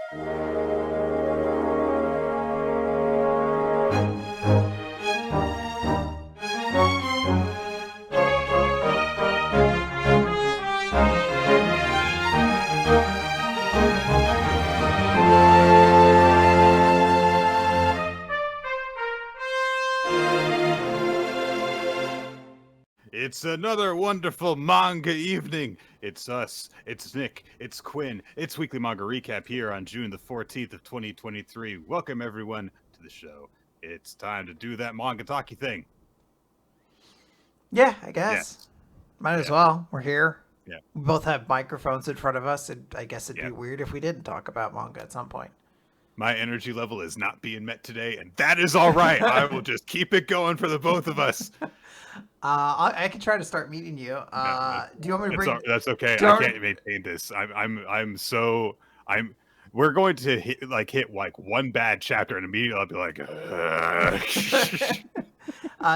It's another wonderful manga evening. It's us, it's Nick, it's Quinn, it's Weekly Manga Recap here on June the 14th of 2023. Welcome everyone to the show. It's time to do that manga talkie thing. Yeah, I guess. Might as well. We're here. Yeah. We both have microphones in front of us, and I guess it'd Yeah. be weird if we didn't talk about manga at some point. My energy level is not being met today, and that is all right. I will just keep it going for the both of us. I can try to start meeting you. Do you want me to bring? That's okay. I can't maintain this. We're going to hit one bad chapter, and immediately I'll be like.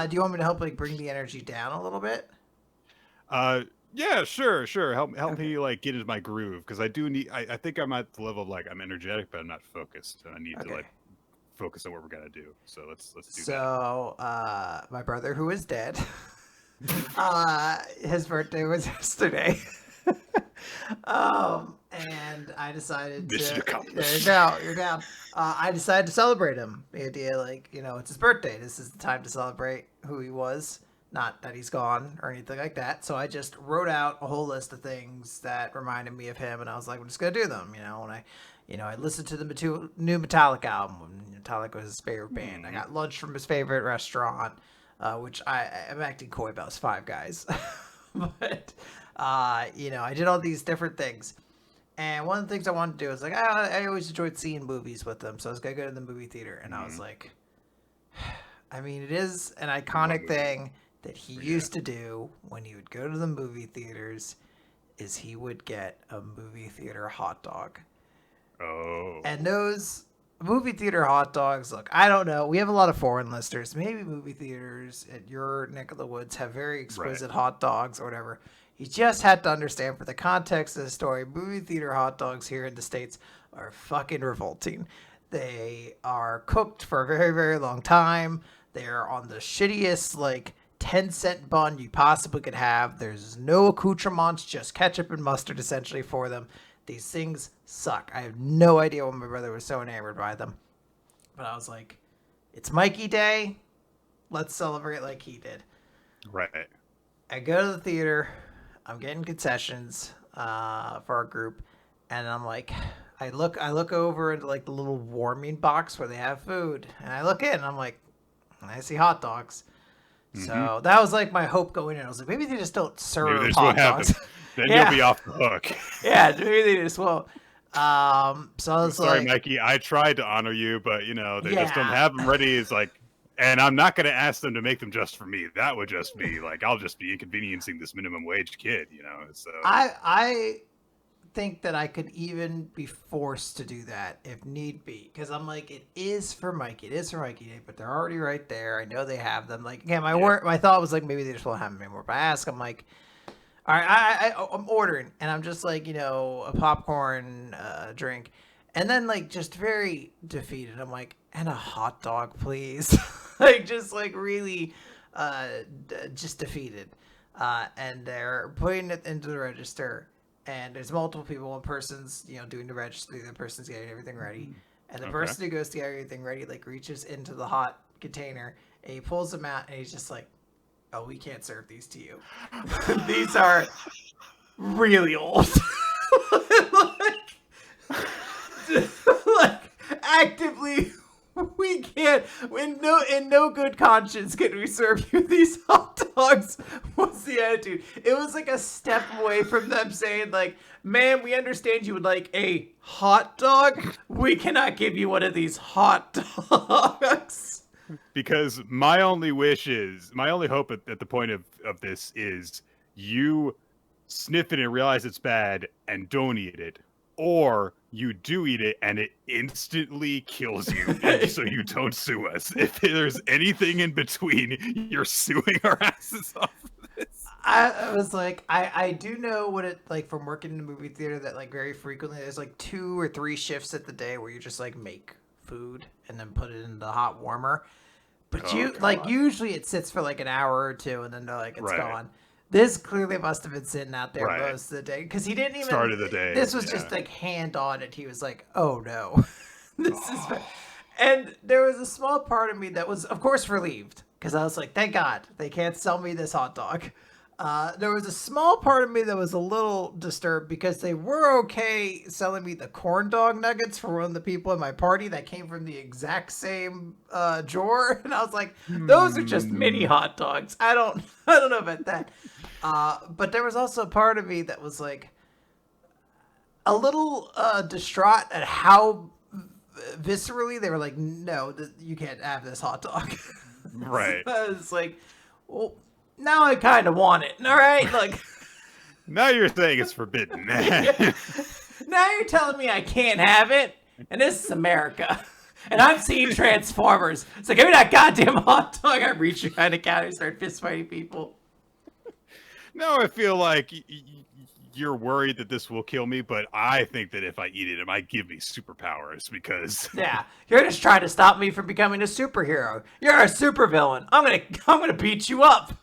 Do you want me to help bring the energy down a little bit? Yeah, sure. Help me get into my groove, because I do need. I think I'm at the level of I'm energetic, but I'm not focused, and I need to focus on what we're gonna do. So let's do that. So my brother, who is dead, his birthday was yesterday. And I decided Mission accomplished. You're down. I decided to celebrate him. The idea, it's his birthday. This is the time to celebrate who he was. Not that he's gone or anything like that. So I just wrote out a whole list of things that reminded me of him, and I was like, I'm just gonna do them. When I listened to the new Metallica album. When Metallica was his favorite band. I got lunch from his favorite restaurant, which I'm acting coy about his Five Guys. But I did all these different things. And one of the things I wanted to do was I always enjoyed seeing movies with them. So I was going to go to the movie theater. And I was like, I mean, it is an iconic thing that he used to do when he would go to the movie theaters is he would get a movie theater hot dog. Oh. And those movie theater hot dogs, look, I don't know. We have a lot of foreign listeners. Maybe movie theaters at your neck of the woods have very exquisite hot dogs or whatever. You just had to understand, for the context of the story, movie theater hot dogs here in the States are fucking revolting. They are cooked for a very, very long time. They're on the shittiest, 10-cent bun you possibly could have. There's no accoutrements, just ketchup and mustard essentially for them. These things suck. I have no idea why my brother was so enamored by them. But I was like, it's Mikey Day. Let's celebrate like he did. Right. I go to the theater. I'm getting concessions for our group. And I'm like, I look over into the little warming box where they have food. And I look in and I'm like, I see hot dogs. Mm-hmm. So that was my hope going in. I was like, maybe they just don't serve hot dogs. Then you'll be off the hook. Yeah, maybe they just won't. So I was sorry, Mikey. I tried to honor you, but they just don't have them ready. It's and I'm not going to ask them to make them just for me. That would just be I'll just be inconveniencing this minimum wage kid, So I think that I could even be forced to do that if need be, because I'm it is for Mikey. It is for Mikey Day, but they're already right there. I know they have them. My thought was maybe they just won't have them anymore. But I ask them all right, I'm ordering, and I'm just a popcorn drink, and then just very defeated. I'm and a hot dog, please. Really just defeated. And they're putting it into the register, and there's multiple people. One person's doing the register, the other person's getting everything ready, and the person who goes to get everything ready reaches into the hot container and he pulls them out, and he's just oh, we can't serve these to you. These are really old. Actively, we can't. In no good conscience can we serve you these hot dogs. What's the attitude? It was a step away from them saying ma'am, we understand you would like a hot dog. We cannot give you one of these hot dogs. Because my only hope at the point of this is you sniff it and realize it's bad and don't eat it, or you do eat it and it instantly kills you, and so you don't sue us. If there's anything in between, you're suing our asses off of this. I was like, I do know what it like from working in the movie theater that like very frequently there's like 2 or 3 shifts at the day where you just like make food and then put it in the hot warmer. But Oh you like God. usually it sits for like an hour or two and then they're like it's Right. gone. This clearly must have been sitting out there Right. most of the day because he didn't even. Start of the day. This was Yeah. just like hand on it. He was like, "Oh no, this is." Oh, And there was a small part of me that was, of course, relieved because I was like, "Thank God they can't sell me this hot dog." There was a small part of me that was a little disturbed because they were okay selling me the corn dog nuggets for one of the people in my party that came from the exact same drawer, and I was like, "Those are just mini hot dogs." I don't know about that. But there was also a part of me that was like a little distraught at how viscerally they were like, "No, you can't have this hot dog." right. I was like, well, now I kind of want it. All right, like Now you're saying it's forbidden. now you're telling me I can't have it, and this is America, and I'm seeing Transformers. So give me that goddamn hot dog. I reach behind the counter and start fist fighting people. Now I feel like you're worried that this will kill me, but I think that if I eat it, it might give me superpowers because Yeah, you're just trying to stop me from becoming a superhero. You're a supervillain. I'm gonna beat you up.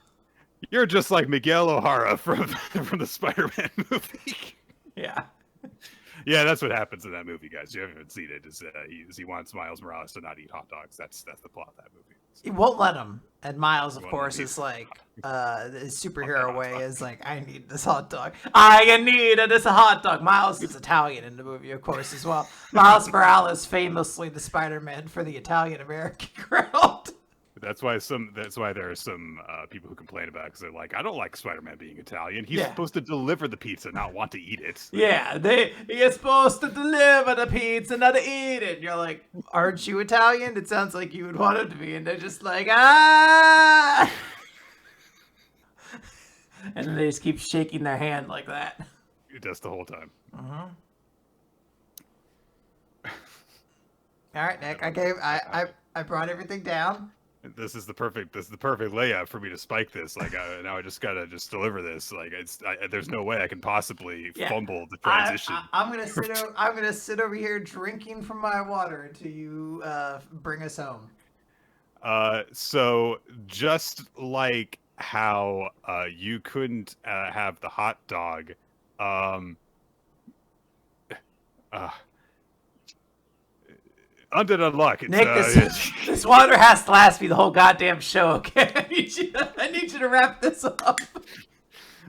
you're just like Miguel O'Hara from the Spider-Man movie. Yeah. Yeah, that's what happens in that movie, guys. You haven't seen it. He wants Miles Morales to not eat hot dogs. That's the plot of that movie. He won't let him. And Miles, of Won't course, let me- is like, his superhero way is like, I need this hot dog. I need this hot dog. Miles is Italian in the movie, of course, as well. Miles Morales, famously the Spider-Man for the Italian-American crowd. That's why there are some people who complain about it because they're like, I don't like Spider-Man being Italian. He's Yeah. supposed to deliver the pizza, not want to eat it. Yeah, you're supposed to deliver the pizza, not to eat it. And you're like, aren't you Italian? It sounds like you would want him to be. And they're just like, ah! And then they just keep shaking their hand like that. Just the whole time. All right, Nick. I brought everything down. This is the perfect layout for me to spike this. Like now I just gotta deliver this. Like there's no way I can possibly fumble the transition. I'm gonna sit over here drinking from my water until you bring us home. So just like how you couldn't have the hot dog, Undead Unluck. Nick, this water has to last me the whole goddamn show, okay? I need you to wrap this up.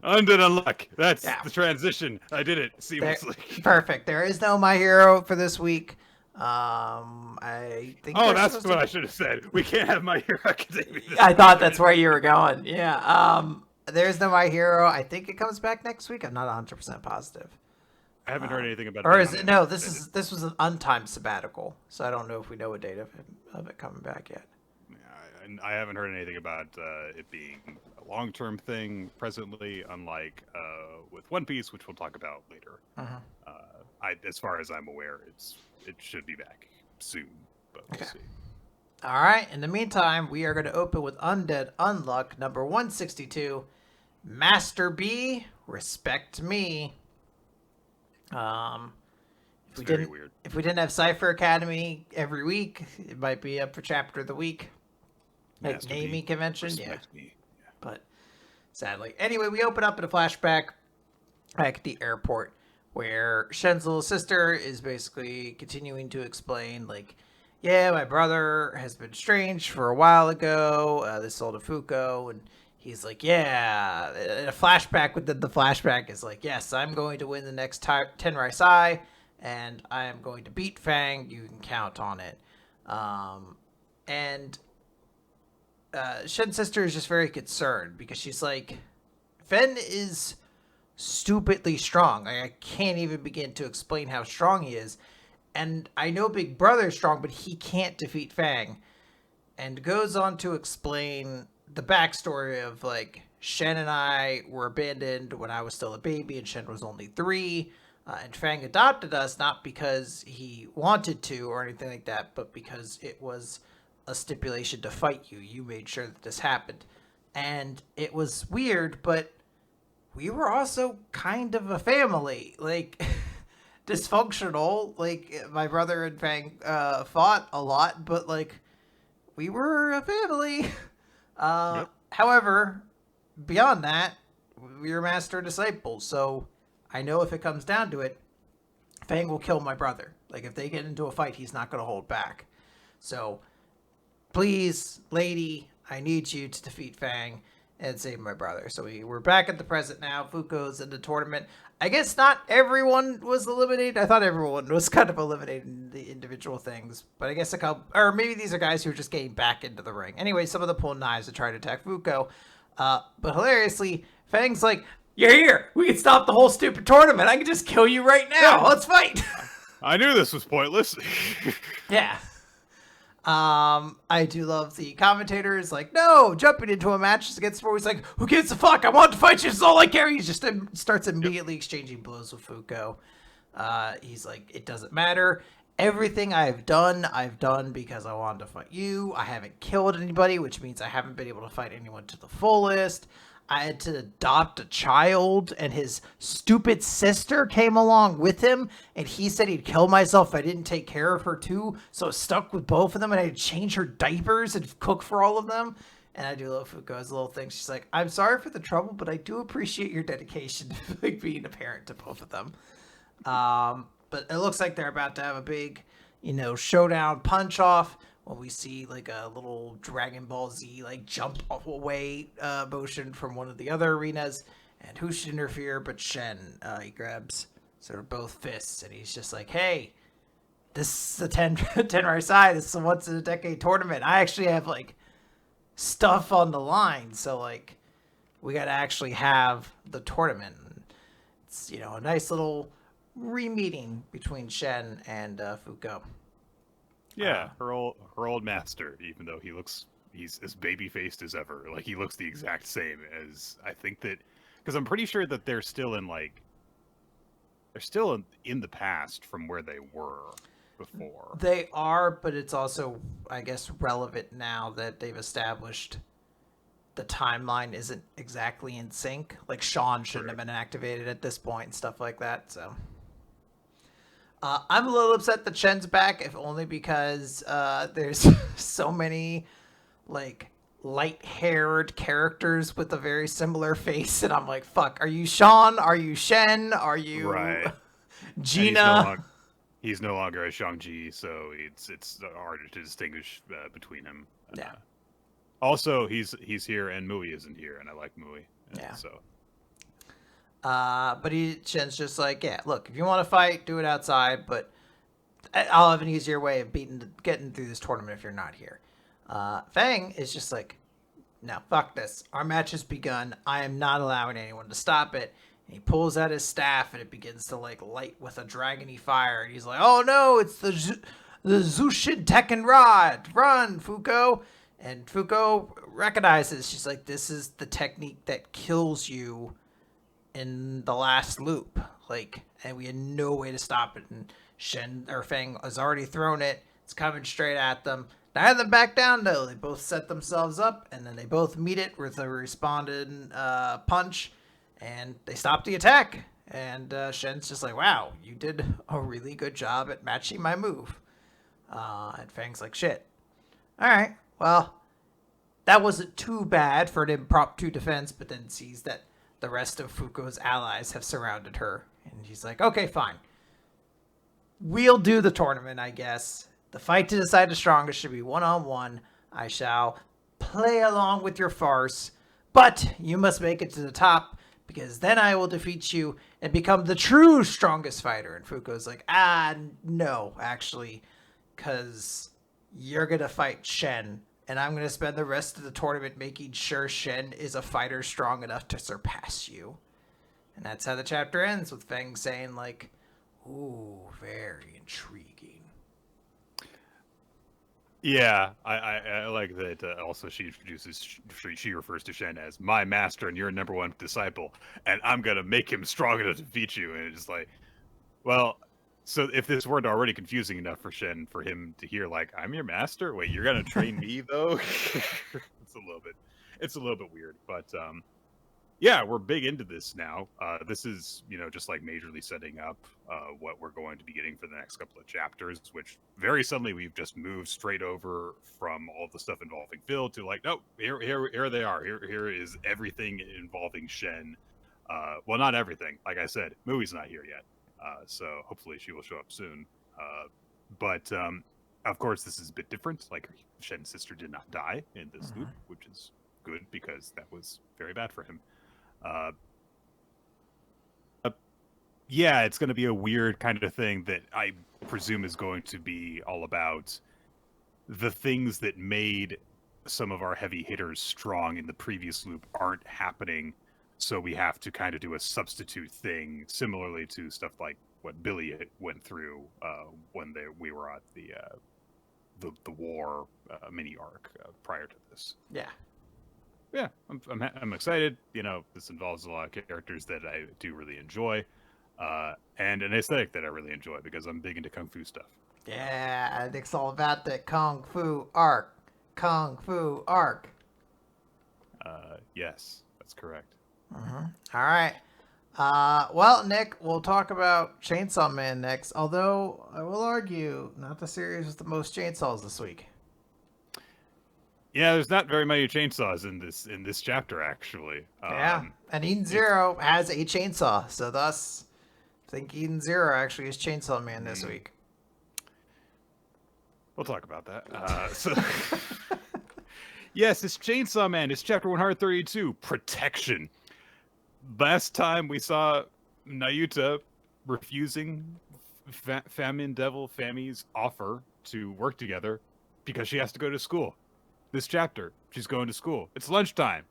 Undead Unluck. That's the transition. I did it seamlessly. Perfect. There is no My Hero for this week. I think. Oh, that's what I should have said. We can't have My Hero Academy. I thought that's where you were going. Yeah. There's no My Hero. I think it comes back next week. I'm not 100% positive. I haven't heard anything about. Or is it? No, this was an untimed sabbatical, so I don't know if we know a date of it coming back yet. Yeah, I haven't heard anything about it being a long-term thing presently, unlike with One Piece, which we'll talk about later. As far as I'm aware, it should be back soon, but we'll see. All right. In the meantime, we are going to open with Undead Unluck number 162. Master B, respect me. If we didn't have Cipher Academy every week, it might be up for chapter of the week, like naming convention. Yeah. But sadly, anyway, we open up in a flashback back at the airport where Shen's little sister is basically continuing to explain, like, yeah, my brother has been strange for a while ago. This old Fuko, and he's like, yeah. A flashback within the flashback is like, yes, I'm going to win the next Tenrai Sai, and I am going to beat Fang. You can count on it. And Shen's sister is just very concerned because she's like, Fen is stupidly strong. I can't even begin to explain how strong he is. And I know Big Brother is strong, but he can't defeat Fang. And goes on to explain the backstory of, like, Shen and I were abandoned when I was still a baby and Shen was only 3. And Fang adopted us not because he wanted to or anything like that, but because it was a stipulation to fight you. You made sure that this happened. And it was weird, but we were also kind of a family, like dysfunctional. Like my brother and Fang fought a lot, but like we were a family. Yep. However, beyond that, we were master disciples. So I know if it comes down to it, Fang will kill my brother. Like if they get into a fight, he's not going to hold back. So please, lady, I need you to defeat Fang and save my brother. So we're back at the present now. Fuko's in the tournament. I guess not everyone was eliminated. I thought everyone was kind of eliminated in the individual things. But I guess a couple, or maybe these are guys who are just getting back into the ring. Anyway, some of them pull knives to try to attack Fuko. But hilariously, Fang's like, you're here. We can stop the whole stupid tournament. I can just kill you right now. Yeah. Let's fight. I knew this was pointless. Yeah. I do love the commentators like, no, jumping into a match against four. He's like, who gives a fuck? I want to fight you. This is all I care. He just starts immediately exchanging blows with Fuko. He's like, it doesn't matter. Everything I've done because I wanted to fight you. I haven't killed anybody, which means I haven't been able to fight anyone to the fullest. I had to adopt a child, and his stupid sister came along with him, and he said he'd kill myself if I didn't take care of her too, so I was stuck with both of them, and I had to change her diapers and cook for all of them. And I do love Fuko's little thing. She's like, I'm sorry for the trouble, but I do appreciate your dedication to like being a parent to both of them. But it looks like they're about to have a big, showdown punch-off. When we see like a little Dragon Ball Z like jump away motion from one of the other arenas, and who should interfere but Shen? He grabs sort of both fists, and he's just like, "Hey, this is the Tenrai side. This is a once in a decade tournament. I actually have like stuff on the line, so like we got to actually have the tournament." It's a nice little re-meeting between Shen and Fuko. Yeah, her old master, even though he's as baby-faced as ever. Like, he looks the exact same as, I think that, because I'm pretty sure that they're still in the past from where they were before. They are, but it's also, I guess, relevant now that they've established the timeline isn't exactly in sync. Like, Sean shouldn't have been activated at this point and stuff like that, so... I'm a little upset that Shen's back, if only because there's so many like light-haired characters with a very similar face, and I'm like, fuck, are you Sean? Are you Shen? Are you Gina? He's no longer a Shang-Chi, so it's harder to distinguish between him. Yeah. Also, he's here, and Mui isn't here, and I like Mui. Yeah. So. But Shen's just like, yeah, look, if you want to fight, do it outside, but I'll have an easier way of getting through this tournament if you're not here. Fang is just like, no, fuck this. Our match has begun. I am not allowing anyone to stop it. And he pulls out his staff, and it begins to like light with a dragony fire. And he's like, oh no, it's the Zushin Tekken Rod. Run, Fuko. And Fuko recognizes, she's like, this is the technique that kills you in the last loop, like, and we had no way to stop it, and Fang has already thrown it. It's coming straight at them. Neither of them back down though. They both set themselves up, and then they both meet it with a responding punch, and they stop the attack. And Shen's just like, wow, you did a really good job at matching my move. And Fang's like, shit. All right, well, that wasn't too bad for an impromptu defense, but then sees that the rest of Fuko's allies have surrounded her. And he's like, okay, fine. We'll do the tournament, I guess. The fight to decide the strongest should be one-on-one. I shall play along with your farce. But you must make it to the top, because then I will defeat you and become the true strongest fighter. And Fuko's like, no, actually. Because you're going to fight Shen. And I'm going to spend the rest of the tournament making sure Shen is a fighter strong enough to surpass you. And that's how the chapter ends, with Fang saying, like, ooh, very intriguing. Yeah, I like that. Also, she refers to Shen as my master, and your number one disciple, and I'm going to make him strong enough to defeat you. And it's like, well... So if this weren't already confusing enough for Shen, for him to hear like, I'm your master? Wait, you're gonna train me though? It's a little bit weird, but yeah, we're big into this now. This is, just like majorly setting up what we're going to be getting for the next couple of chapters, which very suddenly we've just moved straight over from all the stuff involving Phil to like, no, here they are. Here is everything involving Shen. Well, not everything. Like I said, Mui's not here yet, so hopefully she will show up soon. But of course, this is a bit different. Like Shen's sister did not die in this loop, which is good because that was very bad for him. Yeah, it's going to be a weird kind of thing that I presume is going to be all about the things that made some of our heavy hitters strong in the previous loop aren't happening, so we have to kind of do a substitute thing, similarly to stuff like what Billy went through when we were at the war mini arc prior to this. Yeah, I'm excited. This involves a lot of characters that I do really enjoy, and an aesthetic that I really enjoy because I'm big into kung fu stuff. Yeah, it's all about the kung fu arc. Kung fu arc. Yes, that's correct. All right. Well, Nick, we'll talk about Chainsaw Man next. Although I will argue, not the series with the most chainsaws this week. Yeah, there's not very many chainsaws in this chapter, actually. Yeah, and Eden Zero has a chainsaw, so thus, I think Eden Zero actually is Chainsaw Man this week. We'll talk about that. Yes, it's Chainsaw Man. It's chapter 132, Protection. Last time we saw Nayuta refusing Famine Devil Fami's offer to work together because she has to go to school. This chapter, she's going to school. It's lunchtime.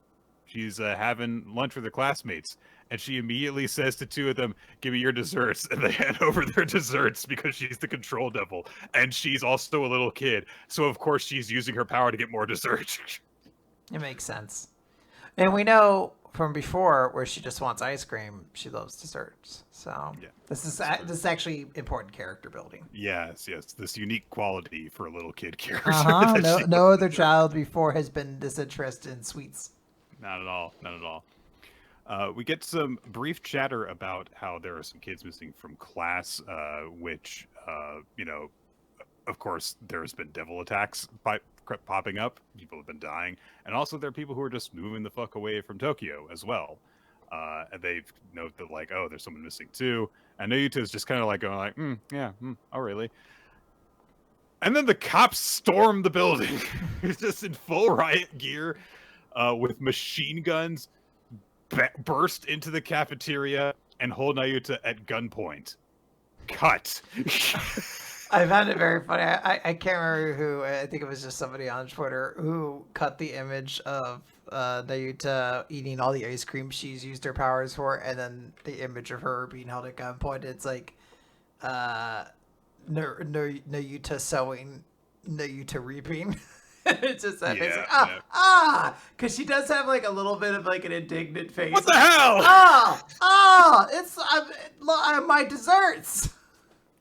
She's having lunch with her classmates, and she immediately says to two of them, "Give me your desserts," and they hand over their desserts because she's the control devil, and she's also a little kid, so of course she's using her power to get more desserts. It makes sense. And we know from before where she just wants ice cream, she loves desserts. So yeah, this is actually important character building. Yes, this unique quality for a little kid character. No other child before has been disinterested in sweets. Not at all. We get some brief chatter about how there are some kids missing from class, which, of course, there's been devil attacks popping up. People have been dying. And also there are people who are just moving the fuck away from Tokyo as well. And they note that, like, oh, there's someone missing too. And Nayuta's just kind of like going like, oh, really? And then the cops storm the building. It's just in full riot gear. With machine guns, burst into the cafeteria and hold Nayuta at gunpoint. Cut. I found it very funny. I can't remember who. I think it was just somebody on Twitter who cut the image of Nayuta eating all the ice cream she's used her powers for, and then the image of her being held at gunpoint. It's like Nayuta sewing, Nayuta reaping. It's just that face, like, because she does have like a little bit of like an indignant face. What the hell? It's my desserts.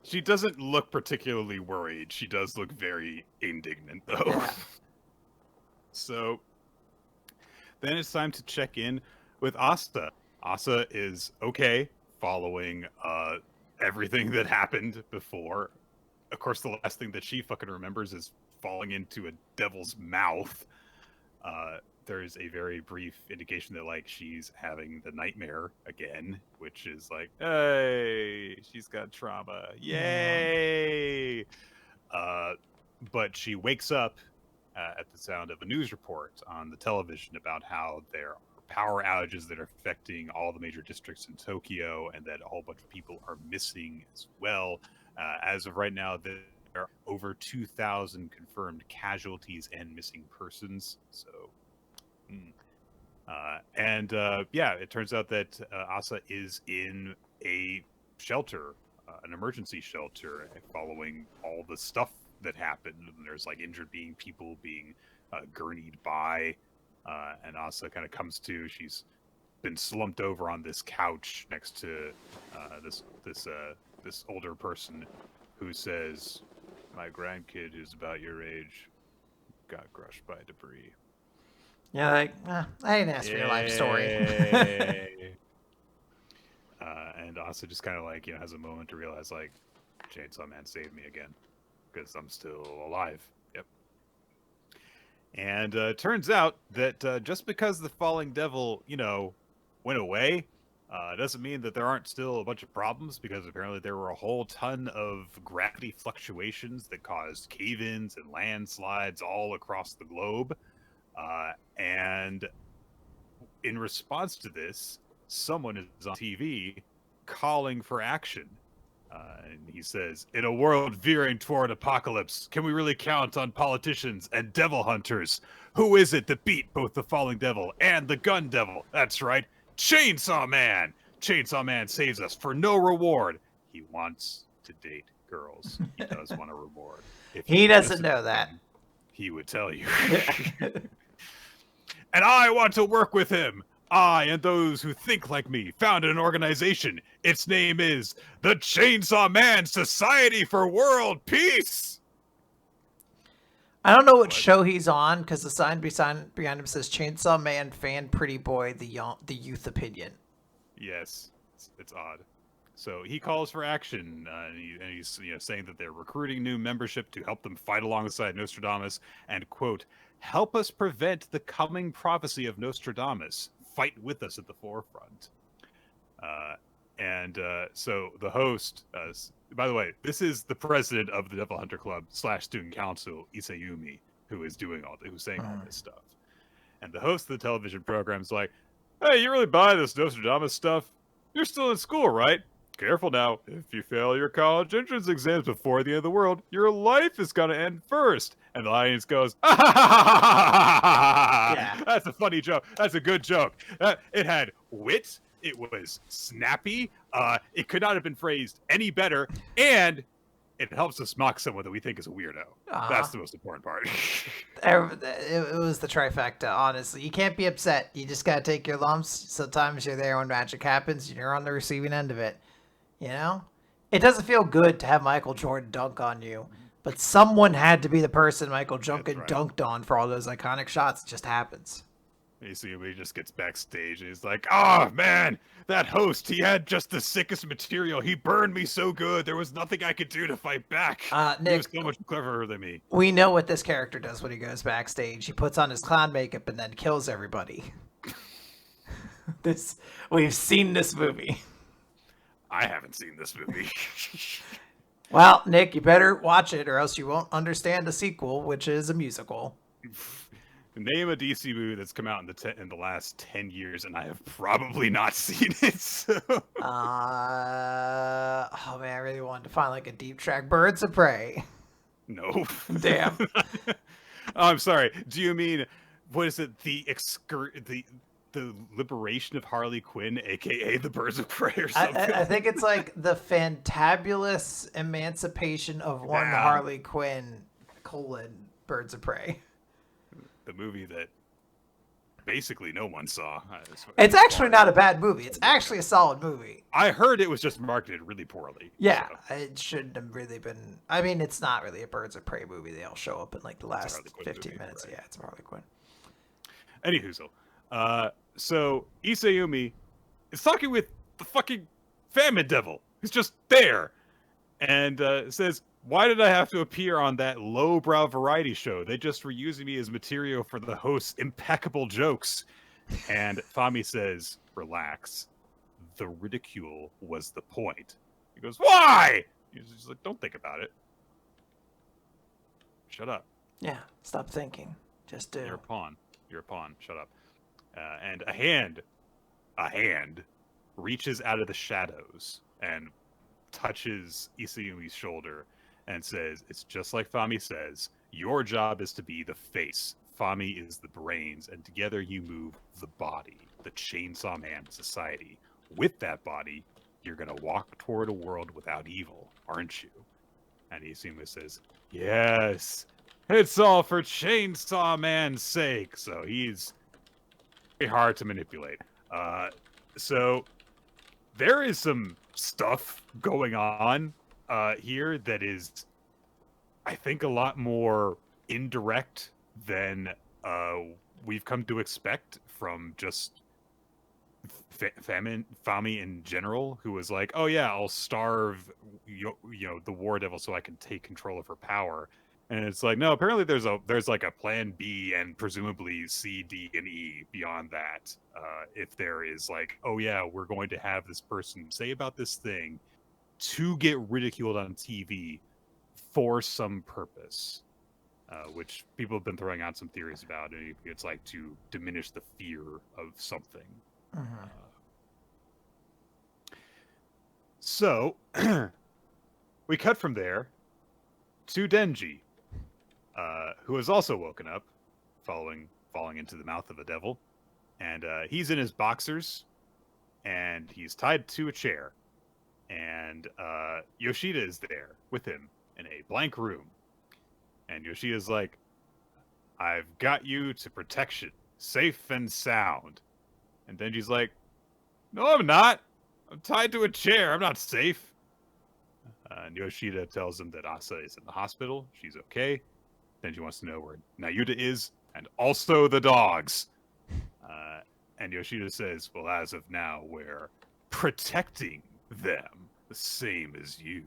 She doesn't look particularly worried. She does look very indignant, though. Yeah. So then it's time to check in with Asta. Asa is okay, following everything that happened before. Of course, the last thing that she fucking remembers is falling into a devil's mouth. There's a very brief indication that, like, she's having the nightmare again, which is like, hey, she's got trauma. Yay! But she wakes up at the sound of a news report on the television about how there are power outages that are affecting all the major districts in Tokyo, and that a whole bunch of people are missing as well. As of right now, there are over 2,000 confirmed casualties and missing persons. So, it turns out that Asa is in a shelter, an emergency shelter, following all the stuff that happened. And there's like injured people being gurneyed by, and Asa kind of comes to. She's been slumped over on this couch next to this older person who says, "My grandkid, who's about your age, got crushed by debris." You're like, I didn't ask for your life story. And also just kind of like, has a moment to realize, like, Chainsaw Man saved me again because I'm still alive. Yep. And turns out that just because the falling devil, went away, doesn't mean that there aren't still a bunch of problems, because apparently there were a whole ton of gravity fluctuations that caused cave-ins and landslides all across the globe. And in response to this, someone is on TV calling for action. And he says, in a world veering toward apocalypse, can we really count on politicians and devil hunters? Who is it that beat both the falling devil and the gun devil? That's right, Chainsaw Man! Chainsaw Man saves us for no reward. He wants to date girls. He does want a reward. If He doesn't know that. He would tell you. And I want to work with him. I and those who think like me founded an organization. Its name is the Chainsaw Man Society for World Peace. I don't know what show he's on, because the sign behind him says Chainsaw Man fan pretty boy, the youth opinion. Yes, it's odd. So he calls for action, and he's saying that they're recruiting new membership to help them fight alongside Nostradamus, and, quote, help us prevent the coming prophecy of Nostradamus. Fight with us at the forefront. So the host, by the way, this is the president of the Devil Hunter Club / Student Council, Isayumi, who's saying all this stuff. And the host of the television program is like, hey, you really buy this Nostradamus stuff? You're still in school, right? Careful now. If you fail your college entrance exams before the end of the world, your life is going to end first. And the audience goes, yeah. That's a funny joke. That's a good joke. It had wit. It was snappy. It could not have been phrased any better. And it helps us mock someone that we think is a weirdo. That's the most important part. It was the trifecta, honestly. You can't be upset. You just got to take your lumps. Sometimes you're there when magic happens. You're on the receiving end of it. It doesn't feel good to have Michael Jordan dunk on you, but someone had to be the person Michael Jordan dunked on for all those iconic shots. It just happens. You see, he just gets backstage and he's like, oh man, that host, he had just the sickest material. He burned me so good. There was nothing I could do to fight back. Nick, he was so much cleverer than me. We know what this character does when he goes backstage. He puts on his clown makeup and then kills everybody. We've seen this movie. I haven't seen this movie. Well, Nick, you better watch it or else you won't understand the sequel, which is a musical. Name a DC movie that's come out in the last 10 years, and I have probably not seen it. So. Oh man, I really wanted to find like a deep track. Birds of Prey. No. Damn. Oh, I'm sorry. Do you mean, what is it? The liberation of Harley Quinn, aka the Birds of Prey, or something? I think it's like the fantabulous emancipation of one Harley Quinn, Birds of Prey. The movie that basically no one saw. It's actually not a bad movie. It's actually a solid movie. I heard it was just marketed really poorly. Yeah, so. It shouldn't have really been. I mean, it's not really a Birds of Prey movie. They all show up in like the last 15 minutes. Right. Yeah, it's a Harley Quinn. Anywho, so Isayumi is talking with the fucking famine devil, who's just there, and says, why did I have to appear on that lowbrow variety show? They just were using me as material for the host's impeccable jokes. And Fami says, relax. The ridicule was the point. He goes, why? He's like, don't think about it. Shut up. Yeah, stop thinking. Just do. You're a pawn. Shut up. And a hand reaches out of the shadows and touches Isayumi's shoulder and says, it's just like Fami says, your job is to be the face. Fami is the brains, and together you move the body, the Chainsaw Man Society. With that body, you're going to walk toward a world without evil, aren't you? And Isayumi says, yes, it's all for Chainsaw Man's sake. So he's very hard to manipulate. So there is some stuff going on here that is, I think, a lot more indirect than we've come to expect from just Fami in general, who was like, oh yeah, I'll starve the War Devil so I can take control of her power. And it's like, no, apparently there's like a plan B and presumably C, D, and E beyond that. If there is like, oh yeah, we're going to have this person say about this thing to get ridiculed on TV for some purpose, which people have been throwing out some theories about. And it's like to diminish the fear of something. So we cut from there to Denji, who has also woken up, falling into the mouth of a devil, and he's in his boxers, and he's tied to a chair, and Yoshida is there with him in a blank room, and Yoshida's like, "I've got you to protection, safe and sound," and Denji's like, "No, I'm not. I'm tied to a chair. I'm not safe." And Yoshida tells him that Asa is in the hospital. She's okay. Denji wants to know where Nayuta is, and also the dogs. And Yoshida says, well, as of now, we're protecting them, the same as you.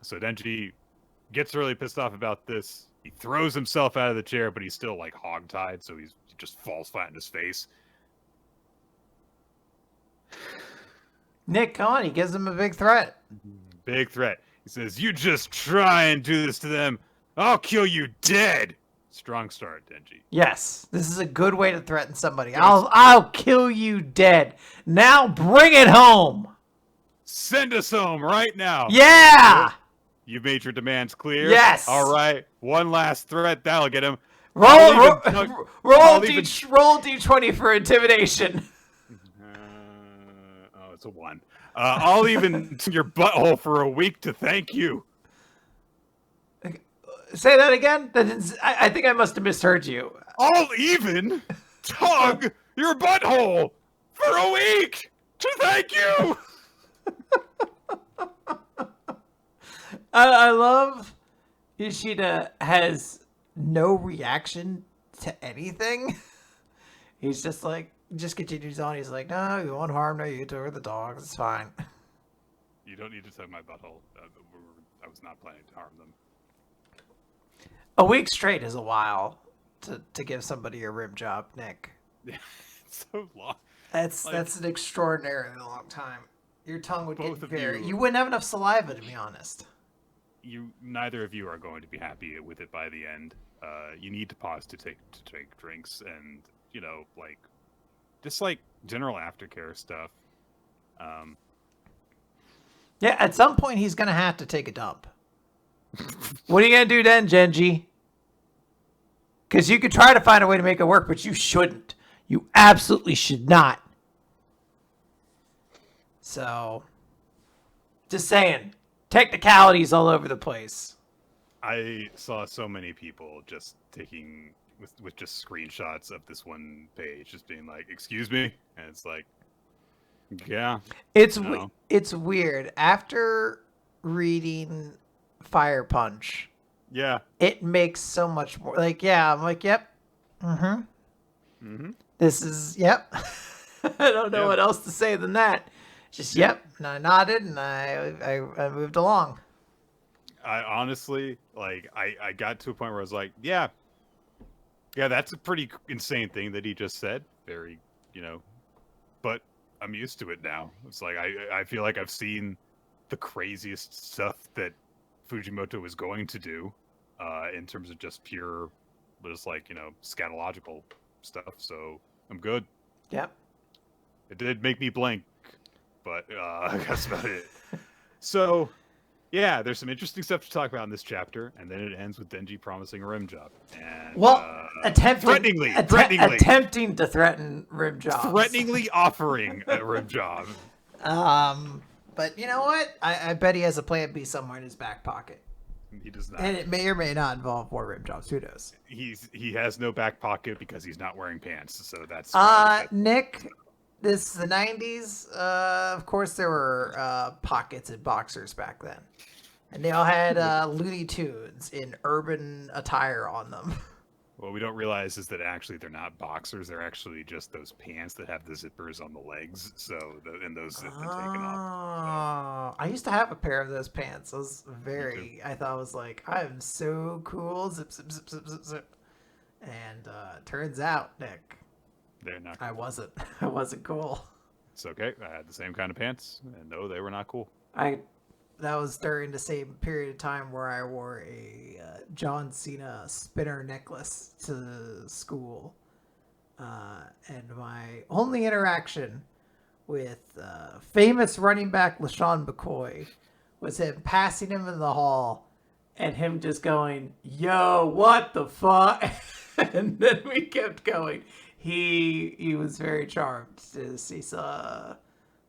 So Denji gets really pissed off about this. He throws himself out of the chair, but he's still, like, hog-tied, so he just falls flat in his face. Nick, come on, he gives him a big threat. Big threat. He says, you just try and do this to them, I'll kill you dead. Strong start, Denji. Yes, this is a good way to threaten somebody. I'll kill you dead. Now bring it home. Send us home right now. Yeah. You've made your demands clear. Yes. All right. One last threat. That'll get him. Roll D20 for intimidation. It's a 1. I'll even your butthole for a week to thank you. Say that again? I think I must have misheard you. I'll even tug your butthole for a week to thank you. I love Yoshida has no reaction to anything. He's just like, just continues on. He's like, no, you won't harm Nayuta or the dogs. It's fine. You don't need to tug my butthole. I was not planning to harm them. A week straight is a while to give somebody a rim job, Nick. It's so long. That's an extraordinarily long time. Your tongue would get very... You wouldn't have enough saliva, to be honest. Neither of you are going to be happy with it by the end. You need to pause to take drinks and, just like general aftercare stuff. Yeah, at some point he's going to have to take a dump. What are you going to do then, Denji? Because you could try to find a way to make it work, but you shouldn't. You absolutely should not. So, just saying. Technicalities all over the place. I saw so many people just taking, with just screenshots of this one page, just being like, excuse me? And it's like, yeah. It's weird. After reading Fire Punch, yeah, it makes so much more. Like, yeah, I'm like, yep. This is, yep. I don't know what else to say than that. Just, yep. And I nodded and I moved along. I honestly, I got to a point where I was like, yeah, that's a pretty insane thing that he just said. Very, but I'm used to it now. It's like, I feel like I've seen the craziest stuff that Fujimoto was going to do in terms of just pure, scatological stuff. So I'm good. Yep. It did make me blink, but that's about it. So, yeah, there's some interesting stuff to talk about in this chapter, and then it ends with Denji promising a rim job. And, attempting to threaten rim jobs. Threateningly offering a rim job. But you know what? I bet he has a plan B somewhere in his back pocket. He does not. And it may or may not involve more rim jobs. Who knows? He has no back pocket because he's not wearing pants. So that's Nick. This is the 90s. Of course, there were pockets in boxers back then, and they all had Looney Tunes in urban attire on them. What we don't realize is that actually they're not boxers. They're actually just those pants that have the zippers on the legs. And those have been taken off. I used to have a pair of those pants. I thought it was like, I am so cool. Zip, zip, zip, zip, zip, zip. And turns out, Nick, They're not. I wasn't. I wasn't cool. It's okay. I had the same kind of pants, and no, they were not cool. That was during the same period of time where I wore a John Cena spinner necklace to school. And my only interaction with famous running back LaShawn McCoy was him passing him in the hall and him just going, "Yo, what the fuck?" And then we kept going. He was very charmed to see a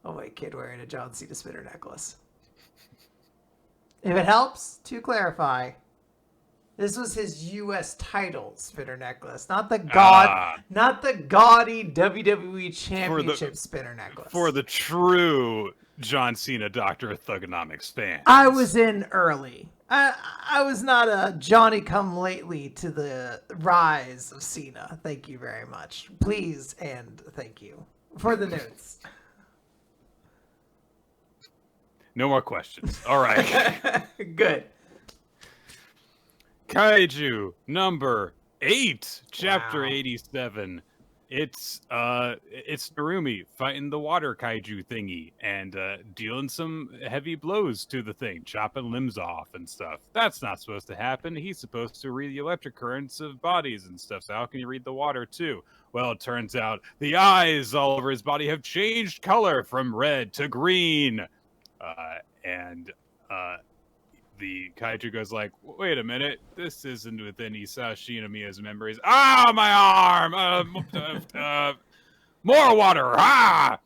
white kid wearing a John Cena spinner necklace. If it helps to clarify, this was his U.S. title spinner necklace, not the gaudy WWE Championship spinner necklace. For the true John Cena Doctor of Thugonomics fan. I was in early. I was not a Johnny come lately to the rise of Cena. Thank you very much. Please and thank you for the notes. No more questions. All right. Good. Kaiju number 8, chapter Wow. 87. It's Narumi fighting the water kaiju thingy and dealing some heavy blows to the thing, chopping limbs off and stuff. That's not supposed to happen. He's supposed to read the electric currents of bodies and stuff. So how can he read the water too? Well, it turns out the eyes all over his body have changed color from red to green. The kaiju goes like, wait a minute, this isn't within Isao Shinamiya's memories. Ah, my arm! More water! Ah!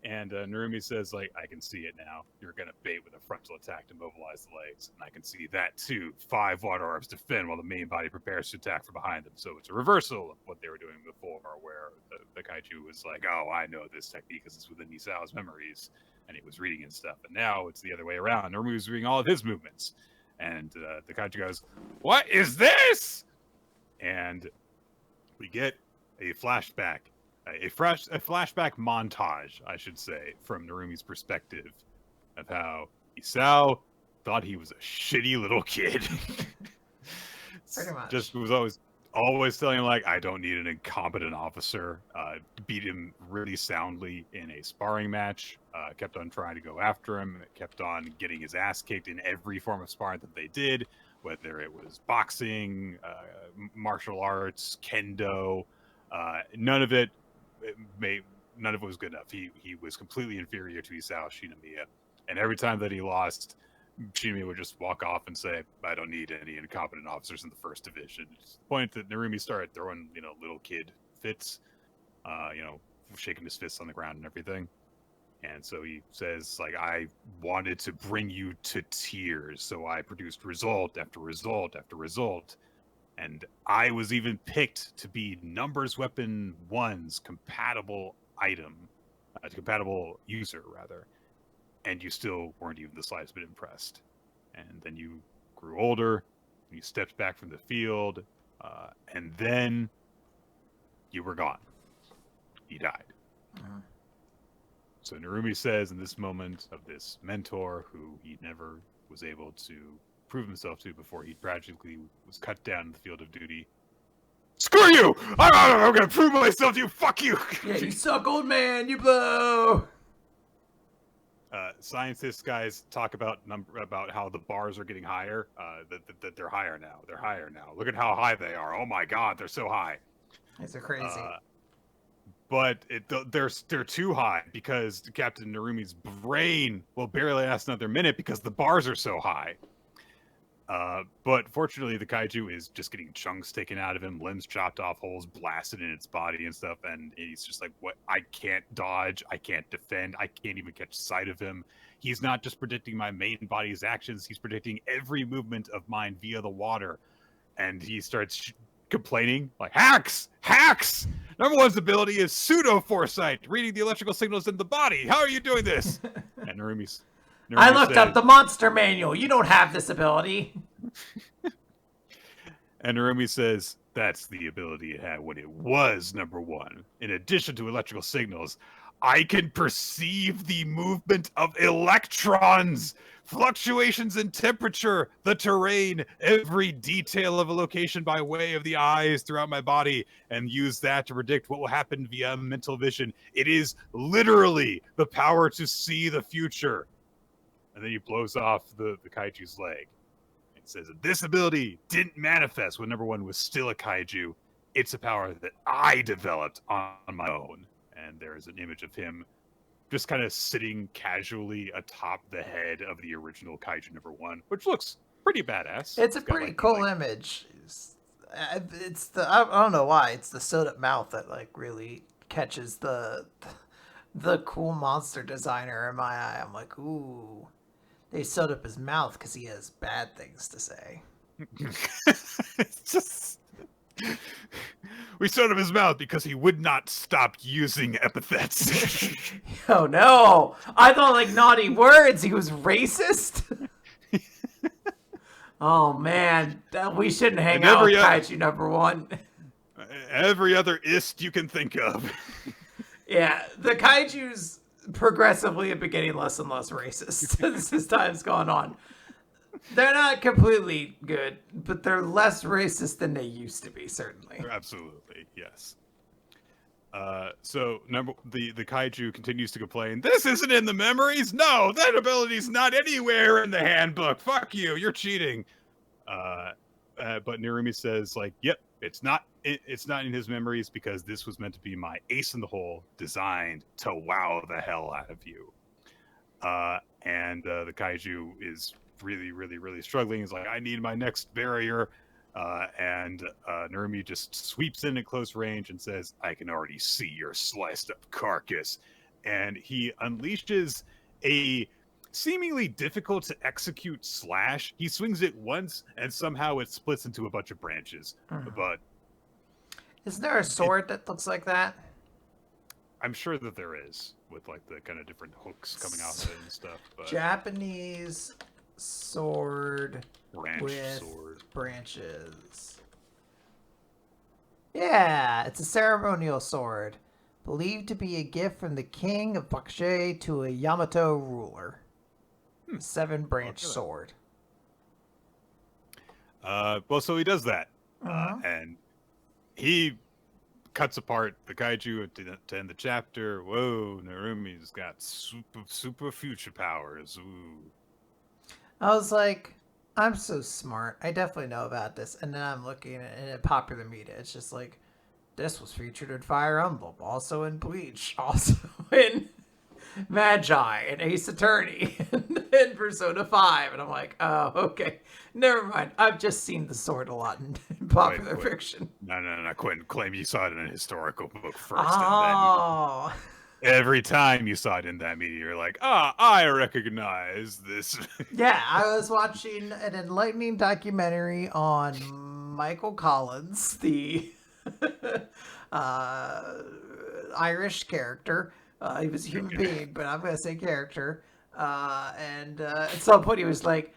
And Narumi says, like, I can see it now. You're going to bait with a frontal attack to mobilize the legs. And I can see that, too. 5 water arms defend while the main body prepares to attack from behind them. So it's a reversal of what they were doing before, where the kaiju was like, oh, I know this technique because it's within Isao's memories. And he was reading and stuff. And now it's the other way around. Narumi was reading all of his movements. And the kaiju goes, what is this? And we get a flashback. A flashback montage, I should say, from Narumi's perspective of how Isao thought he was a shitty little kid. Pretty much. Just was always telling him, like, I don't need an incompetent officer. Beat him really soundly in a sparring match. Kept on trying to go after him. Kept on getting his ass kicked in every form of sparring that they did, whether it was boxing, martial arts, kendo. None of it was good enough. He was completely inferior to Isao Shinamiya, and every time that he lost, Shinamiya would just walk off and say, I don't need any incompetent officers in the first division. It's the point that Narumi started throwing, little kid fits, shaking his fists on the ground and everything. And so he says, like, I wanted to bring you to tears, so I produced result after result after result. And I was even picked to be Numbers Weapon 1's compatible compatible user, rather. And you still weren't even the slightest bit impressed. And then you grew older, and you stepped back from the field, and then you were gone. He died. Uh-huh. So Narumi says in this moment of this mentor who he never was able to prove himself to before he tragically was cut down in the field of duty. Screw you! I'm gonna prove myself to you! Fuck you! Yeah, you suck, old man! You blow! Scientists guys talk about how the bars are getting higher. That they're higher now. They're higher now. Look at how high they are. Oh my god, they're so high. These are crazy. But they're too high because Captain Narumi's brain will barely last another minute because the bars are so high. But fortunately, the kaiju is just getting chunks taken out of him, limbs chopped off, holes blasted in its body and stuff. And he's just like, what? I can't dodge. I can't defend. I can't even catch sight of him. He's not just predicting my main body's actions. He's predicting every movement of mine via the water. And he starts complaining like, hacks! Number one's ability is pseudo foresight, reading the electrical signals in the body. How are you doing this? And Narumi I looked up the monster manual. You don't have this ability. And Narumi says, that's the ability it had when it was number one. In addition to electrical signals, I can perceive the movement of electrons, fluctuations in temperature, the terrain, every detail of a location by way of the eyes throughout my body, and use that to predict what will happen via mental vision. It is literally the power to see the future. And then he blows off the kaiju's leg. It says that this ability didn't manifest when number one was still a kaiju. It's a power that I developed on my own. And there is an image of him just kind of sitting casually atop the head of the original kaiju number one, which looks pretty badass. It's a pretty cool image. It's the I don't know why it's the sewed up mouth that like really catches the cool monster designer in my eye. I'm like, ooh, they sewed up his mouth because he has bad things to say. It's just we sewed up his mouth because he would not stop using epithets. Oh no! I thought like naughty words. He was racist. Oh man, we shouldn't hang out with Kaiju number one. Every other ist you can think of. Yeah, the Kaiju's progressively are getting less and less racist as time's gone on. They're not completely good, but they're less racist than they used to be, certainly. Absolutely, yes. So the kaiju continues to complain. This isn't in the memories. No, that ability's not anywhere in the handbook. Fuck you. You're cheating. But Narumi says, like, yep, it's not in his memories because this was meant to be my ace in the hole, designed to wow the hell out of you. And the kaiju is really, really, really struggling. He's like, I need my next barrier. And Narumi just sweeps in at close range and says, I can already see your sliced up carcass. And he unleashes a seemingly difficult to execute slash. He swings it once and somehow it splits into a bunch of branches. But isn't there a sword that looks like that? I'm sure that there is, with like the kind of different hooks coming out of it and stuff. But Japanese sword with sword. branches. Yeah, it's a ceremonial sword, believed to be a gift from the king of Bakushe to a Yamato ruler. 7-branch sword. Well, so he does that, and he cuts apart the kaiju to end the chapter. Whoa, Narumi's got super future powers. Ooh. I was like, I'm so smart. I definitely know about this. And then I'm looking at popular media. It's just like, this was featured in Fire Emblem, also in Bleach, also in Magi, and Ace Attorney, and Persona 5. And I'm like, oh, okay. Never mind. I've just seen the sword a lot in popular fiction. No. Quentin, claim you saw it in a historical book first. Oh. And then every time you saw it in that media, you're like, I recognize this. Yeah, I was watching an enlightening documentary on Michael Collins, the Irish character. He was a human being, but I'm going to say character. And at some point he was like,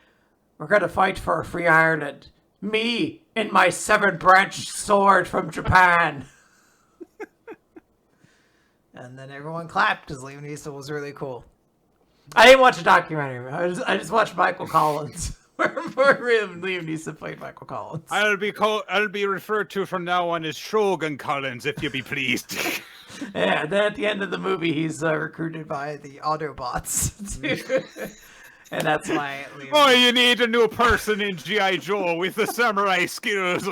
we're going to fight for a free Ireland. Me in my 7-branch sword from Japan. And then everyone clapped because Liam Neeson was really cool. I didn't watch a documentary. I just watched Michael Collins. where Liam Neeson played Michael Collins. I'll be referred to from now on as Shogun Collins, if you be pleased. Yeah, then at the end of the movie, he's recruited by the Autobots. And that's why you need a new person in G.I. Joe with the samurai skills.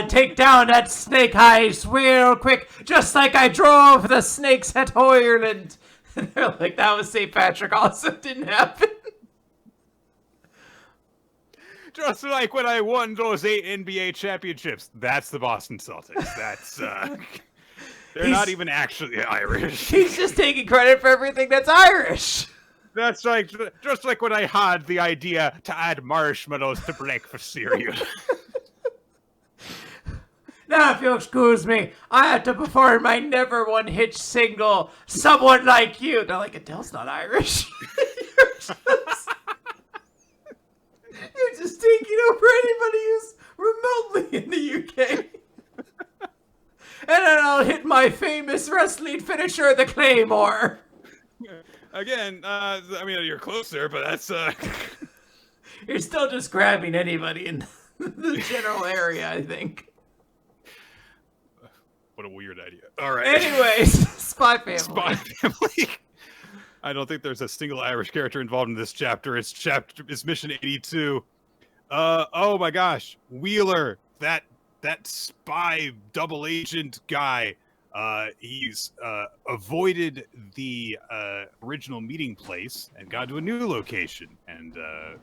Take down that snake eyes real quick, just like I drove the snakes at Ireland. And they're like, that was St. Patrick, also didn't happen. Just like when I won those 8 NBA championships. That's the Boston Celtics. That's, they're not even actually Irish. He's just taking credit for everything that's Irish. That's like, just like when I had the idea to add marshmallows to breakfast cereal. Now, if you'll excuse me, I have to perform my never one hitch single, Someone Like You. They're like, Adele's not Irish. You're just taking over anybody who's my famous wrestling finisher, the Claymore. Again, I mean, you're closer, but that's You're still just grabbing anybody in the general area, I think. What a weird idea. All right. Anyways, Spy Family. Spy Family. I don't think there's a single Irish character involved in this chapter. It's mission 82. Oh my gosh, Wheeler, that spy double agent guy. He's avoided the original meeting place and got to a new location. And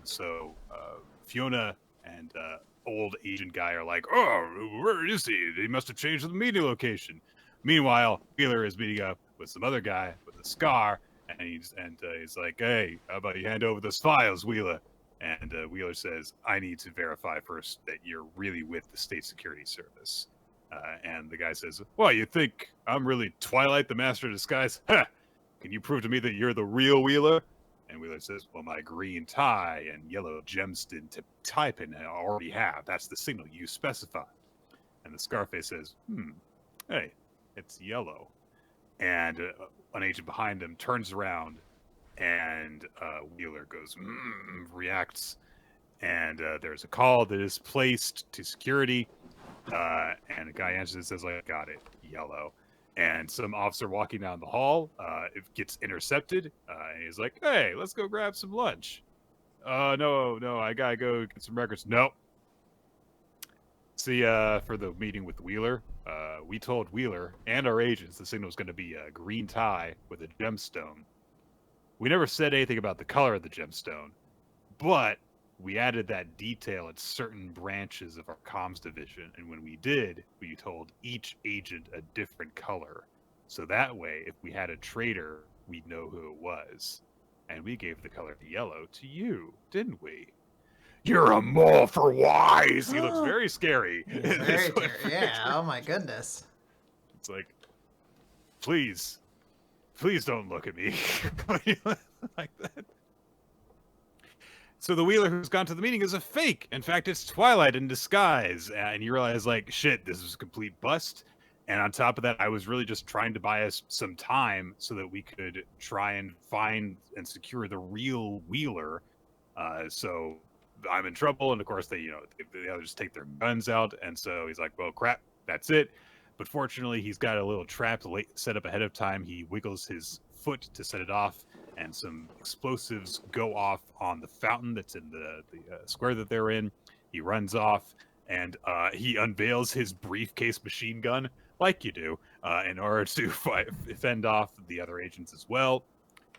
so Fiona and old agent guy are like, oh, where is he? He must have changed the meeting location. Meanwhile, Wheeler is meeting up with some other guy with a scar, and he's like, hey, how about you hand over those files, Wheeler? And Wheeler says, I need to verify first that you're really with the State Security Service. And the guy says, well, you think I'm really Twilight, the Master of Disguise? Ha! Can you prove to me that you're the real Wheeler? And Wheeler says, well, my green tie and yellow gemstone tie pin I already have. That's the signal you specify. And the Scarface says, hey, it's yellow. And an agent behind him turns around, and Wheeler goes, reacts. And there's a call that is placed to security. And the guy answers and says, like, got it, yellow. And some officer walking down the hall it gets intercepted. And he's like, hey, let's go grab some lunch. No, I gotta go get some records. Nope. See, for the meeting with Wheeler, we told Wheeler and our agents the signal was going to be a green tie with a gemstone. We never said anything about the color of the gemstone, but we added that detail at certain branches of our comms division, and when we did, we told each agent a different color. So that way, if we had a traitor, we'd know who it was. And we gave the color yellow to you, didn't we? You're a mole for wise! He looks very scary. Yeah, oh my goodness. It's like, please don't look at me like that. So the Wheeler who's gone to the meeting is a fake. In fact, it's Twilight in disguise. And you realize, like, shit, this is a complete bust. And on top of that, I was really just trying to buy us some time so that we could try and find and secure the real Wheeler. So I'm in trouble. And of course, they others take their guns out. And so he's like, well, crap, that's it. But fortunately, he's got a little trap set up ahead of time. He wiggles his foot to set it off, and some explosives go off on the fountain that's in the square that they're in. He runs off, and he unveils his briefcase machine gun, like you do, in order to fend off the other agents as well.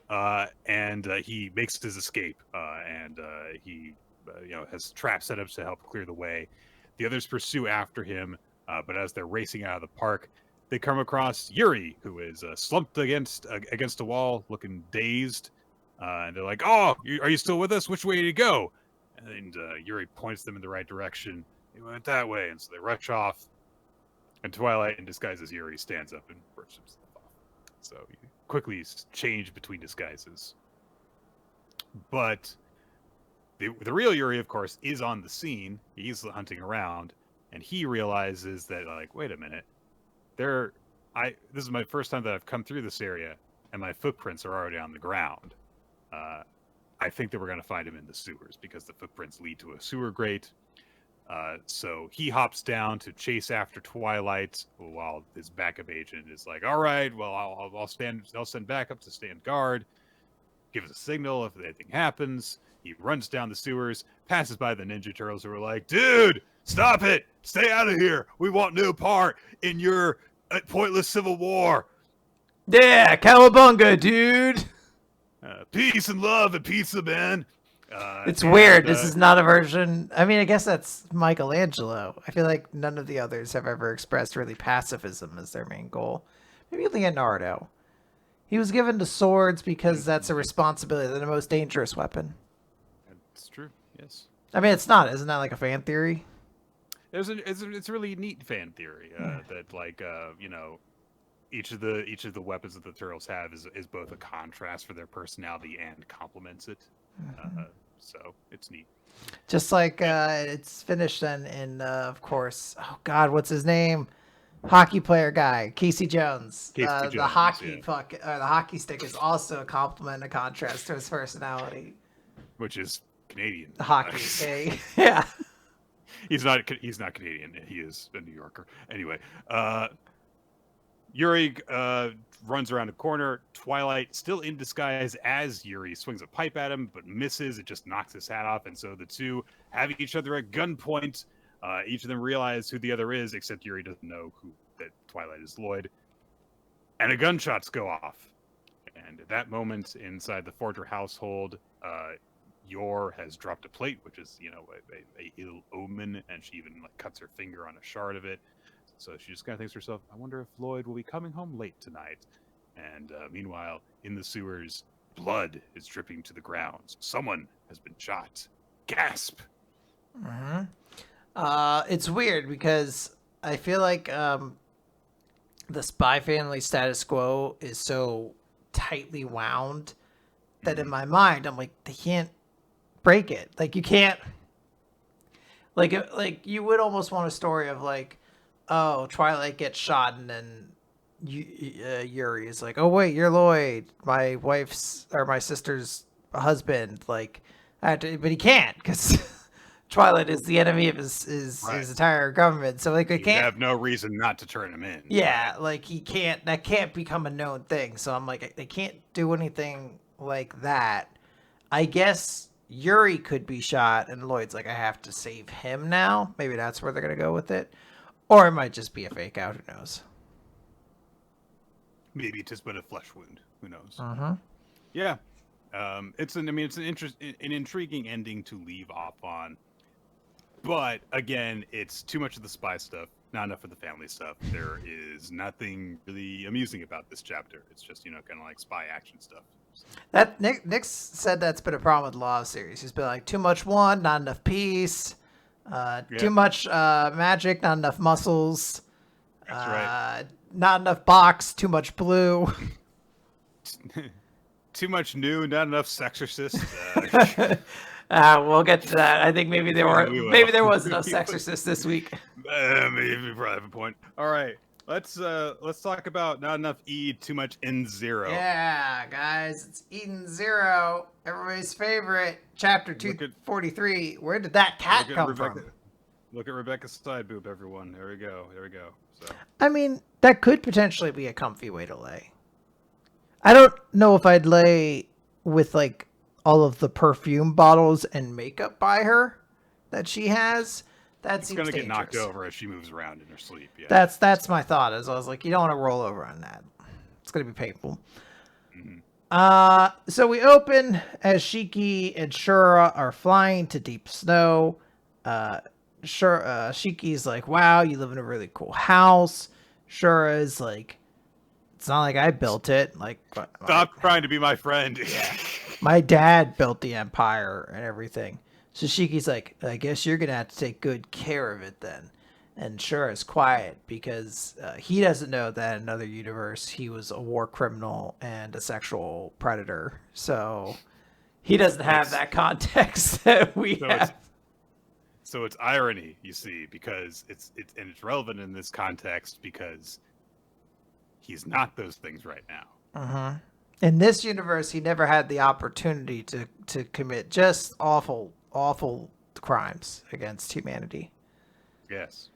And he makes his escape, and he has traps set up to help clear the way. The others pursue after him, but as they're racing out of the park, they come across Yuri, who is slumped against a wall, looking dazed. And they're like, "Oh, are you still with us? Which way did you go?" And Yuri points them in the right direction. He went that way, and so they rush off. And Twilight, in disguise as Yuri, stands up and brushes himself off. So you quickly change between disguises. But the real Yuri, of course, is on the scene. He's hunting around, and he realizes that, like, wait a minute, this is my first time that I've come through this area, and my footprints are already on the ground. I think that we're going to find him in the sewers because the footprints lead to a sewer grate. So he hops down to chase after Twilight, while his backup agent is like, "All right, well, I'll send backup to stand guard. Give us a signal if anything happens." He runs down the sewers, passes by the Ninja Turtles, who are like, "Dude, stop it! Stay out of here! We want no part in your pointless civil war." Yeah, cowabunga, dude. Peace and love and pizza, man. It's weird. This is not a version. I mean, I guess that's Michelangelo. I feel like none of the others have ever expressed really pacifism as their main goal. Maybe Leonardo. He was given to swords because that's a responsibility. They're the most dangerous weapon. It's true. Yes. I mean, it's not. Isn't that like a fan theory? It's a really neat fan theory that, like, each of the weapons that the turtles have is both a contrast for their personality and complements it. So it's neat. Just like it's finished then in of course. Oh God, what's his name? hockey player guy, Casey Jones. Casey The Jones, hockey yeah. the hockey stick is also a compliment and a contrast to his personality. Which is Canadian. The hockey, okay? Yeah. He's not Canadian. He is a New Yorker. Anyway, Yuri runs around a corner. Twilight, still in disguise as Yuri, swings a pipe at him, but misses. It just knocks his hat off, and so the two have each other at gunpoint. Each of them realize who the other is, except Yuri doesn't know that Twilight is Lloyd. And a gunshots go off. And at that moment, inside the Forger household, Yor has dropped a plate, which is, a ill omen, and she even cuts her finger on a shard of it. So she just kind of thinks to herself, I wonder if Lloyd will be coming home late tonight. And meanwhile, in the sewers, blood is dripping to the ground. Someone has been shot. Gasp! Mm-hmm. It's weird because I feel like the Spy Family status quo is so tightly wound that in my mind, I'm like, they can't break it. Like, you can't... Like you would almost want a story of Twilight gets shot and then Yuri is like, oh wait, you're Lloyd, my wife's or my sister's husband. But he can't because Twilight is the enemy of his entire government. So they can't have no reason not to turn him in. Yeah, he can't. That can't become a known thing. So I'm like, they can't do anything like that. I guess Yuri could be shot, and Lloyd's like, I have to save him now. Maybe that's where they're gonna go with it. Or it might just be a fake out. Who knows? Maybe it's just been a flesh wound. Who knows? Yeah. It's an intriguing ending to leave off on. But again, it's too much of the spy stuff, not enough of the family stuff. There is nothing really amusing about this chapter. It's just kind of like spy action stuff. That Nick said that's been a problem with the Law series. He's been like, too much one, not enough peace. Too much magic, not enough muscles. That's right. Not enough box, too much blue. Too much new, not enough Exorcist. We'll get to that. I think maybe there was enough Exorcist this week. Maybe you probably have a point. All right, let's talk about not enough E, too much N0. Yeah, guys, it's Eden Zero, everybody's favorite. Chapter 243. Where did that cat come from? Look at Rebecca's side boob, everyone. There we go. So. I mean, that could potentially be a comfy way to lay. I don't know if I'd lay with all of the perfume bottles and makeup by her that she has. That seems dangerous. It's gonna get knocked over as she moves around in her sleep. Yeah. That's my thought. As I was like, you don't want to roll over on that. It's gonna be painful. So we open as Shiki and Shura are flying to deep snow. Shiki's like, wow, you live in a really cool house. Shura's like, it's not like I built it. Stop trying to be my friend. Yeah. My dad built the empire and everything. So Shiki's like, I guess you're going to have to take good care of it then. And Shura's quiet because he doesn't know that in another universe he was a war criminal and a sexual predator. So he doesn't have that context that we have. So it's irony, you see, because it's relevant in this context because he's not those things right now. In this universe, he never had the opportunity to commit just awful crimes against humanity. Yes.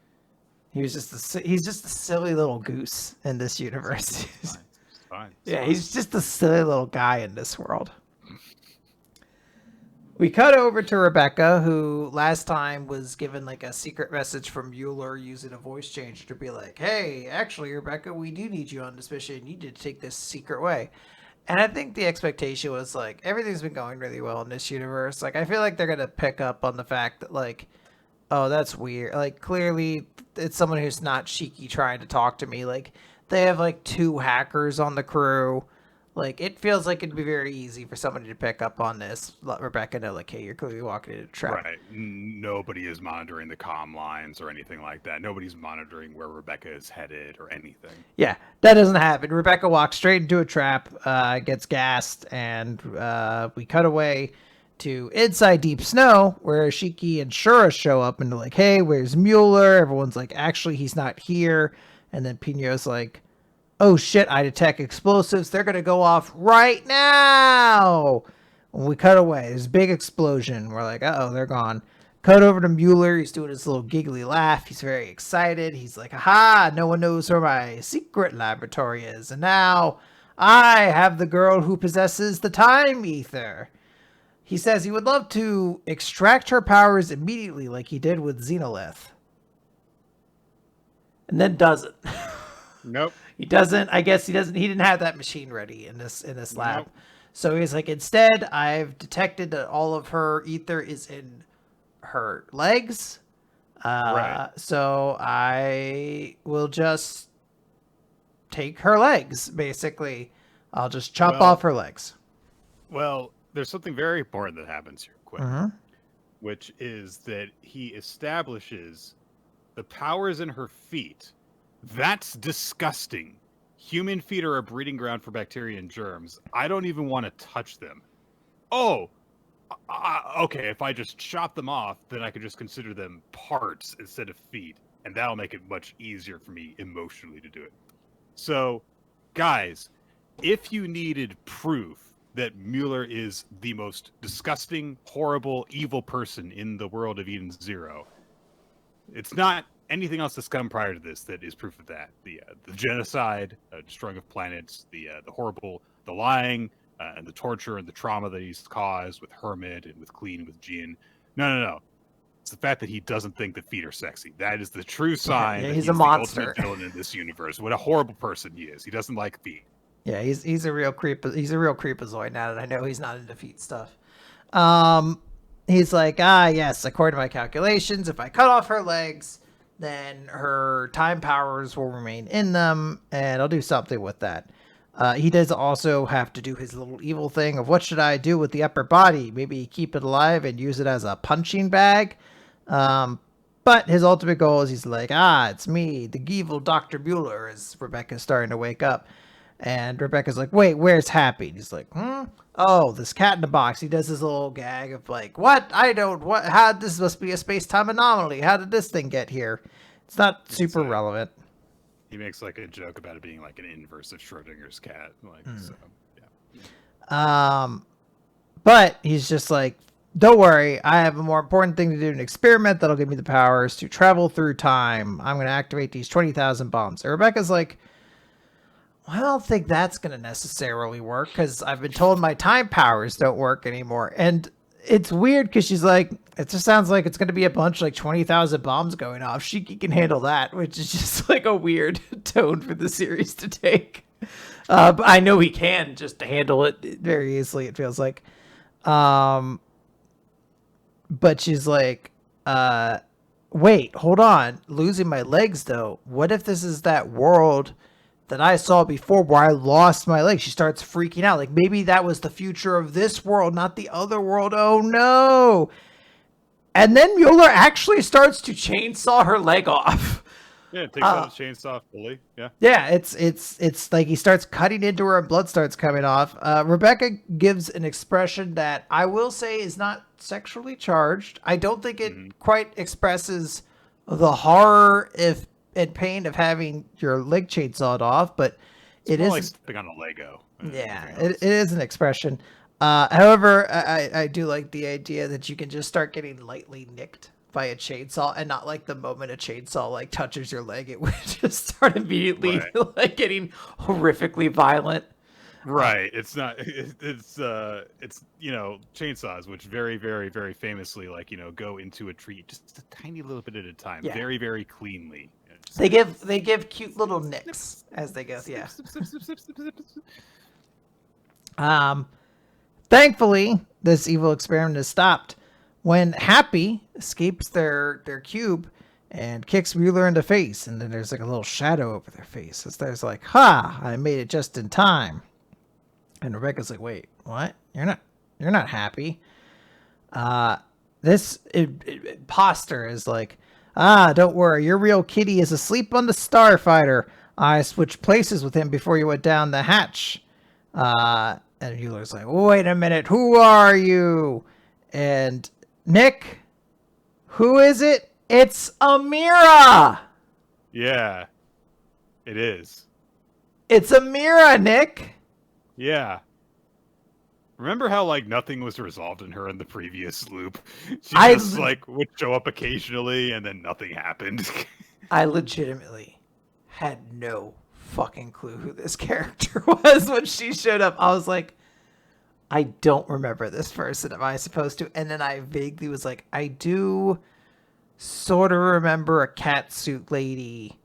He's just a silly little goose in this universe. It's fine. He's just a silly little guy in this world. We cut over to Rebecca, who last time was given a secret message from Mueller using a voice changer to be like, hey, actually, Rebecca, we do need you on this mission. You need to take this secret way. And I think the expectation was everything's been going really well in this universe. I feel like they're going to pick up on the fact that oh, that's weird. Clearly it's someone who's not Shiki trying to talk to me. They have 2 hackers on the crew. It feels like it'd be very easy for somebody to pick up on this. Let Rebecca know, hey, you're clearly walking into a trap. Right. Nobody is monitoring the comm lines or anything like that. Nobody's monitoring where Rebecca is headed or anything. Yeah, that doesn't happen. Rebecca walks straight into a trap, gets gassed, and we cut away to inside deep snow where Shiki and Shura show up and they're like, hey, where's Mueller? Everyone's like, actually, he's not here. And then Pino's like, oh shit, I detect explosives. They're going to go off right now. When we cut away, there's a big explosion. We're like, uh-oh, they're gone. Cut over to Mueller. He's doing his little giggly laugh. He's very excited. He's like, aha, no one knows where my secret laboratory is. And now I have the girl who possesses the time ether. He says he would love to extract her powers immediately like he did with Xenolith. And then doesn't. Nope. He doesn't. I guess he didn't have that machine ready in this lab. Nope. So he's like, instead, I've detected that all of her ether is in her legs. Right. So I will just take her legs, basically. I'll just chop off her legs. Well, there's something very important that happens here, quick, which is that he establishes the powers in her feet. That's disgusting. Human feet are a breeding ground for bacteria and germs. I don't even want to touch them. Oh, okay. If I just chop them off, then I could just consider them parts instead of feet. And that'll make it much easier for me emotionally to do it. So, guys, if you needed proof that Mueller is the most disgusting, horrible, evil person in the world of Eden Zero, it's not anything else that's come prior to this that is proof of that. The genocide, destroying of planets, the horrible, the lying, and the torture and the trauma that he's caused with Hermit and with Clean, with Jin. No. It's the fact that he doesn't think that feet are sexy. That is the true sign that he's a monster. The ultimate villain in this universe. What a horrible person he is. He doesn't like feet. Yeah, he's a real creep. He's a real creepazoid now that I know he's not into feet stuff. He's like, yes, according to my calculations, if I cut off her legs, then her time powers will remain in them, and I'll do something with that. He does also have to do his little evil thing of what should I do with the upper body? Maybe keep it alive and use it as a punching bag. But his ultimate goal is he's like, it's me, the evil Dr. Mueller, as Rebecca's starting to wake up. And Rebecca's like, wait, where's Happy? And he's like, oh, this cat in the box. He does his little gag of like, this must be a space-time anomaly. How did this thing get here? It's not super relevant. He makes like a joke about it being like an inverse of Schrodinger's cat. So, yeah. But he's just like, don't worry, I have a more important thing to do, an experiment that'll give me the powers to travel through time. I'm going to activate these 20,000 bombs. And Rebecca's like, I don't think that's going to necessarily work because I've been told my time powers don't work anymore. And it's weird because she's like, it just sounds like it's going to be a bunch like 20,000 bombs going off. She can handle that, which is just like a weird tone for the series to take. But I know he can just handle it very easily, it feels like. But she's like, wait, hold on. Losing my legs, though. What if this is that world that I saw before where I lost my leg? She starts freaking out. Like, maybe that was the future of this world, not the other world. Oh, no. And then Mueller actually starts to chainsaw her leg off. Yeah, it takes out the chainsaw fully. Yeah. Yeah, it's like he starts cutting into her and blood starts coming off. Rebecca gives an expression that I will say is not sexually charged. I don't think it quite expresses the horror and pain of having your leg chainsawed off, but it is like stepping on a Lego. Yeah, it is an expression. However, I do like the idea that you can just start getting lightly nicked by a chainsaw, and not like the moment a chainsaw like touches your leg, it would just start immediately like getting horrifically violent. Right. It's not. It's chainsaws, which very, very, very famously go into a tree just a tiny little bit at a time, very, very cleanly. They give cute little nicks as they go. Yeah. Thankfully, this evil experiment is stopped when Happy escapes their cube and kicks Mueller in the face, and then there's like a little shadow over their face. There's like, I made it just in time. And Rebecca's like, wait, what? You're not Happy. This imposter is like, don't worry, your real kitty is asleep on the Starfighter. I switched places with him before you went down the hatch. And Mueller's like, wait a minute, who are you? And Nick, who is it? It's Amira! Yeah. It is. It's Amira, Nick. Yeah. Remember how like nothing was resolved in her in the previous loop? She just like would show up occasionally and then nothing happened. I legitimately had no fucking clue who this character was when she showed up. I was like, I don't remember this person. Am I supposed to? And then I vaguely was like, I do sort of remember a catsuit lady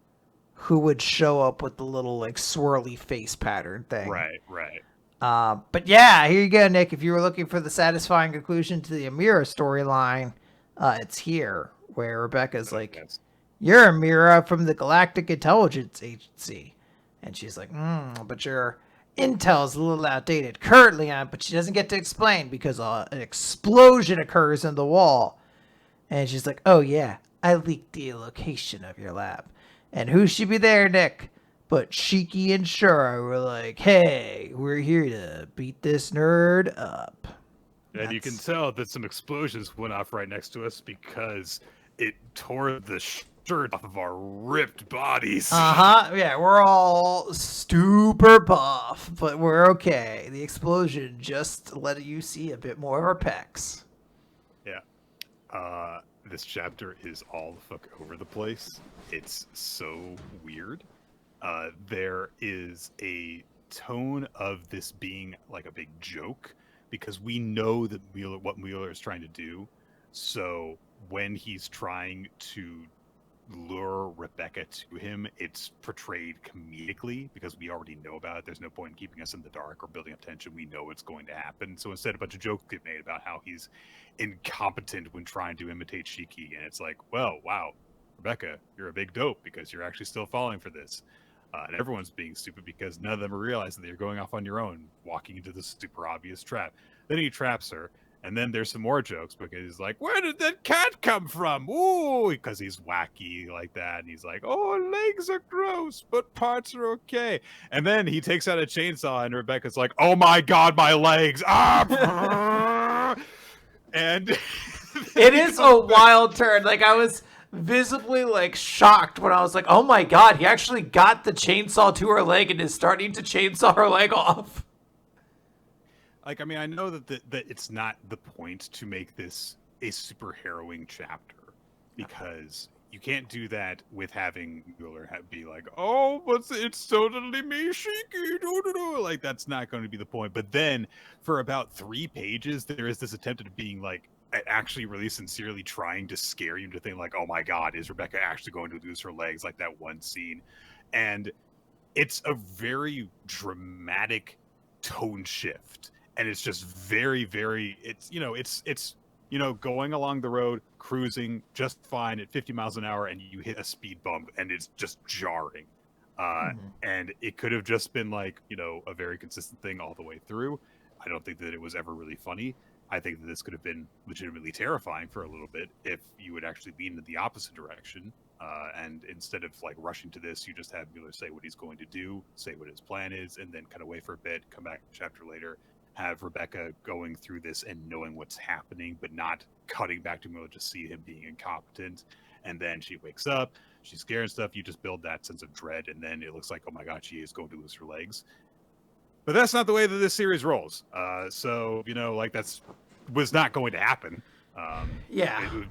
who would show up with the little like swirly face pattern thing. Right. But yeah, here you go, Nick. If you were looking for the satisfying conclusion to the Amira storyline, it's here where Rebecca's like, you're Amira from the Galactic Intelligence Agency. And she's like, but your intel's a little outdated currently on, but she doesn't get to explain because an explosion occurs in the wall. And she's like, oh yeah, I leaked the location of your lab. And who should be there, Nick? But Shiki and Shura were like, hey, we're here to beat this nerd up. And you can tell that some explosions went off right next to us because it tore the shirt off of our ripped bodies. Yeah, we're all super buff, but we're okay. The explosion just let you see a bit more of our pecs. Yeah. This chapter is all the fuck over the place. It's so weird. There is a tone of this being like a big joke because we know that what Wheeler is trying to do. So when he's trying to lure Rebecca to him, it's portrayed comedically because we already know about it. There's no point in keeping us in the dark or building up tension. We know it's going to happen. So instead, a bunch of jokes get made about how he's incompetent when trying to imitate Shiki. And it's like, well, wow, Rebecca, you're a big dope because you're actually still falling for this. And everyone's being stupid because none of them realize that you're going off on your own, walking into this super obvious trap. Then he traps her. And then there's some more jokes because he's like, where did that cat come from? Ooh, because he's wacky like that. And he's like, oh, legs are gross, but parts are okay. And then he takes out a chainsaw and Rebecca's like, oh my God, my legs. Ah! And it is a wild turn. Like I was visibly like shocked when I was like, oh my God, he actually got the chainsaw to her leg and is starting to chainsaw her leg off. Like, I mean, I know that that it's not the point to make this a super harrowing chapter because you can't do that with having Mueller be like, oh, but it's totally me, Shiki. Like, that's not going to be the point. But then for about 3 pages, there is this attempt at being like, actually really sincerely trying to scare you into thinking like, oh my God, is Rebecca actually going to lose her legs? Like that one scene. And it's a very dramatic tone shift. And it's just very, very, it's going along the road, cruising just fine at 50 miles an hour, and you hit a speed bump, and it's just jarring. And it could have just been like, a very consistent thing all the way through. I don't think that it was ever really funny. I think that this could have been legitimately terrifying for a little bit if you would actually lean in the opposite direction. And instead of like rushing to this, you just have Mueller say what he's going to do, say what his plan is, and then kind of wait for a bit, come back a chapter later, have Rebecca going through this and knowing what's happening, but not cutting back to Mueller to see him being incompetent. And then she wakes up, she's scared and stuff. You just build that sense of dread, and then it looks like, oh my God, she is going to lose her legs. But that's not the way that this series rolls. So, that's was not going to happen.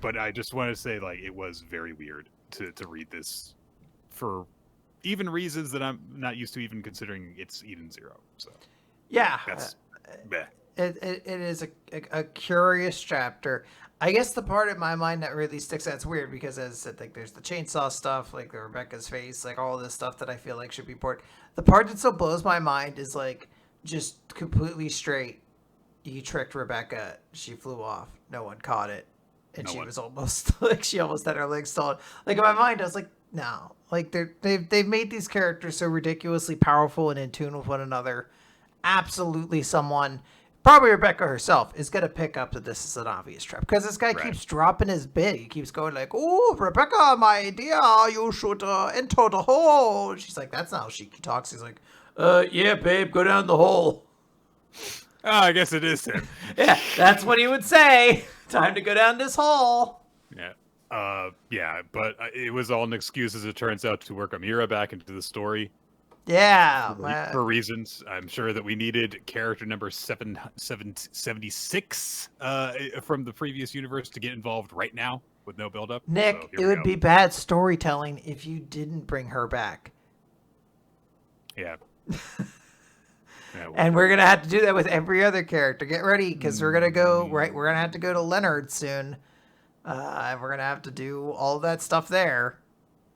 But I just want to say, like, it was very weird to read this for even reasons that I'm not used to even considering it's Eden Zero. So yeah, that's it is a curious chapter. I guess the part in my mind that really sticks out, it's weird because as I said, like there's the chainsaw stuff, like the Rebecca's face, like all this stuff that I feel like should be part. The part that still blows my mind is like just completely straight. You tricked Rebecca. She flew off. No one caught it. And she was almost like she almost had her legs stolen. Like in my mind, I was like, no. Like they've made these characters so ridiculously powerful and in tune with one another. Absolutely, someone, probably Rebecca herself, is gonna pick up that this is an obvious trap because this guy keeps dropping his bit. He keeps going like, "Oh, Rebecca, my dear, you should enter the hole." She's like, "That's not how she talks." He's like, yeah, babe, go down the hole." Oh, I guess it is him. Yeah, that's what he would say. Time to go down this hole. Yeah. Yeah, but it was all an excuse, as it turns out, to work Amira back into the story. Yeah, For reasons. I'm sure that we needed character number 776 from the previous universe to get involved right now with no build-up. Nick, So it here we would go. be bad storytelling if you didn't bring her back. Yeah. Yeah, And we're gonna have to do that with every other character. Get ready, because we're gonna go right. We're gonna have to go to Leonard soon, and we're gonna have to do all that stuff there.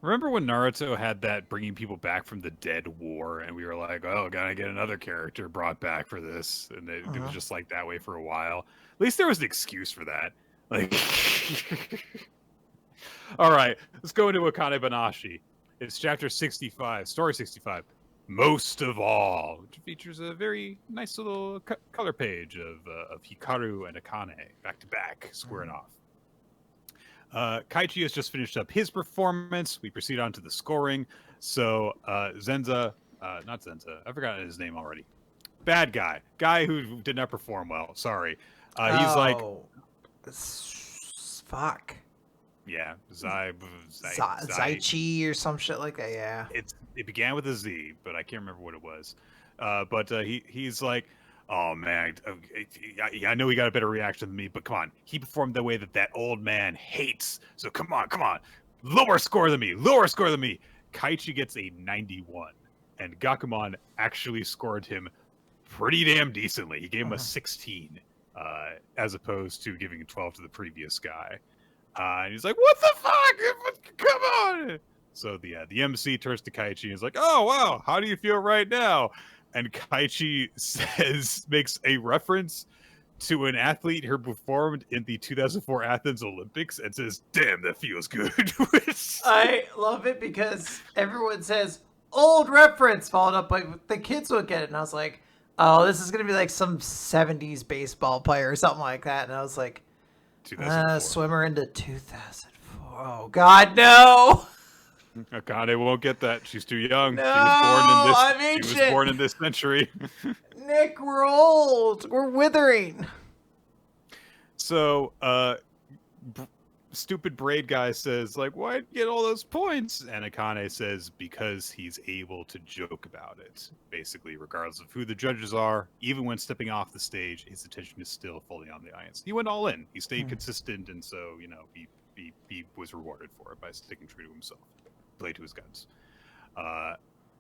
Remember when Naruto had that bringing people back from the dead war, and we were like, "Oh, gotta get another character brought back for this," and it was just like that way for a while. At least there was an excuse for that. Like, all right, let's go into Akane-banashi. It's chapter 65, story 65. Most of all, which features a very nice little color page of Hikaru and Akane back to back, squaring off. Kaichi has just finished up his performance. We proceed on to the scoring. So Zenza, not Zenza, I've forgotten his name already. Bad guy who did not perform well. Sorry. He's like, fuck. Yeah, Zaichi or some shit like that. Yeah. It began with a Z, but I can't remember what it was. But he's like, oh man, I know he got a better reaction than me, but come on, he performed the way that old man hates. So come on, lower score than me. Kaichi gets a 91, and Gakumon actually scored him pretty damn decently. He gave him a 16, as opposed to giving a 12 to the previous guy. And he's like, what the fuck? Come on! So the MC turns to Kaichi and is like, oh, wow, how do you feel right now? And Kaichi makes a reference to an athlete who performed in the 2004 Athens Olympics and says, damn, that feels good. I love it because everyone says, old reference, followed up by the kids will get it. And I was like, oh, this is going to be like some 70s baseball player or something like that. And I was like, swimmer into 2004. Oh, God, no. Akane won't get that. She's too young. No, she was born in this century. Nick, we're old. We're withering. So, stupid braid guy says, like, why'd you get all those points? And Akane says, because he's able to joke about it. Basically, regardless of who the judges are, even when stepping off the stage, his attention is still fully on the audience. He went all in. He stayed consistent, and so, he was rewarded for it by sticking true to himself. Played to his guns.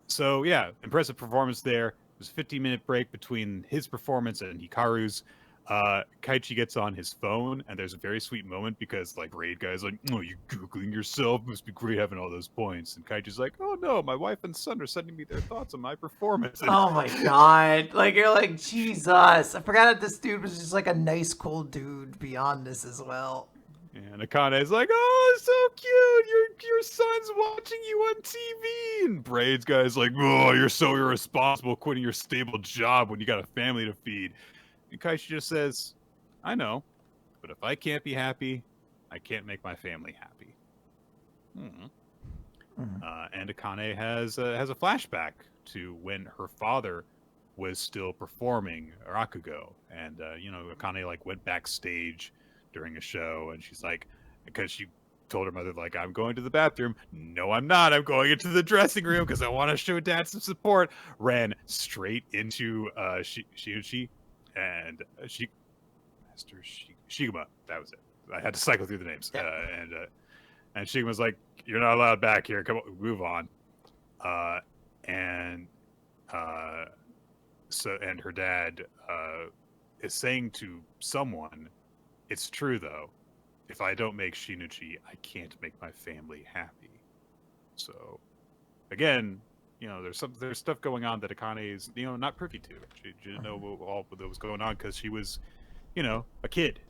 So, yeah, impressive performance there. There's a 15-minute break between his performance and Hikaru's. Kaichi gets on his phone, and there's a very sweet moment because, like, Raid Guy's like, oh, you Googling yourself? Must be great having all those points. And Kaichi's like, oh, no, my wife and son are sending me their thoughts on my performance. And oh, my God. Like, you're like, Jesus. I forgot that this dude was just, like, a nice, cool dude beyond this as well. And Akane's like, oh, so cute. Your son's watching you on TV. And Braid's guy's like, oh, you're so irresponsible quitting your stable job when you got a family to feed. And Kaichi just says, I know, but if I can't be happy, I can't make my family happy. And Akane has a flashback to when her father was still performing Rakugo. And, Akane, like, went backstage during a show, and she's like, because she told her mother, like, I'm going to the bathroom. No, I'm not. I'm going into the dressing room because I want to show dad some support. Ran straight into Shiuchi and Master Shiguma. That was it. I had to cycle through the names. And Shiguma's like, you're not allowed back here. Come on, move on. And her dad is saying to someone, it's true, though. If I don't make Shinichi, I can't make my family happy. So, again, there's stuff going on that Akane is, not privy to. She didn't know all that was going on because she was, a kid,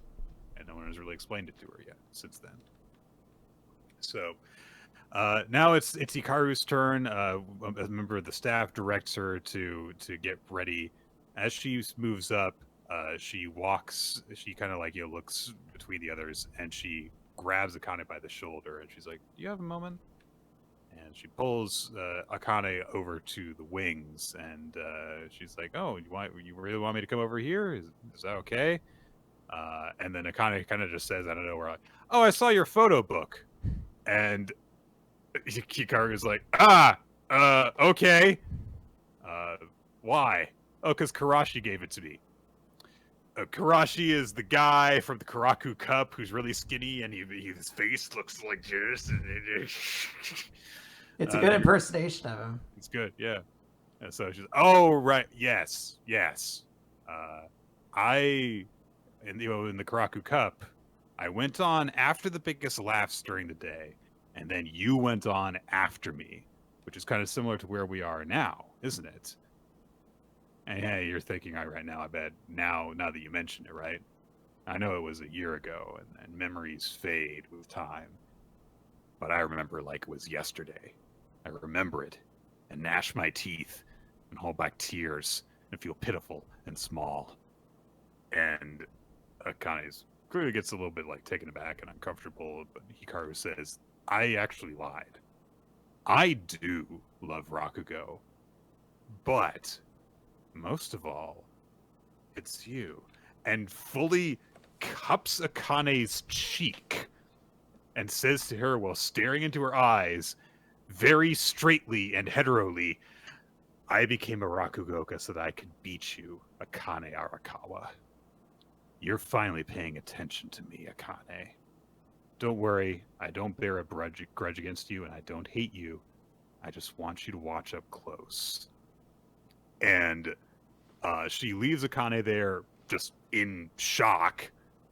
and no one has really explained it to her yet since then. So, now it's Hikaru's turn. A member of the staff directs her to get ready. As she moves up, she kind of looks between the others, and she grabs Akane by the shoulder, and she's like, do you have a moment? And she pulls Akane over to the wings, and she's like, oh, you really want me to come over here? Is that okay? And then Akane kind of just says, I don't know, we're like, oh, I saw your photo book. And Hikaru's like, okay. Why? Oh, because Karashi gave it to me. Karashi is the guy from the Karaku Cup who's really skinny and his face looks like this. It's a good impersonation of him. It's good, yeah. And so she's, oh, right, yes. In the Karaku Cup, I went on after the biggest laughs during the day, and then you went on after me, which is kind of similar to where we are now, isn't it? And hey, you're thinking right now, I bet, now that you mention it, right? I know it was a year ago, and memories fade with time. But I remember like it was yesterday. I remember it, and gnash my teeth, and hold back tears, and feel pitiful and small. And Akane's clearly gets a little bit like taken aback and uncomfortable, but Hikaru says, I actually lied. I do love Rakugo, but most of all, it's you. And fully cups Akane's cheek and says to her while staring into her eyes, very straightly and heteroly, I became a Rakugoka so that I could beat you, Akane Arakawa. You're finally paying attention to me, Akane. Don't worry, I don't bear a grudge against you, and I don't hate you. I just want you to watch up close. And she leaves Akane there just in shock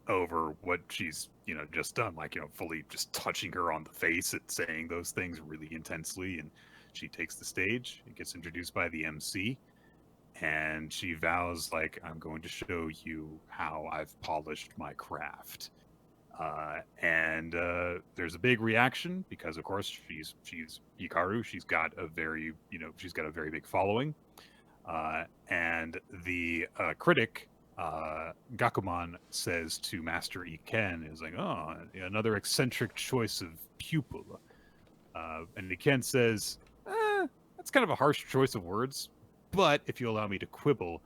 over what she's, just done. Like, fully just touching her on the face and saying those things really intensely. And she takes the stage. It gets introduced by the MC. And she vows, like, I'm going to show you how I've polished my craft. And there's a big reaction because, of course, she's Hikaru. She's got a very big following. And the critic, Gakuman, says to Master Iken, is like, oh, another eccentric choice of pupil. And Iken says, that's kind of a harsh choice of words. But if you allow me to quibble,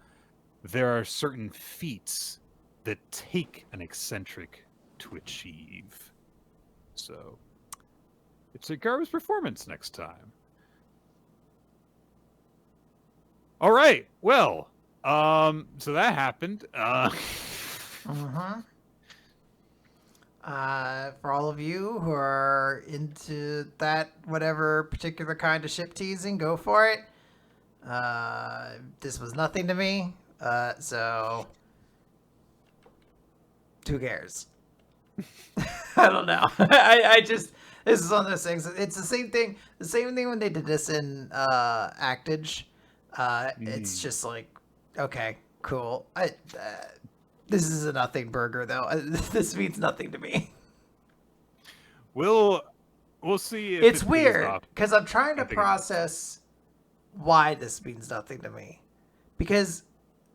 there are certain feats that take an eccentric to achieve. So, it's Hikaru's performance next time. All right. Well, so that happened. For all of you who are into that whatever particular kind of ship teasing, go for it. This was nothing to me. So who cares? I don't know. I just, this is one of those things. It's the same thing. The same thing when they did this in Actage. It's just like, okay, cool. This is a nothing burger, though. This means nothing to me. We'll see. If it's weird because I'm trying to process why this means nothing to me. Because,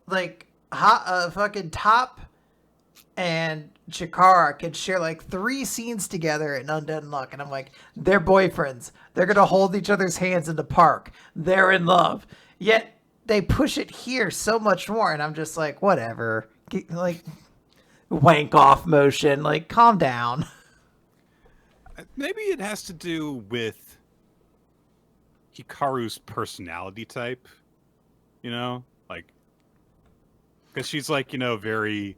like, fucking Top and Chikara can share like 3 scenes together in Undead Unluck, and I'm like, they're boyfriends. They're gonna hold each other's hands in the park. They're in love. Yet they push it here so much more, and I'm just like, whatever. Like, wank off motion. Like, calm down. Maybe it has to do with Hikaru's personality type. Like, because she's like, very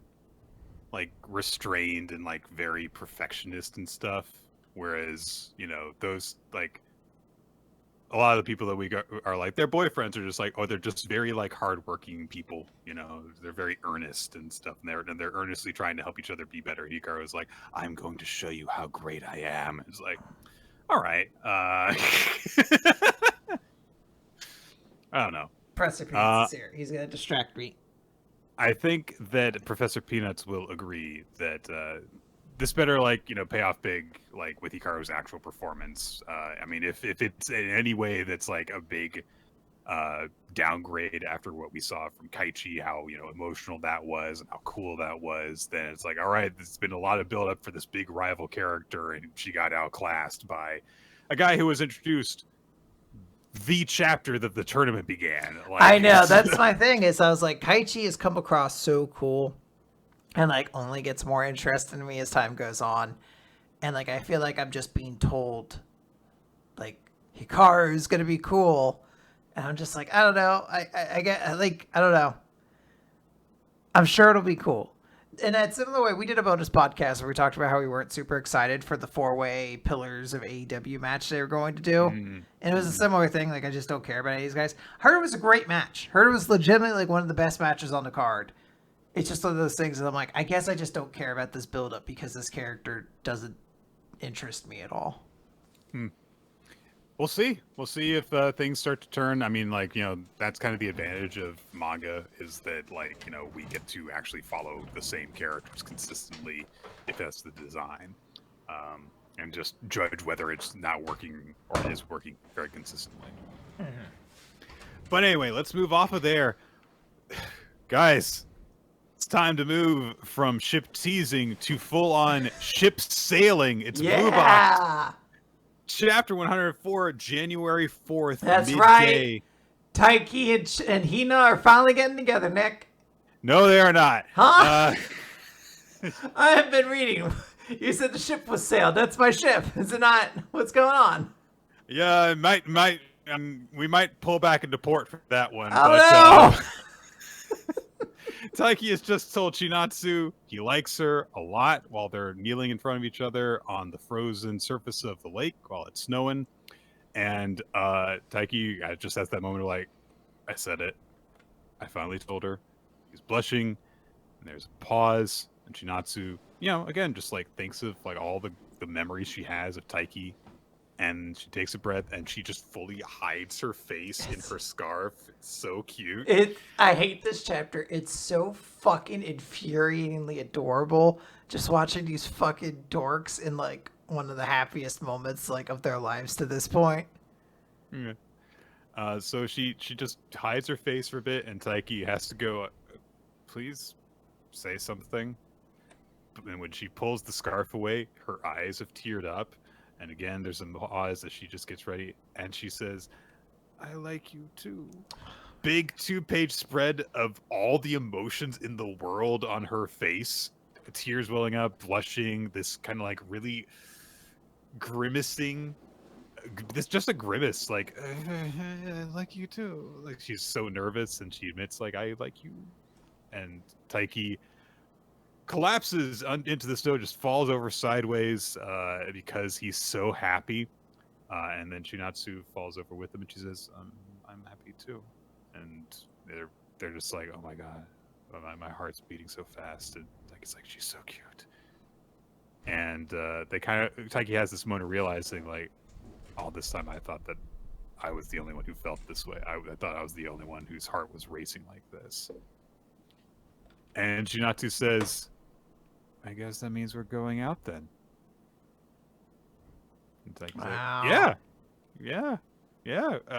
like restrained and like very perfectionist and stuff. Whereas, those like a lot of the people that we got are like their boyfriends are just like, oh, they're just very like hardworking people, they're very earnest and stuff, and they're earnestly trying to help each other be better. Hikaru is like, I'm going to show you how great I am. It's like, all right, I don't know. Professor Peanuts is here. He's gonna distract me. I think that Professor Peanuts will agree that this better pay off big with Hikaru's actual performance. I mean, if it's in any way that's like a big downgrade after what we saw from Kaichi, how emotional that was and how cool that was, then it's like, all right, there's been a lot of build up for this big rival character, and she got outclassed by a guy who was introduced the chapter that the tournament began. I know, that's my thing. Is I was like, Kaichi has come across so cool. and like only gets more interested in me as time goes on. And like I feel like I'm just being told like Hikaru is gonna be cool, and I'm just like, I don't know. I get like, I don't know. I'm sure it'll be cool. In that similar way, we did a bonus podcast where we talked about how we weren't super excited for the 4-way Pillars of AEW match they were going to do. Mm-hmm. And it was a similar thing. Like, I just don't care about any of these guys. Heard it was a great match. Heard it was legitimately like one of the best matches on the card. It's just one of those things that I'm like, I guess I just don't care about this build-up because this character doesn't interest me at all. We'll see. We'll see if things start to turn. I mean, like, that's kind of the advantage of manga is that, like, we get to actually follow the same characters consistently if that's the design. And just judge whether it's not working or is working very consistently. Mm-hmm. But anyway, let's move off of there. Guys, it's time to move from ship teasing to full-on ship sailing. It's Blue Box. Chapter 104, January 4th. That's midday. Right. Taiki and Hina are finally getting together, Nick. No, they are not. Huh? I have been reading. You said the ship was sailed. That's my ship. Is it not? What's going on? Yeah, we might pull back into port for that one. Oh, no! Taiki has just told Chinatsu he likes her a lot while they're kneeling in front of each other on the frozen surface of the lake while it's snowing. And Taiki just has that moment of like, I said it. I finally told her. He's blushing. And there's a pause. And Chinatsu, again, just like thinks of like all the memories she has of Taiki. And she takes a breath and she just fully hides her face in her scarf. It's so cute. I hate this chapter. It's so fucking infuriatingly adorable. Just watching these fucking dorks in like one of the happiest moments like of their lives to this point. Yeah. So she just hides her face for a bit and Taiki has to go, please say something. And when she pulls the scarf away, her eyes have teared up. And again, there's a pause as she just gets ready, and she says, I like you too. Big 2-page spread of all the emotions in the world on her face. Tears welling up, blushing, this kind of like really grimacing. This just a grimace, like, I like you too. Like she's so nervous, and she admits, like, I like you. And Taiki collapses into the snow, just falls over sideways because he's so happy. And then Chinatsu falls over with him, and she says, "I'm happy too." And they're just like, "Oh my god, my heart's beating so fast." And like it's like she's so cute. And Taiki has this moment of realizing, like, all this time I thought that I was the only one who felt this way. I thought I was the only one whose heart was racing like this. And Chinatsu says, I guess that means we're going out then. And wow. Like, yeah,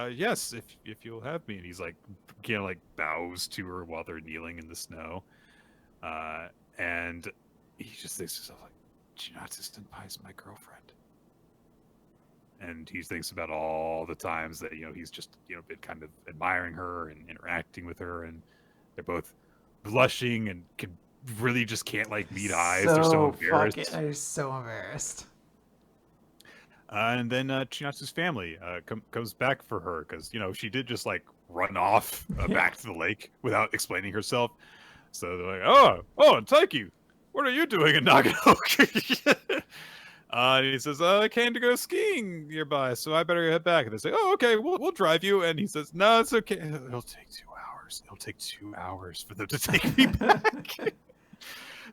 yes, if you'll have me. And he's like, bows to her while they're kneeling in the snow. And he just thinks to himself, like, Chinatsu Senpai is my girlfriend. And he thinks about all the times that, he's just, been kind of admiring her and interacting with her. And they're both blushing and really just can't like meet eyes. They're so embarrassed. They're so embarrassed. And then Chinatsu's family comes back for her because she did just like run off back to the lake without explaining herself. So they're like, oh, Taiki, what are you doing in Naganoki? And he says, I came to go skiing nearby, so I better head back. And they say, oh, okay, we'll drive you. And he says, no, it's okay. It'll take 2 hours. It'll take 2 hours for them to take me back.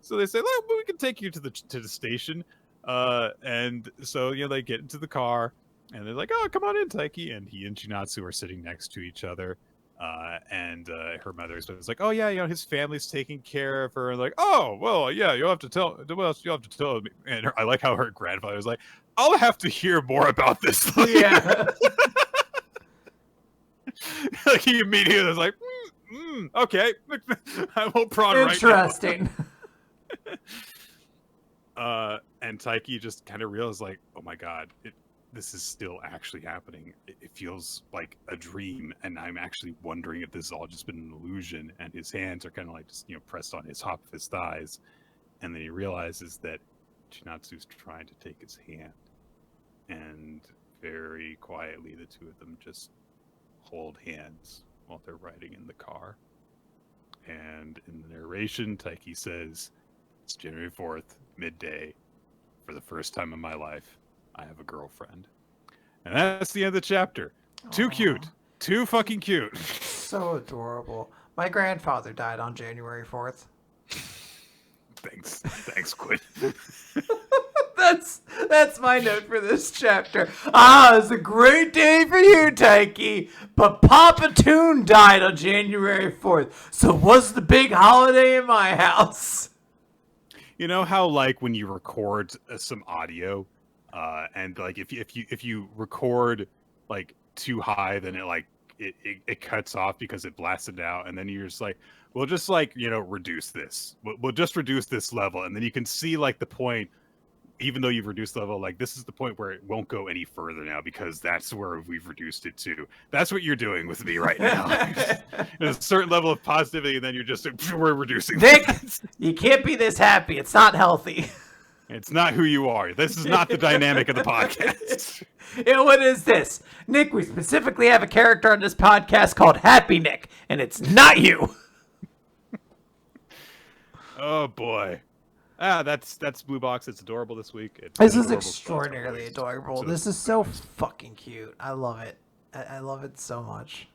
So they say, well, we can take you to the station. And so, they get into the car and they're like, oh, come on in, Taiki. And he and Chinatsu are sitting next to each other. And her mother is like, oh yeah, his family's taking care of her. And like, oh, well, yeah, you'll have to tell me. And I like how her grandfather was like, I'll have to hear more about this later. Yeah. Like he immediately was like, okay, I won't prod right now. Interesting. And Taiki just kind of realized, like, oh my god, this is still actually happening. It feels like a dream, and I'm actually wondering if this has all just been an illusion. And his hands are kind of like just, pressed on his top of his thighs. And then he realizes that Chinatsu's trying to take his hand. And very quietly, the two of them just hold hands while they're riding in the car. And in the narration, Taiki says, "It's January 4th, midday. For the first time in my life, I have a girlfriend." And that's the end of the chapter. Too cute. Too fucking cute. So adorable. My grandfather died on January 4th. Thanks, Quinn. That's my note for this chapter. It's a great day for you, Taiki. But Papa Toon died on January 4th, so what's the big holiday in my house? You know how, like, when you record some audio, and like if you record like too high, then it cuts off because it blasted out, and then you're just like, we'll just reduce this. We'll just reduce this level, and then you can see like the point. Even though you've reduced level, like this is the point where it won't go any further now because that's where we've reduced it to. That's what you're doing with me right now. There's a certain level of positivity, and then you're just we're reducing. Nick, you can't be this happy. It's not healthy. It's not who you are. This is not the dynamic of the podcast. What is this? Nick, we specifically have a character on this podcast called Happy Nick, and it's not you. Oh boy. That's Blue Box. It's adorable this week. This is extraordinarily adorable. This is so fucking cute. I love it. I love it so much.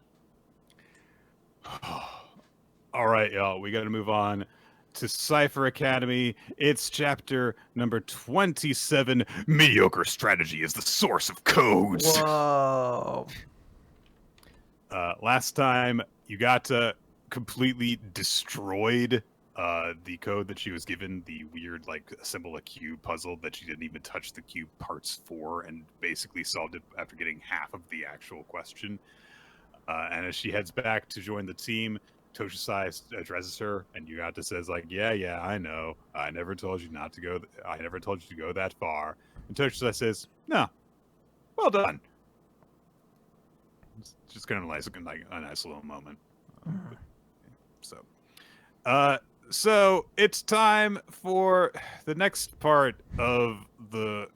All right, y'all. We got to move on to Cipher Academy. It's chapter number 27. Mediocre strategy is the source of codes. Whoa. Last time, Yugata completely destroyed the code that she was given, the weird assemble a cube puzzle that she didn't even touch the cube parts for, and basically solved it after getting half of the actual question. And as she heads back to join the team, Toshusai addresses her, and Yugata says yeah, I know. I never told you not to go. I never told you to go that far. And Toshusai says, "No, well done." It's just kind of a nice little moment. So it's time for the next part of the.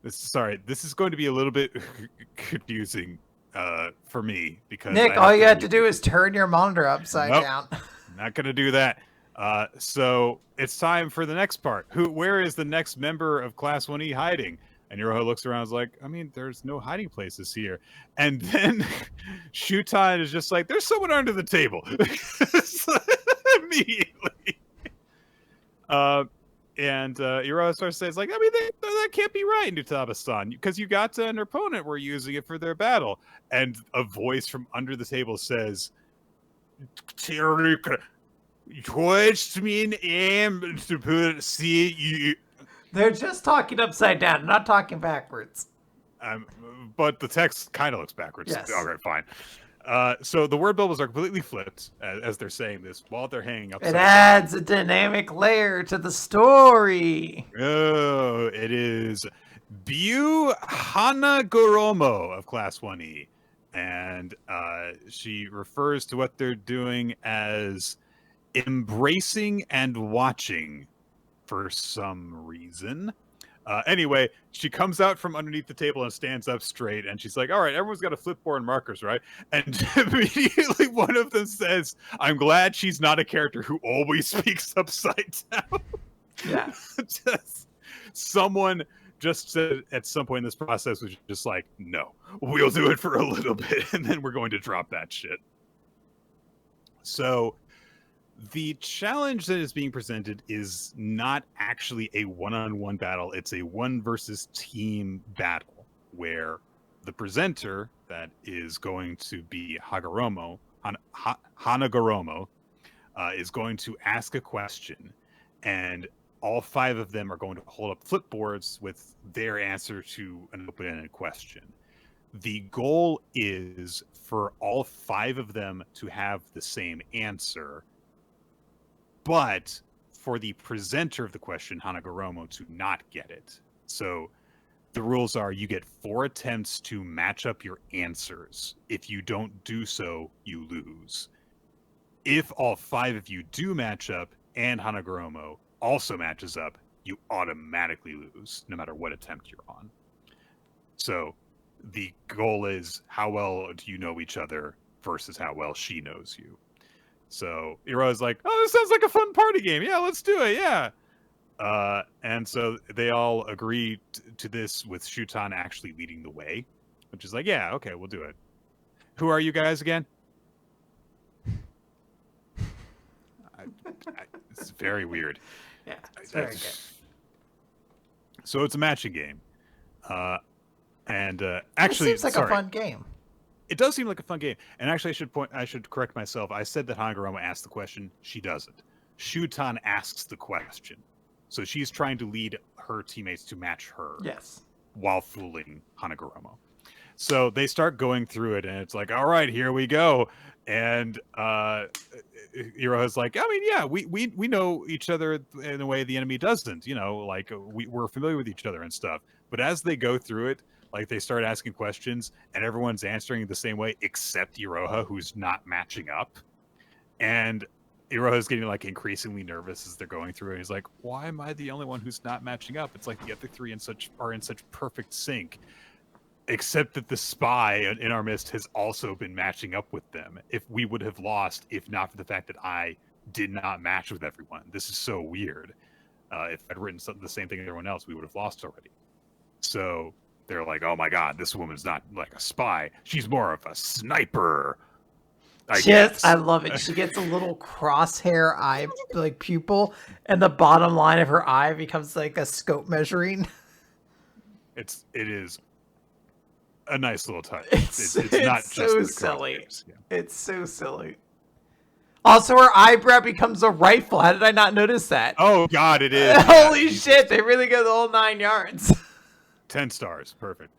This is going to be a little bit confusing for me because Nick, all you have to do is turn your monitor upside down. Not going to do that. So it's time for the next part. Where is the next member of Class 1E hiding? And Iroha looks around and is like, I mean, there's no hiding places here. And then Shutan is just like, there's someone under the table. Immediately. And Iroha starts to say, I mean, that can't be right, Nutaba-san, because Yugata and her opponent were using it for their battle. And a voice from under the table says, They're just talking upside down, not talking backwards. But the text kind of looks backwards. Yes. All right, fine. So the word bubbles are completely flipped as they're saying this while they're hanging upside down. It adds a dynamic layer to the story. Oh, it is Byu Hanagoromo of Class 1E. And she refers to what they're doing as embracing and watching for some reason. Anyway, she comes out from underneath the table and stands up straight, and she's like, all right, everyone's got a flipboard and markers, right? And immediately one of them says, I'm glad she's not a character who always speaks upside down. Yeah. Someone just said at some point in this process was just like, no, we'll do it for a little bit, and then we're going to drop that shit. So the challenge that is being presented is not actually a one-on-one battle. It's a one versus team battle where the presenter, that is going to be Hanagoromo, is going to ask a question, and all five of them are going to hold up flipboards with their answer to an open-ended question. The goal is for all five of them to have the same answer, but for the presenter of the question, Hanagoromo, to not get it. So The rules are you get 4 attempts to match up your answers. If you don't do so, you lose. If all 5 of you do match up and Hanagoromo also matches up, you automatically lose, no matter what attempt you're on. So the goal is how well do you know each other versus how well she knows you. So Iroha's like, oh, this sounds like a fun party game. Yeah, let's do it. Yeah. And so they all agree to this with Shutan actually leading the way, which is like, yeah, okay, we'll do it. Who are you guys again? It's very weird. Yeah, it's very good. So it's a matching game. Actually, it seems like a fun game. It does seem like a fun game. And actually, I should correct myself. I said that Hanagoromo asked the question. She doesn't. Shutan asks the question. So she's trying to lead her teammates to match her. Yes. While fooling Hanagoromo. So they start going through it, and it's like, all right, here we go. And Iroha's like, I mean, yeah, we know each other in a way the enemy doesn't. You know, like we're familiar with each other and stuff. But as they go through it, like they start asking questions, and everyone's answering the same way except Iroha, who's not matching up. And Iroha's getting like increasingly nervous as they're going through it. He's like, why am I the only one who's not matching up? It's like the other 3 are in such perfect sync. Except that the spy in our midst has also been matching up with them. If we would have lost, if not for the fact that I did not match with everyone. This is so weird. If I'd written the same thing as everyone else, we would have lost already. So they're like, oh my god, this woman's not like a spy. She's more of a sniper. I guess. I love it. She gets a little crosshair eye, like pupil, and the bottom line of her eye becomes like a scope measuring. It is a nice little touch. It's not so just silly. Yeah. It's so silly. Also, her eyebrow becomes a rifle. How did I not notice that? Oh god, it is. Holy shit! They really go the whole 9 yards. 10 stars, perfect.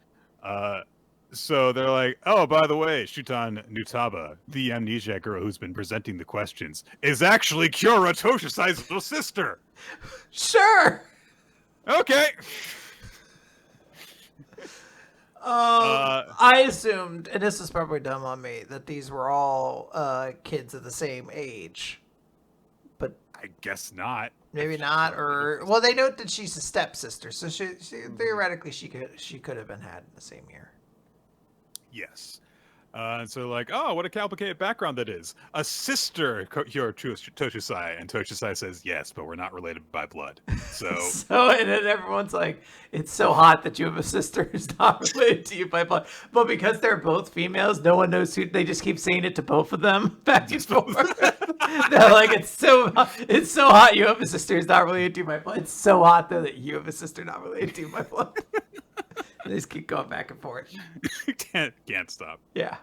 So they're like, oh, by the way, Shutan Nutaba, the amnesiac girl who's been presenting the questions, is actually Kyora Toshusai's little sister. Sure. Okay. I assumed, and this is probably dumb on me, that these were all kids of the same age. But I guess not. Maybe not, or well, they note that she's a stepsister, so she theoretically she could have been had in the same year. Yes. So like, oh, what a complicated background that is. A sister, Toshusai, and Toshusai says yes, but we're not related by blood. So, and then everyone's like, it's so hot that you have a sister who's not related to you by blood. But because they're both females, no one knows who. They just keep saying it to both of them back and forth. They're like, it's so hot. You have a sister who's not related to you by blood. It's so hot though that you have a sister not related to you by blood. They just keep going back and forth. can't stop. Yeah.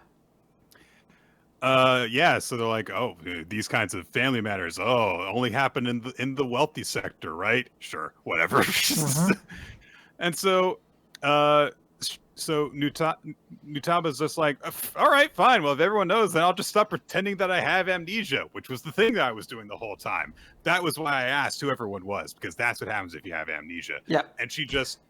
Yeah. So they're like, oh, these kinds of family matters. Oh, only happen in the wealthy sector, right? Sure, whatever. Mm-hmm. And so, Nutaba's just like, all right, fine. Well, if everyone knows, then I'll just stop pretending that I have amnesia, which was the thing that I was doing the whole time. That was why I asked who everyone was, because that's what happens if you have amnesia. Yeah. And she just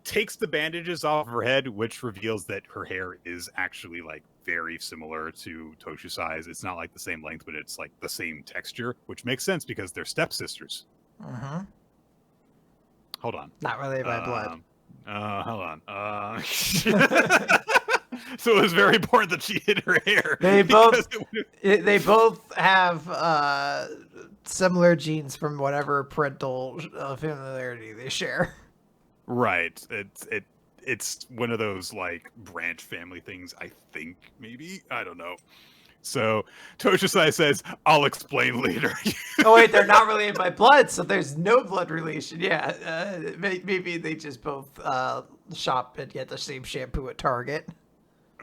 takes the bandages off of her head, which reveals that her hair is actually like very similar to Toshusai's. It's not like the same length, but it's like the same texture, which makes sense because they're stepsisters. Mm-hmm. Hold on. Not related by blood. Hold on. So it was very important that she hid her hair. They both have similar genes from whatever parental familiarity they share. Right. It's one of those like branch family things, I think, maybe. I don't know. So Toshusai says, I'll explain later. Oh wait, they're not related by blood, so there's no blood relation. Yeah, maybe they just both shop and get the same shampoo at Target.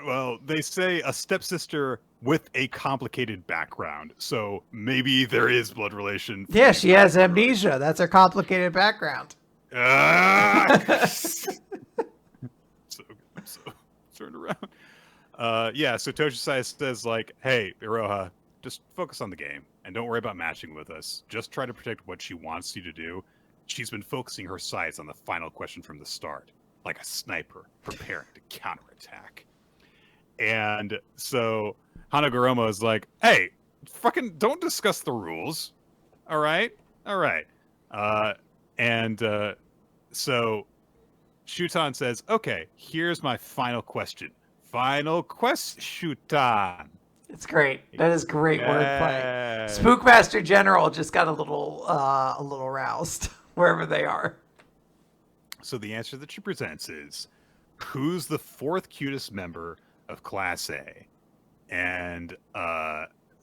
Well, they say a stepsister with a complicated background, so maybe there is blood relation. Yeah, she has amnesia. That's her complicated background. So turned around. Yeah, so Toshusai says like, hey, Iroha, just focus on the game and don't worry about matching with us. Just try to protect what she wants you to do. She's been focusing her sights on the final question from the start. like a sniper preparing to counterattack. And so Hanagoromo is like, hey, fucking don't discuss the rules. All right. So Shutan says, okay, here's my final question. Shutan. It's great. That is great wordplay. Yes. Spookmaster General just got a little roused wherever they are. So the answer that she presents is, who's the fourth cutest member of Class A? And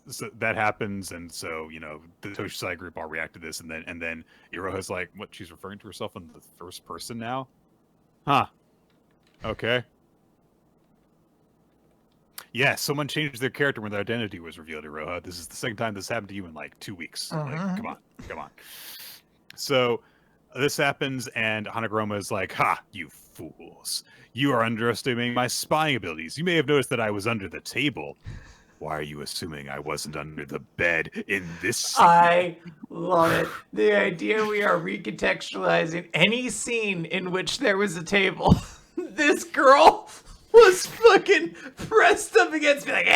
so that happens, and so the Toshisai group all react to this, and then Iroha's like, what, she's referring to herself in the first person now? Huh. Okay. Yeah, someone changed their character when their identity was revealed, Iroha. This is the second time this happened to you in like 2 weeks. Like, come on. So this happens, and Hanagoromo is like, ha, you fools. You are underestimating my spying abilities. You may have noticed that I was under the table. Why are you assuming I wasn't under the bed in this scene? I love it. The idea we are recontextualizing any scene in which there was a table. This girl was fucking pressed up against me like,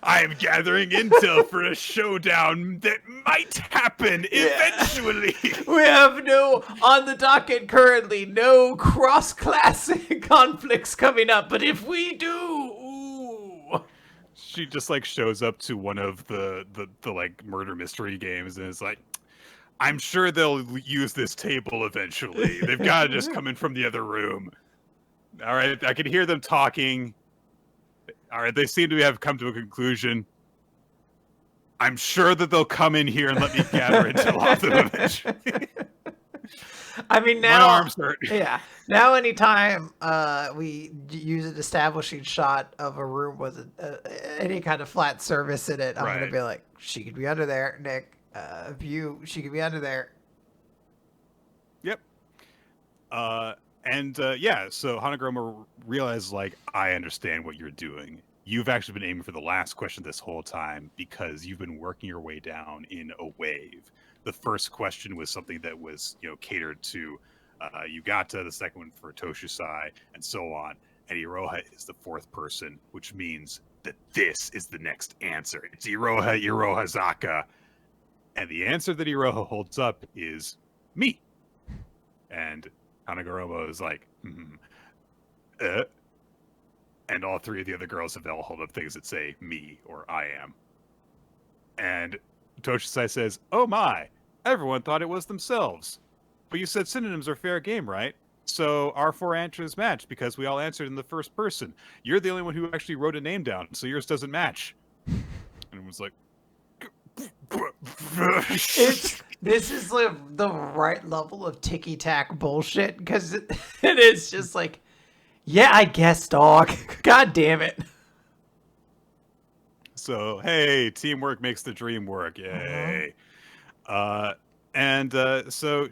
I am gathering intel for a showdown that might happen eventually. We have on the docket currently, no cross-class conflicts coming up, but if we do, ooh. She just like shows up to one of the like murder mystery games and is like, I'm sure they'll use this table eventually. They've got to just come in from the other room. All right, I can hear them talking. All right, they seem to have come to a conclusion. I'm sure that they'll come in here and let me gather intel off them eventually. I mean, now, my arms hurt. Yeah. Now, anytime we use an establishing shot of a room with any kind of flat surface in it, I'm going to be like, she could be under there, Nick. She could be under there. Yep. So Hanagoromo realizes, like, I understand what you're doing. You've actually been aiming for the last question this whole time because you've been working your way down in a wave. The first question was something that was, catered to Yugata, the second one for Toshisai, and so on. And Iroha is the fourth person, which means that this is the next answer. It's Iroha Zaka. And the answer that Iroha holds up is me. And Hanagoromo is like, And all three of the other girls have all held up things that say me or I am. And Toshisai says, oh my, everyone thought it was themselves. But you said synonyms are fair game, right? So our four answers match because we all answered in the first person. You're the only one who actually wrote a name down, so yours doesn't match. And it was like, this is like the right level of ticky-tack bullshit because it is just like, yeah, I guess, dog. God damn it. So, hey, teamwork makes the dream work. Yay. So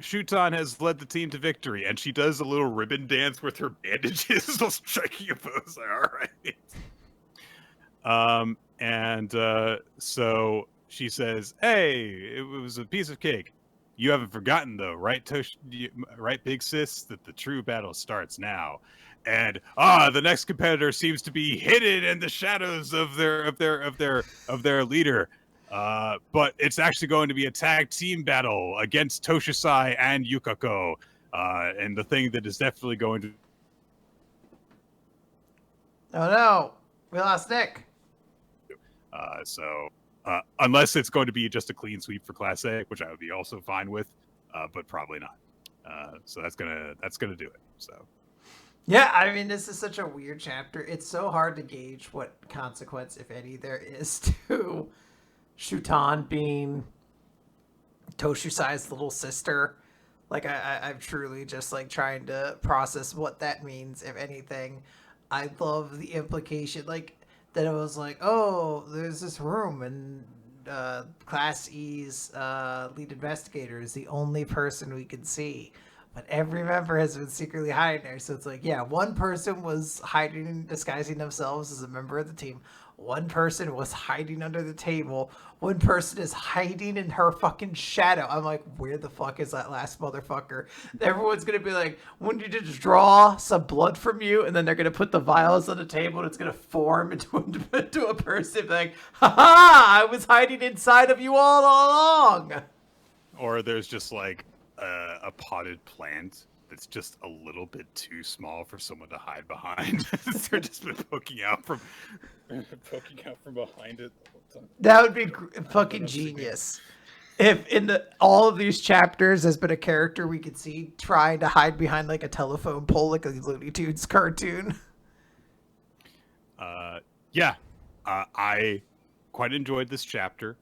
Shutan has led the team to victory, and she does a little ribbon dance with her bandages while striking a pose. All right. So she says, hey, it was a piece of cake. You haven't forgotten, though, right, right, big sis, that the true battle starts now. And the next competitor seems to be hidden in the shadows of their leader. But it's actually going to be a tag team battle against Toshisai and Yukako. And the thing that is definitely going to... Oh no, we lost Nick. Unless it's going to be just a clean sweep for Class A, which I would be also fine with, but probably not. So that's gonna do it. So. Yeah, I mean, this is such a weird chapter. It's so hard to gauge what consequence, if any, there is to Shutan being Toshisai's little sister. Like, I'm truly just, like, trying to process what that means, if anything. I love the implication, like, that it was like, oh, there's this room, and Class E's lead investigator is the only person we can see. But every member has been secretly hiding there. So it's like, yeah, one person was hiding, disguising themselves as a member of the team. One person was hiding under the table. One person is hiding in her fucking shadow. I'm like, where the fuck is that last motherfucker? Everyone's going to be like, wouldn't you just draw some blood from you? And then they're going to put the vials on the table and it's going to form into a person. Like, ha, I was hiding inside of you all along. Or there's just like a potted plant that's just a little bit too small for someone to hide behind. They're just been poking out from behind it the whole time. That would be fucking genius. If in all of these chapters has been a character we could see trying to hide behind like a telephone pole, like a Looney Tunes cartoon. I quite enjoyed this chapter.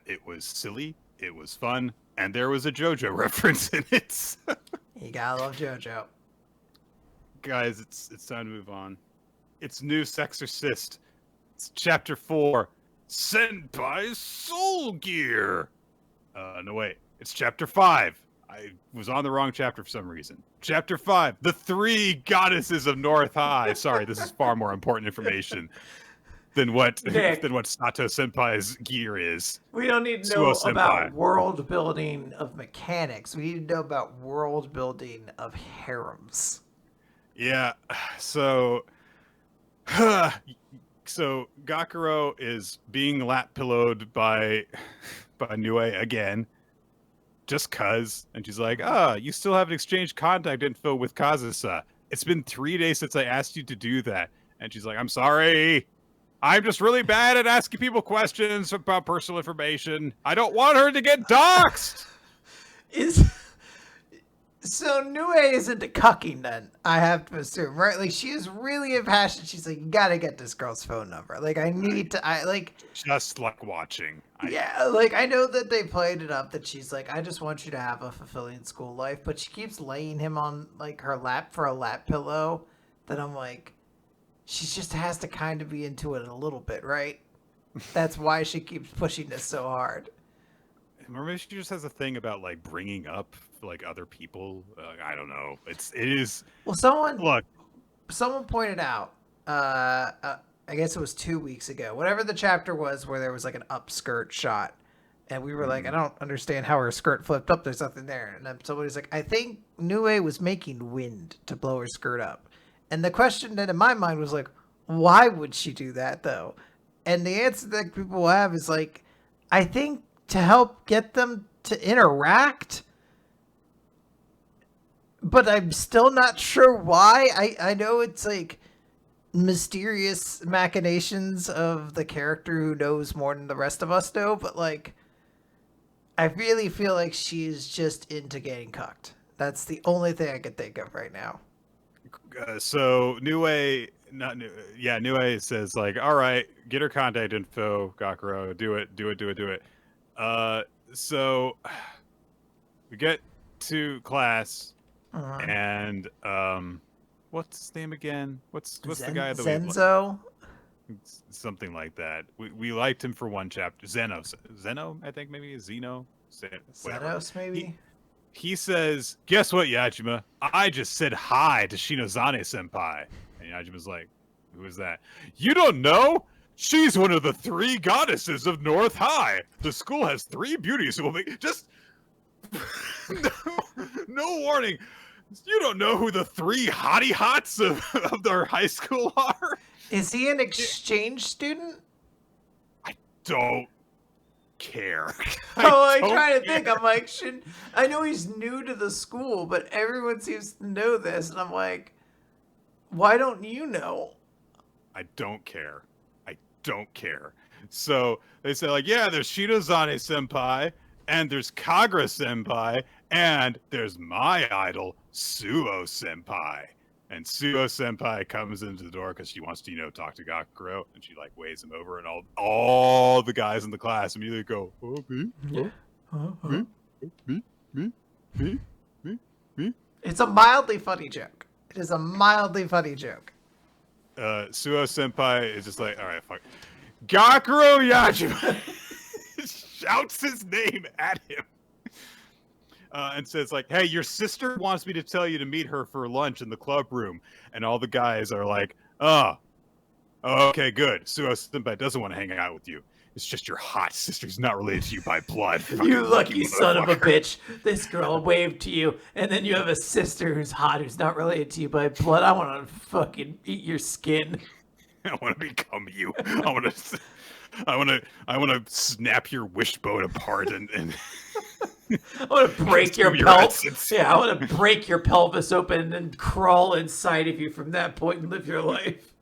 It was silly, it was fun, and there was a JoJo reference in it. You gotta love JoJo. Guys, it's time to move on. It's new Exorcist. It's chapter 4, Senpai's Soul Gear. No wait, it's chapter 5. I was on the wrong chapter for some reason. Chapter 5, the 3 goddesses of North High. Sorry, this is far more important information than what Sato Senpai's gear is. We don't need to know about world building of mechanics. We need to know about world building of harems. Yeah, so Gakuro is being lap pillowed by Nue again, just cuz, and she's like, you still haven't exchanged contact info with Kazusa. It's been 3 days since I asked you to do that. And she's like, I'm sorry. I'm just really bad at asking people questions about personal information. I don't want her to get doxxed. So Nue is into cucking then, I have to assume, right? Like, she is really impassioned. She's like, you gotta get this girl's phone number. Like, I just like watching. I know that they played it up that she's like, I just want you to have a fulfilling school life, but she keeps laying him on like her lap for a lap pillow. That I'm like, she just has to kind of be into it a little bit, right? That's why she keeps pushing this so hard. Or maybe she just has a thing about like bringing up like other people. I don't know. It is. Well, someone pointed out. I guess it was 2 weeks ago. Whatever the chapter was, where there was like an upskirt shot, and we were like, I don't understand how her skirt flipped up. There's nothing there. And then somebody's like, I think Nue was making wind to blow her skirt up. And the question that in my mind was like, why would she do that though? And the answer that people will have is like, I think to help get them to interact, but I'm still not sure why. I know it's like mysterious machinations of the character who knows more than the rest of us know, but like, I really feel like she's just into getting cucked. That's the only thing I can think of right now. So Nue says like, all right, get her contact info, Gakuro, do it. So we get to class, and what's his name again? What's the guy that Zenzo? Something like that. We liked him for one chapter. Zeno, I think maybe Zeno. Zenos, maybe. He says, guess what, Yajima? I just said hi to Shinozane senpai. And Yajima's like, who is that? You don't know? She's one of the 3 goddesses of North High. The school has 3 beauties who will be just no warning. You don't know who the 3 hottie hots of their high school are? Is he an exchange student? I don't care. I'm trying to think. I'm like, I know he's new to the school, but everyone seems to know this, and I'm like, why don't you know? I don't care. So they say like, yeah, there's Shinozane senpai, and there's Kagura senpai, and there's my idol Suo senpai. And Suo senpai comes into the door because she wants to, talk to Gakuro, and she like waves him over, and all the guys in the class immediately go, oh, me? Oh, me? It's a mildly funny joke. It is a mildly funny joke. Suo senpai is just like, all right, fuck. Gakuro Yajima shouts his name at him. And says like, hey, your sister wants me to tell you to meet her for lunch in the club room. And all the guys are like, oh, Okay, good. Suo Senpai doesn't want to hang out with you. It's just your hot sister's not related to you by blood. You lucky son of a bitch. This girl waved to you, and then you have a sister who's hot who's not related to you by blood. I want to fucking eat your skin. I want to become you. I want to snap your wishbone apart and I want to break your pelvis. Yeah, I want to break your pelvis open and crawl inside of you from that point and live your life.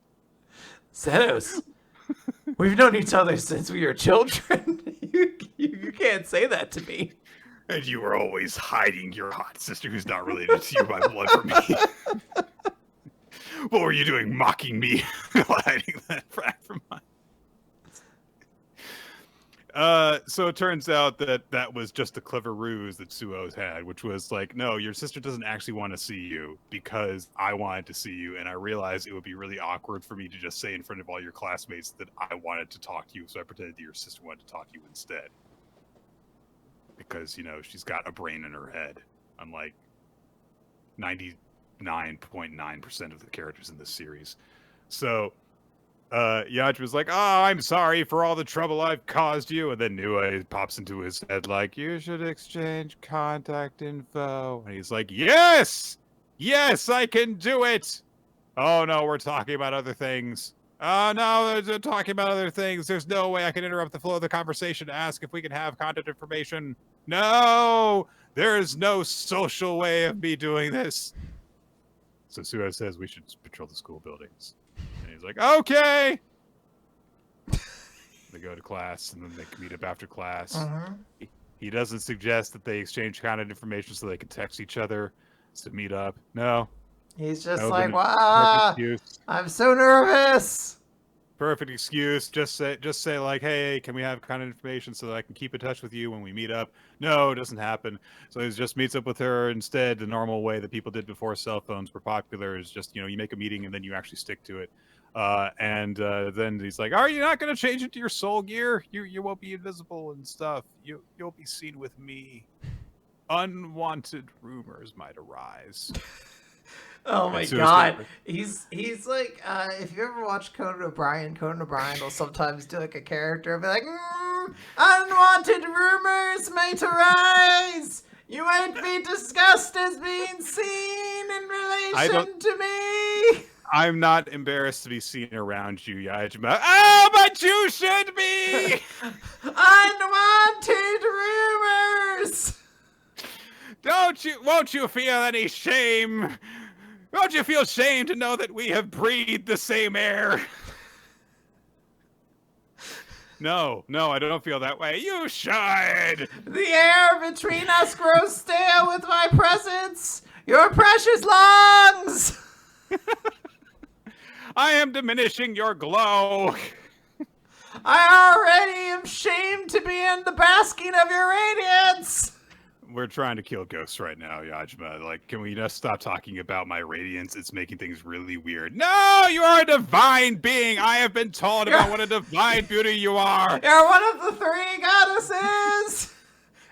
Zenos, we've known each other since we were children. You can't say that to me. And you were always hiding your hot sister who's not related to you by blood from me. What were you doing, mocking me while hiding that fact from mine? So it turns out that was just a clever ruse that Suo's had, which was like, no, your sister doesn't actually want to see you because I wanted to see you, and I realized it would be really awkward for me to just say in front of all your classmates that I wanted to talk to you, so I pretended that your sister wanted to talk to you instead. Because, she's got a brain in her head, unlike 99.9% of the characters in this series. So Yaj was like, oh, I'm sorry for all the trouble I've caused you. And then Nue pops into his head like, you should exchange contact info. And he's like, yes, I can do it. Oh, no, we're talking about other things. Oh, no, they're talking about other things. There's no way I can interrupt the flow of the conversation to ask if we can have contact information. No, there is no social way of me doing this. So Suo says we should patrol the school buildings. And he's like, okay. They go to class, and then they can meet up after class. Uh-huh. He doesn't suggest that they exchange contact information so they can text each other to meet up. No. He's just like, wow, I'm so nervous. Perfect excuse. Just say like, hey, can we have contact information so that I can keep in touch with you when we meet up? No, it doesn't happen. So he just meets up with her instead. The normal way that people did before cell phones were popular is just, you make a meeting and then you actually stick to it. And then he's like, are you not going to change it to your soul gear? You won't be invisible and stuff. You'll be seen with me. Unwanted rumors might arise. Oh my god. He's like, if you ever watch Conan O'Brien will sometimes do like a character and be like, unwanted rumors might arise. You might be discussed as being seen in relation to me. I'm not embarrassed to be seen around you, Yajima. Oh, but you should be! Unwanted rumors! Won't you feel any shame? Won't you feel shame to know that we have breathed the same air? No, I don't feel that way. You should! The air between us grows stale with my presence! Your precious lungs! I am diminishing your glow. I already am shamed to be in the basking of your radiance! We're trying to kill ghosts right now, Yajima. Like, can we just stop talking about my radiance? It's making things really weird. No, you are a divine being. I have been told about what a divine beauty you are. You're one of the three goddesses.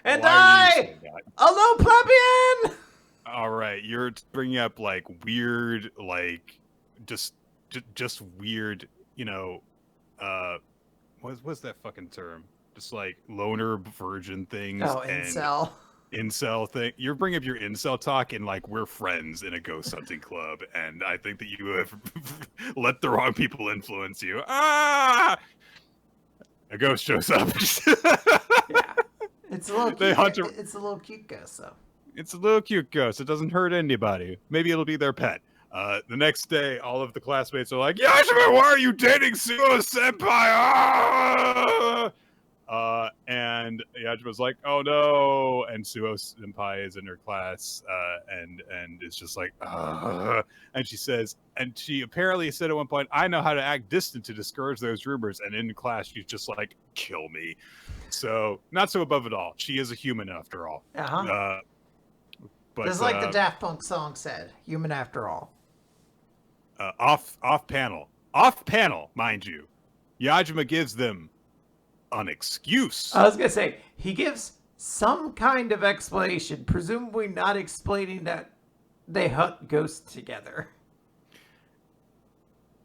And I, a low plebeian. All right, you're bringing up like weird, like just weird. What's that fucking term? Just like loner virgin things. Oh, incel. Incel thing. You're bringing up your incel talk, and like we're friends in a ghost hunting club, and I think that you have let the wrong people influence you. A ghost shows up. Yeah, it's a little. It's a little cute ghost, though. It's a little cute ghost. It doesn't hurt anybody. Maybe it'll be their pet. The next day, all of the classmates are like, Yashima, why are you dating Suo Senpai? And Yajima's like, oh no, and Suo Senpai is in her class, and it's just like, and she says, and she apparently said at one point, I know how to act distant to discourage those rumors, and in class she's just like, kill me. So, not so above it all. She is a human after all. Uh-huh. But, just like the Daft Punk song said, human after all. Off panel, mind you, Yajima gives them an excuse. I was gonna say he gives some kind of explanation, presumably not explaining that they hunt ghosts together.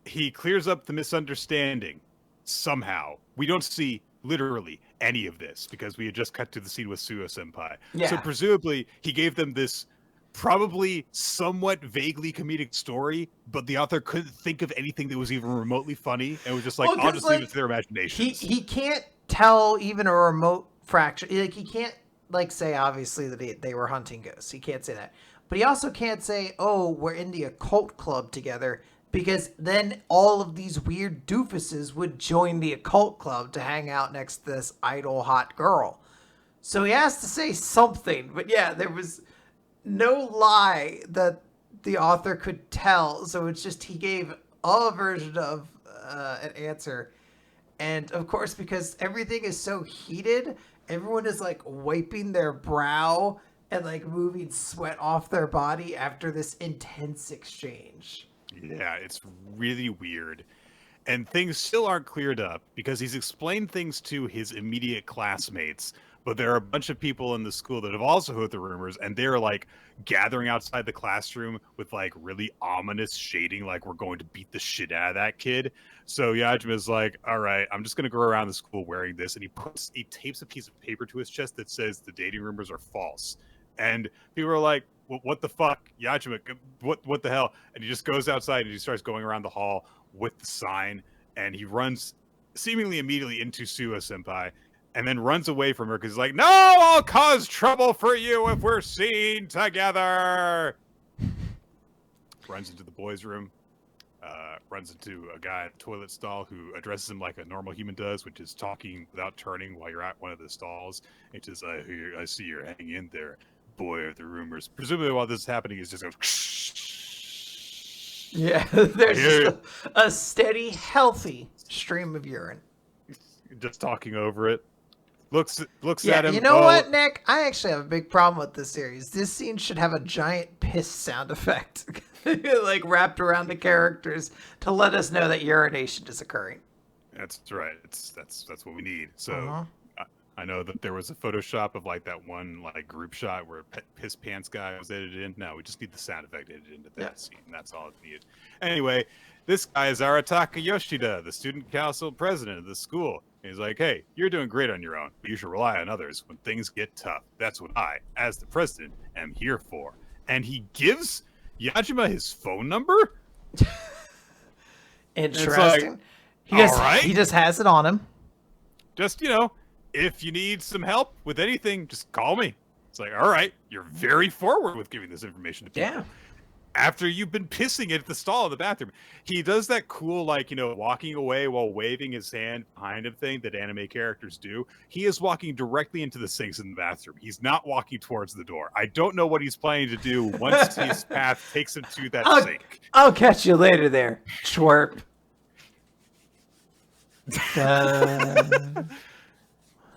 he clears up the misunderstanding somehow. We don't see literally any of this because we had just cut to the scene with Suo Senpai. Yeah. So presumably he gave them this probably somewhat vaguely comedic story, but the author couldn't think of anything that was even remotely funny, and was just like, Well, I'll just leave it like, to their imaginations. He can't tell even a remote fraction. Like, he can't like say obviously that they were hunting ghosts. He can't say that, but he also can't say, "Oh, we're in the occult club together," because then all of these weird doofuses would join the occult club to hang out next to this idle hot girl. So he has to say something. But yeah, there was no lie that the author could tell. So it's just he gave a version of an answer. And of course, because everything is so heated, everyone is like wiping their brow and like moving sweat off their body after this intense exchange. Yeah, it's really weird. And things still aren't cleared up because he's explained things to his immediate classmates, but there are a bunch of people in the school that have also heard the rumors, and they're like gathering outside the classroom with like really ominous shading, like we're going to beat the shit out of that kid. So Yajima's like, all right, I'm just gonna go around the school wearing this, and he tapes a piece of paper to his chest that says the dating rumors are false. And people are like, what the fuck, Yajima, what the hell? And he just goes outside and he starts going around the hall with the sign, and he runs seemingly immediately into Suo Senpai, and then runs away from her because he's like, no, I'll cause trouble for you if we're seen together. Runs into the boys' room, runs into a guy at the toilet stall who addresses him like a normal human does, which is talking without turning while you're at one of the stalls. It says, I see you're hanging in there, boy of the rumors. Presumably while this is happening, he's just going, yeah, there's just a steady, healthy stream of urine. Just talking over it. Looks yeah, at him. You know what, Nick? I actually have a big problem with this series. This scene should have a giant piss sound effect, like wrapped around the characters to let us know that urination is occurring. That's right. That's what we need. So I know that there was a Photoshop of like that one like group shot where Piss Pants guy was edited in. No, we just need the sound effect edited into that scene. That's all it needed. Anyway, this guy is Arataka Yoshida, the student council president of the school. And he's like, hey, you're doing great on your own, but you should rely on others when things get tough. That's what I, as the president, am here for. And he gives Yajima his phone number? Interesting. Like, he just has it on him. Just, if you need some help with anything, just call me. It's like, all right, you're very forward with giving this information to people. Yeah. After you've been pissing at the stall in the bathroom. He does that cool, like, walking away while waving his hand behind him thing that anime characters do. He is walking directly into the sinks in the bathroom. He's not walking towards the door. I don't know what he's planning to do once his path takes him to that sink. I'll catch you later there, twerp.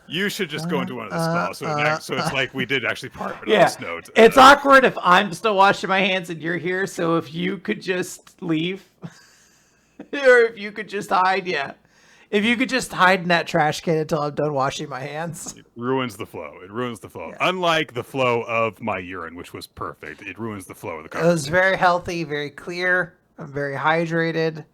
You should just go into one of the stalls. So it's like we did actually part of this note. It's awkward if I'm still washing my hands and you're here. So if you could just leave, or if you could just hide, if you could just hide in that trash can until I'm done washing my hands. It ruins the flow. Yeah. Unlike the flow of my urine, which was perfect. It ruins the flow of the conversation. It was very healthy, very clear. I'm very hydrated.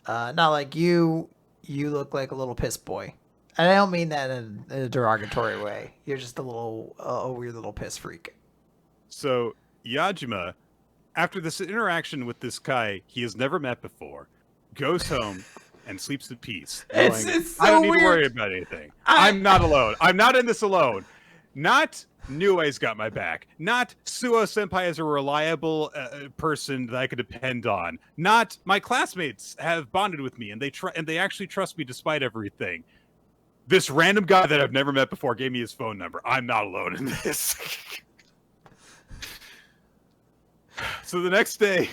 Not like you. You look like a little piss boy. And I don't mean that in a derogatory way. You're just a weird little piss freak. So Yajima, after this interaction with this guy he has never met before, goes home and sleeps in peace. It's so I don't need weird. to worry about anything. I'm not alone. I'm not in this alone. Not Nue's got my back. Not Suo Senpai is a reliable person that I could depend on. Not my classmates have bonded with me and they actually trust me despite everything. This random guy that I've never met before gave me his phone number. I'm not alone in this. So the next day,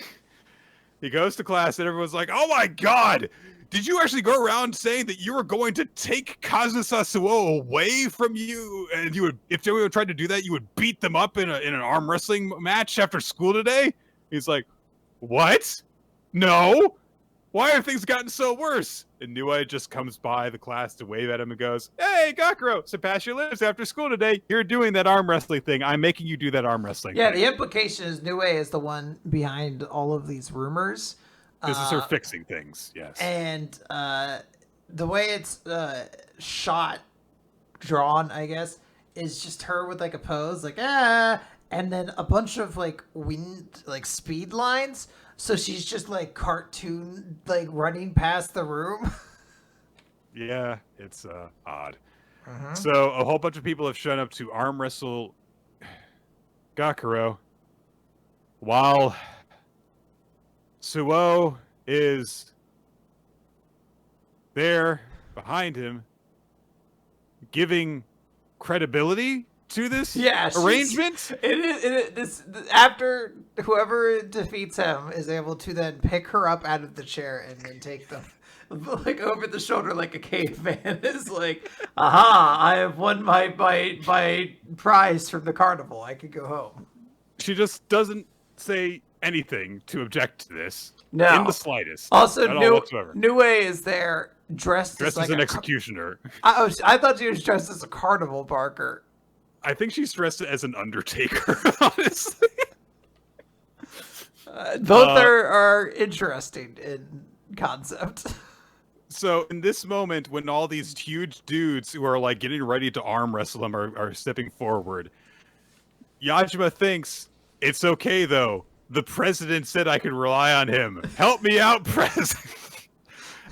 he goes to class and everyone's like, oh my god! Did you actually go around saying that you were going to take Kazusa Suo away from you? And you would, if anyone tried to do that, you would beat them up in an arm wrestling match after school today? He's like, what? No? Why have things gotten so worse? And Nue just comes by the class to wave at him and goes, hey, Gakuro, Sepashia lives after school today. You're doing that arm wrestling thing. I'm making you do that arm wrestling thing. The implication is Nue is the one behind all of these rumors. This is her fixing things, yes. And the way it's shot, drawn, I guess, is just her with like a pose, like and then a bunch of like wind, like speed lines. So she's just like cartoon, like running past the room. Yeah, it's odd. So a whole bunch of people have shown up to arm wrestle Gakuro, while Suo is there behind him, giving credibility to this arrangement. After whoever defeats him is able to then pick her up out of the chair and then take them like over the shoulder like a caveman. Is like, aha, I have won my prize from the carnival. I can go home. She just doesn't say anything to object to this. No. In the slightest. Also, Nue is there dressed as like an executioner. I thought she was dressed as a carnival barker. I think she's dressed as an undertaker, honestly. Both are interesting in concept. So in this moment, when all these huge dudes who are like getting ready to arm wrestle him are stepping forward, Yajima thinks, it's okay though. The president said I could rely on him. Help me out, president.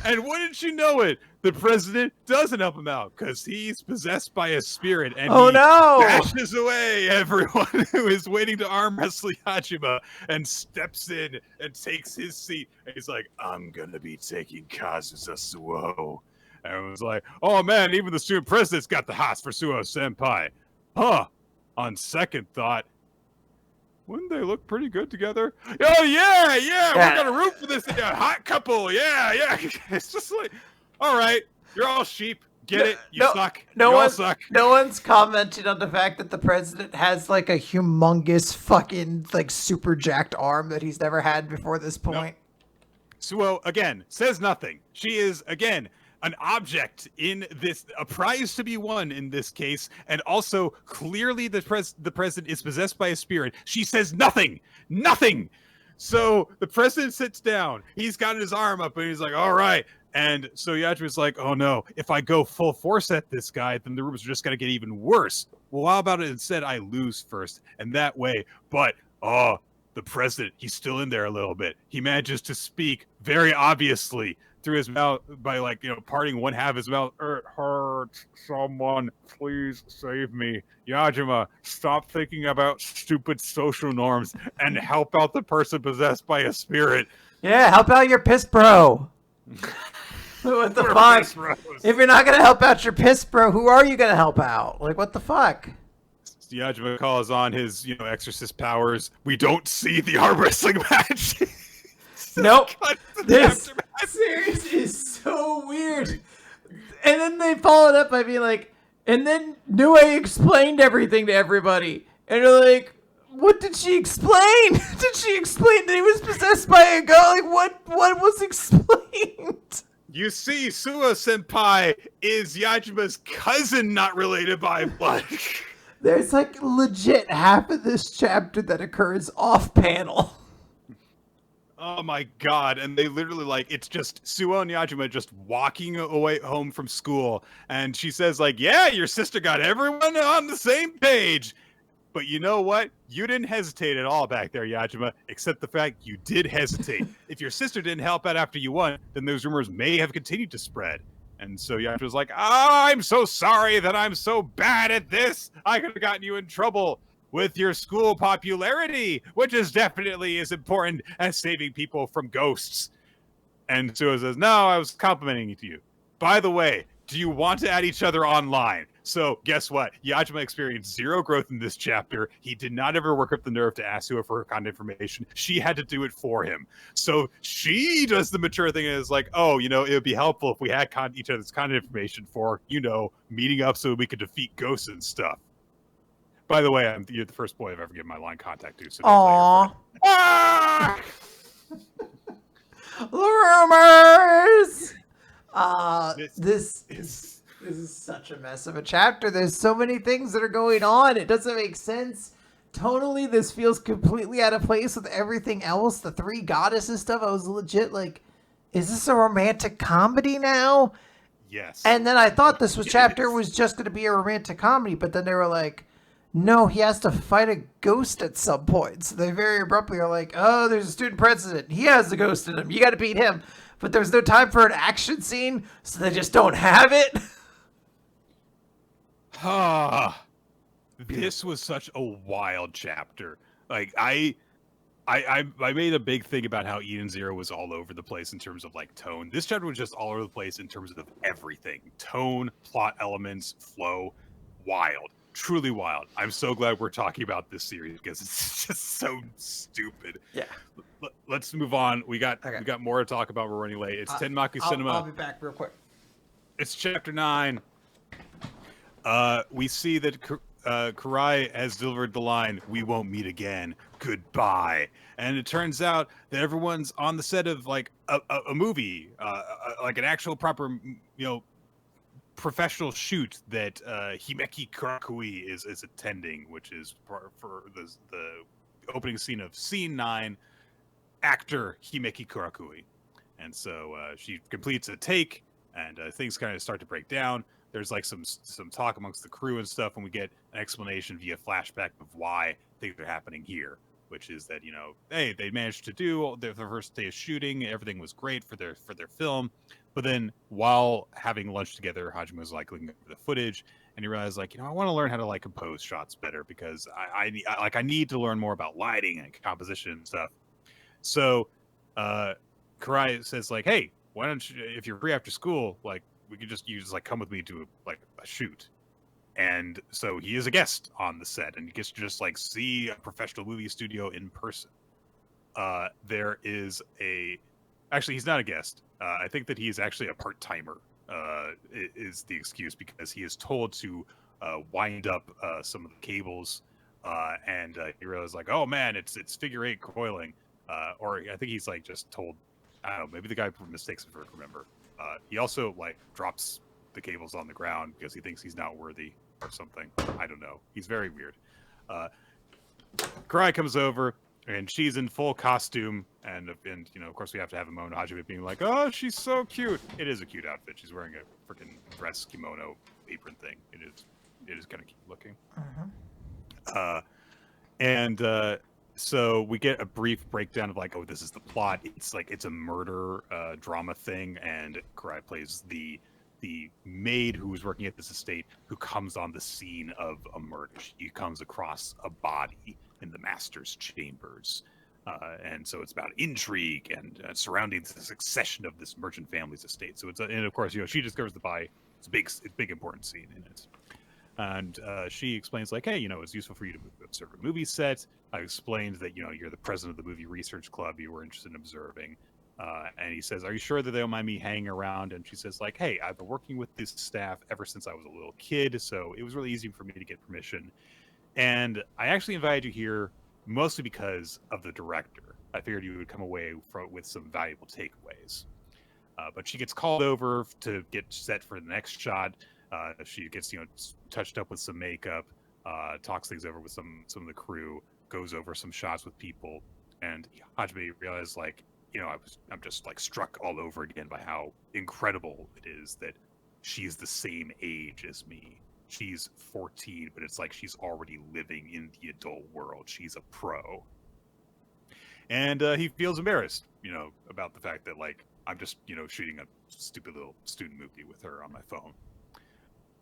And wouldn't you know it, the president doesn't help him out because he's possessed by a spirit and he bashes away everyone who is waiting to arm wrestle Yajima and steps in and takes his seat. And he's like, I'm going to be taking Kazusa Suo. And everyone's like, oh man, even the student president's got the hots for Suo Senpai. Huh. On second thought, wouldn't they look pretty good together? Oh, yeah. We're going to root for this hot couple. Yeah. It's just like, all right, you're all sheep. Get it? You suck. You all suck. No one's commented on the fact that the president has like a humongous fucking like super jacked arm that he's never had before this point. Nope. Suo, again, says nothing. She is, again, an object in this, a prize to be won in this case, and also clearly the president is possessed by a spirit. She says nothing. So the president sits down. He's got his arm up, and he's like, all right. And so Yajima's like, oh no, if I go full force at this guy, then the rumors are just going to get even worse. Well, how about it instead I lose first? And that way, but, the president, he's still in there a little bit. He manages to speak very obviously through his mouth by parting one half of his mouth. It hurts. Someone, please save me. Yajima, stop thinking about stupid social norms and help out the person possessed by a spirit. Yeah, help out your piss bro. What the fuck? If you're not going to help out your piss bro, who are you going to help out? Like, what the fuck? Yajima calls on his, exorcist powers. We don't see the arm wrestling match. Nope. This series is so weird. And then they followed up by being like, and then Nue explained everything to everybody. And they're like, what did she explain? Did she explain that he was possessed by a ghost? Like, what was explained? You see, Suo Senpai is Yajima's cousin, not related by blood. There's like legit half of this chapter that occurs off panel. Oh my god, and they literally it's just Suo and Yajima just walking away home from school, and she says yeah, your sister got everyone on the same page. But you know what? You didn't hesitate at all back there, Yajima, except the fact you did hesitate. If your sister didn't help out after you won, then those rumors may have continued to spread. And so Yajima's like, I'm so sorry that I'm so bad at this. I could have gotten you in trouble with your school popularity, which is definitely as important as saving people from ghosts. And Suo says, no, I was complimenting you. By the way, do you want to add each other online? So guess what? Yajima experienced zero growth in this chapter. He did not ever work up the nerve to ask Suo for her contact information. She had to do it for him. So she does the mature thing and is like, it would be helpful if we had each other's contact information for, meeting up so we could defeat ghosts and stuff. By the way, you're the first boy I've ever given my line contact to. So aww. Rumors! This is such a mess of a chapter. There's so many things that are going on. It doesn't make sense. tonally, this feels completely out of place with everything else. The three goddesses stuff, I was legit like, is this a romantic comedy now? Yes. And then I thought this was It chapter is. was just going to be a romantic comedy, but then they were like, no, he has to fight a ghost at some point. So they very abruptly are like, oh, there's a student president. He has the ghost in him. You got to beat him. But there's no time for an action scene, so they just don't have it. Ah, this was such a wild chapter. Like I made a big thing about how Eden Zero was all over the place in terms of like tone. This chapter was just all over the place in terms of everything: tone, plot elements, flow. Wild, truly wild. I'm so glad we're talking about this series because it's just so stupid. Yeah. Let's move on. We got Okay. more to talk about. We're running late. It's Tenmaku Cinema. I'll be back real quick. It's chapter 9. We see that Karai has delivered the line, "We won't meet again. Goodbye." And it turns out that everyone's on the set of like a movie, like an actual proper, professional shoot that Himeki Kurakui is attending, which is for the opening scene of Scene 9, actor Himeki Kurakui. And so she completes a take, and things kind of start to break down. There's like some talk amongst the crew and stuff, and we get an explanation via flashback of why things are happening here, which is that, hey, they managed to do their first day of shooting, everything was great for their film, but then while having lunch together, Hajime was like looking over the footage, and he realized like, I want to learn how to like compose shots better because I need to learn more about lighting and composition and stuff. So Karai says like, hey, why don't you, if you're free after school, like we could just like come with me to a shoot. And so he is a guest on the set, and he gets to just like see a professional movie studio in person. There is actually he's not a guest. I think that he is actually a part-timer. Is the excuse, because he is told to wind up some of the cables, and he realizes like, oh man, it's figure 8 coiling, or I think he's like just told, I don't know, maybe the guy mistakes it for a member. He also like drops the cables on the ground because he thinks he's not worthy or something. I don't know. He's very weird. Karai comes over, and she's in full costume, and of course we have to have a moment of Hajime being like, oh, she's so cute. It is a cute outfit. She's wearing a freaking dress, kimono, apron thing. It is kind of cute looking. So we get a brief breakdown of like, oh, this is the plot. It's like it's a murder drama thing, and Karai plays the maid who is working at this estate who comes on the scene of a murder. She comes across a body in the master's chambers, and so it's about intrigue and surrounding the succession of this merchant family's estate. So and of course, she discovers the body. It's a big important scene in it. And she explains like, hey, it's useful for you to observe a movie set. I explained that, you're the president of the movie research club. You were interested in observing. And he says, are you sure that they don't mind me hanging around? And she says like, hey, I've been working with this staff ever since I was a little kid. So it was really easy for me to get permission. And I actually invited you here mostly because of the director. I figured you would come away with some valuable takeaways. But she gets called over to get set for the next shot. She gets, touched up with some makeup, talks things over with some of the crew, goes over some shots with people, and Hajime realized like, I'm just like struck all over again by how incredible it is that she's the same age as me. She's 14, but it's like she's already living in the adult world. She's a pro. And he feels embarrassed, about the fact that like I'm just, shooting a stupid little student movie with her on my phone.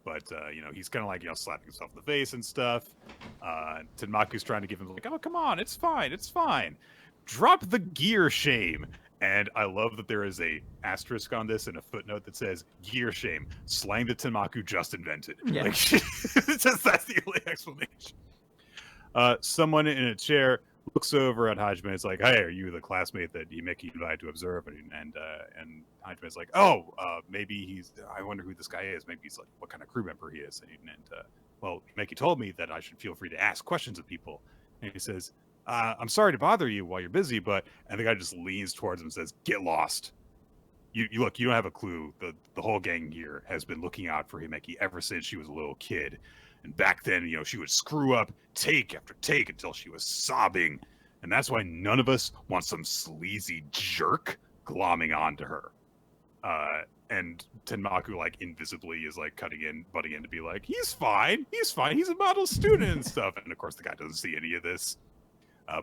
But, he's kind of like, slapping himself in the face and stuff. Tenmaku's trying to give him like, oh, come on, it's fine. Drop the gear shame. And I love that there is a asterisk on this and a footnote that says gear shame, slang that Tenmaku just invented. Yeah. Like, that's the only explanation. Someone in a chair looks over at Hajime. It's like, hey, are you the classmate that Himeki invited to observe? And Hajime's like, oh, maybe I wonder who this guy is. Maybe he's like, what kind of crew member he is. Well, Himeki told me that I should feel free to ask questions of people. And he says, I'm sorry to bother you while you're busy, and the guy just leans towards him and says, get lost. You look, you don't have a clue. The whole gang here has been looking out for Himeki ever since she was a little kid. And back then, she would screw up take after take until she was sobbing. And that's why none of us want some sleazy jerk glomming onto her. And Tenmaku, like, invisibly is, like, butting in to be like, he's fine, he's a model student and stuff. And, of course, the guy doesn't see any of this.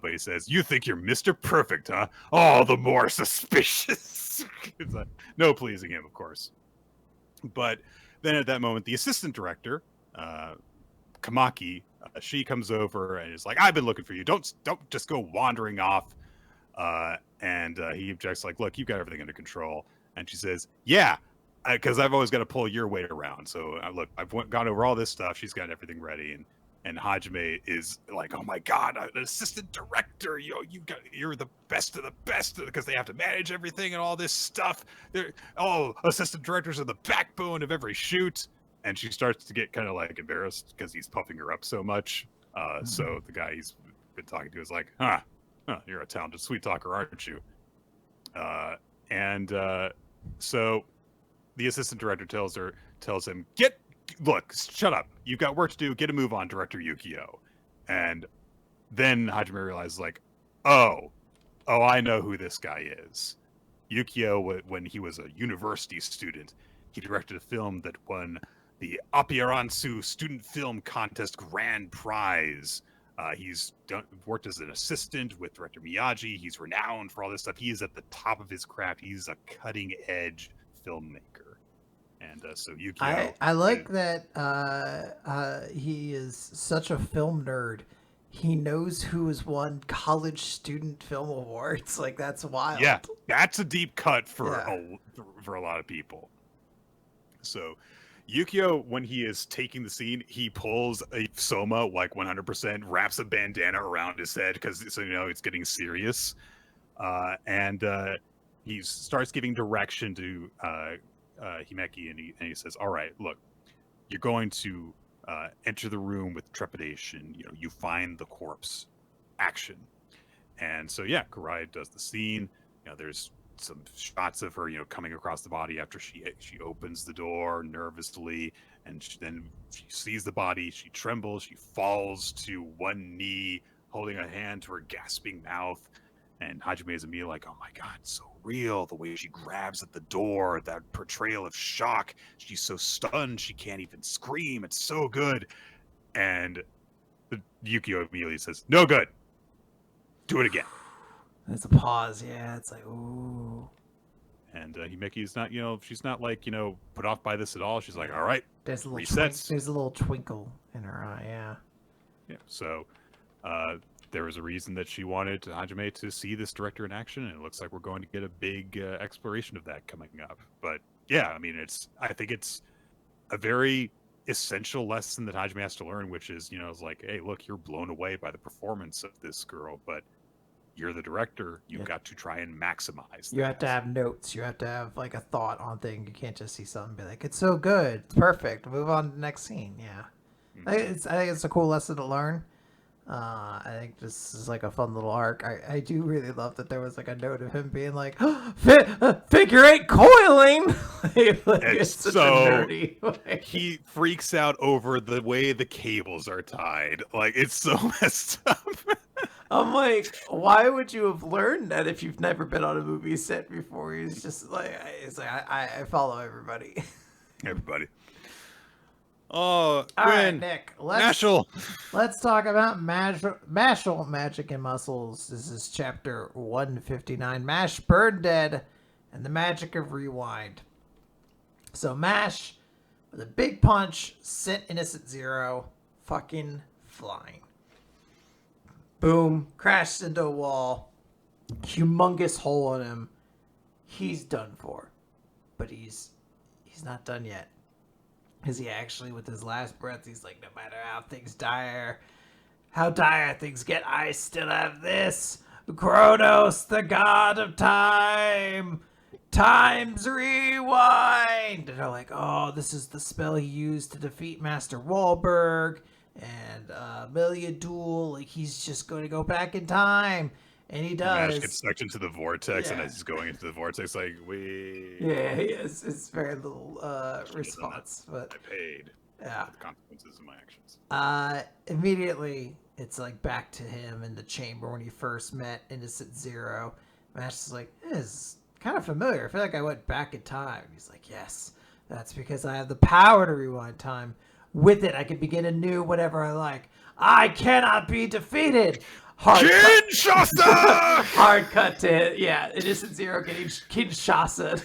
But he says, you think you're Mr. Perfect, huh? All the more suspicious. It's like, no pleasing him, of course. But then at that moment, the assistant director, Kamaki, she comes over and is like, I've been looking for you. Don't just go wandering off. And he objects, like, look, you've got everything under control. And she says, yeah, because I've always got to pull your weight around. So look, I've gone over all this stuff. She's got everything ready. And Hajime is like, oh my God, an assistant director. You're the best of the best, because they have to manage everything and all this stuff. Assistant directors are the backbone of every shoot. And she starts to get kind of like embarrassed because he's puffing her up so much. So the guy he's been talking to is like, you're a talented sweet talker, aren't you? So the assistant director tells him, look, shut up. You've got work to do. Get a move on, Director Yukio. And then Hajime realizes, like, oh, I know who this guy is. Yukio, when he was a university student, he directed a film that won the Apiaransu Student Film Contest Grand Prize. He's worked as an assistant with director Miyagi. He's renowned for all this stuff. He is at the top of his craft. He's a cutting-edge filmmaker. And so Yukio... I like that he is such a film nerd. He knows who has won college student film awards. Like, that's wild. Yeah, that's a deep cut for a lot of people. So Yukio, when he is taking the scene, he pulls a Soma, like 100%, wraps a bandana around his head because it's getting serious. And he starts giving direction to Himeki, and he says, all right, look, you're going to enter the room with trepidation. You find the corpse. Action. And so, Kurai does the scene. There's some shots of her, coming across the body after she opens the door nervously, and then she sees the body. She trembles. She falls to one knee, holding a hand to her gasping mouth. And Hajime is immediately like, oh my God, it's so real. The way she grabs at the door, that portrayal of shock. She's so stunned, she can't even scream. It's so good. And Yukio immediately says, no good. Do it again. There's a pause. Yeah, it's like, ooh. And Himeki's not, she's not like, put off by this at all. She's like, all right, there's a little resets. There's a little twinkle in her eye. Yeah. Yeah. So there was a reason that she wanted Hajime to see this director in action, and it looks like we're going to get a big exploration of that coming up. But yeah, I mean, I think it's a very essential lesson that Hajime has to learn, which is, it's like, hey, look, you're blown away by the performance of this girl, but you're the director. You've got to try and maximize that. You have to have notes. You have to have like a thought on thing. You can't just see something and be like, it's so good. It's perfect. Move on to the next scene. Yeah. Mm-hmm. I think it's a cool lesson to learn. I think this is like a fun little arc. I do really love that there was like a note of him being like, figure eight coiling. It's such so a nerdy way. He freaks out over the way the cables are tied. Like, it's so messed up. I'm like, why would you have learned that if you've never been on a movie set before? He's just like, I follow everybody. Everybody. Oh, all right, Nick. Mashle. Let's talk about Mashle, Magic and Muscles. This is chapter 159. Mash Burn Dead and the Magic of Rewind. So Mash, with a big punch, sent Innocent Zero fucking flying. Boom, crashed into a wall. Humongous hole in him. He's done for. But he's not done yet. Because he actually, with his last breath, he's like, no matter how dire things get, I still have this. Kronos, the god of time. Time's rewind. And they're like, oh, this is the spell he used to defeat Master Wahlberg. And Amelia Duel, like, he's just going to go back in time. And he does. Mash gets sucked into the vortex, and as he's going into the vortex, like, Yeah, he is. It's very little response. But I paid. Yeah. the consequences of my actions. Immediately, it's like back to him in the chamber when he first met Innocent Zero. Mash is like, this is kind of familiar. I feel like I went back in time. He's like, yes, that's because I have the power to rewind time. With it, I can begin anew whatever I like. I cannot be defeated. Kinshasa! Hard cut to, yeah, Innocent Zero getting Kinshasa.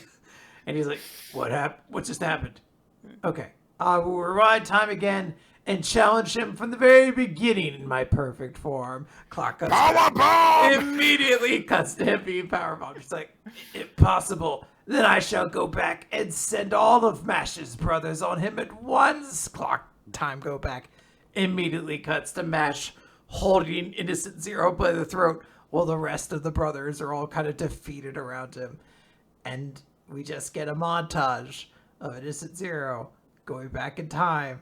And he's like, what happened? What just happened? Okay. I will rewind time again and challenge him from the very beginning in my perfect form. Clark cuts Power bomb! immediately cuts to him being power bomb. He's like, impossible. Then I shall go back and send all of Mash's brothers on him at once. Clark, time go back. Immediately cuts to Mash holding Innocent Zero by the throat while the rest of the brothers are all kind of defeated around him. And we just get a montage of Innocent Zero going back in time,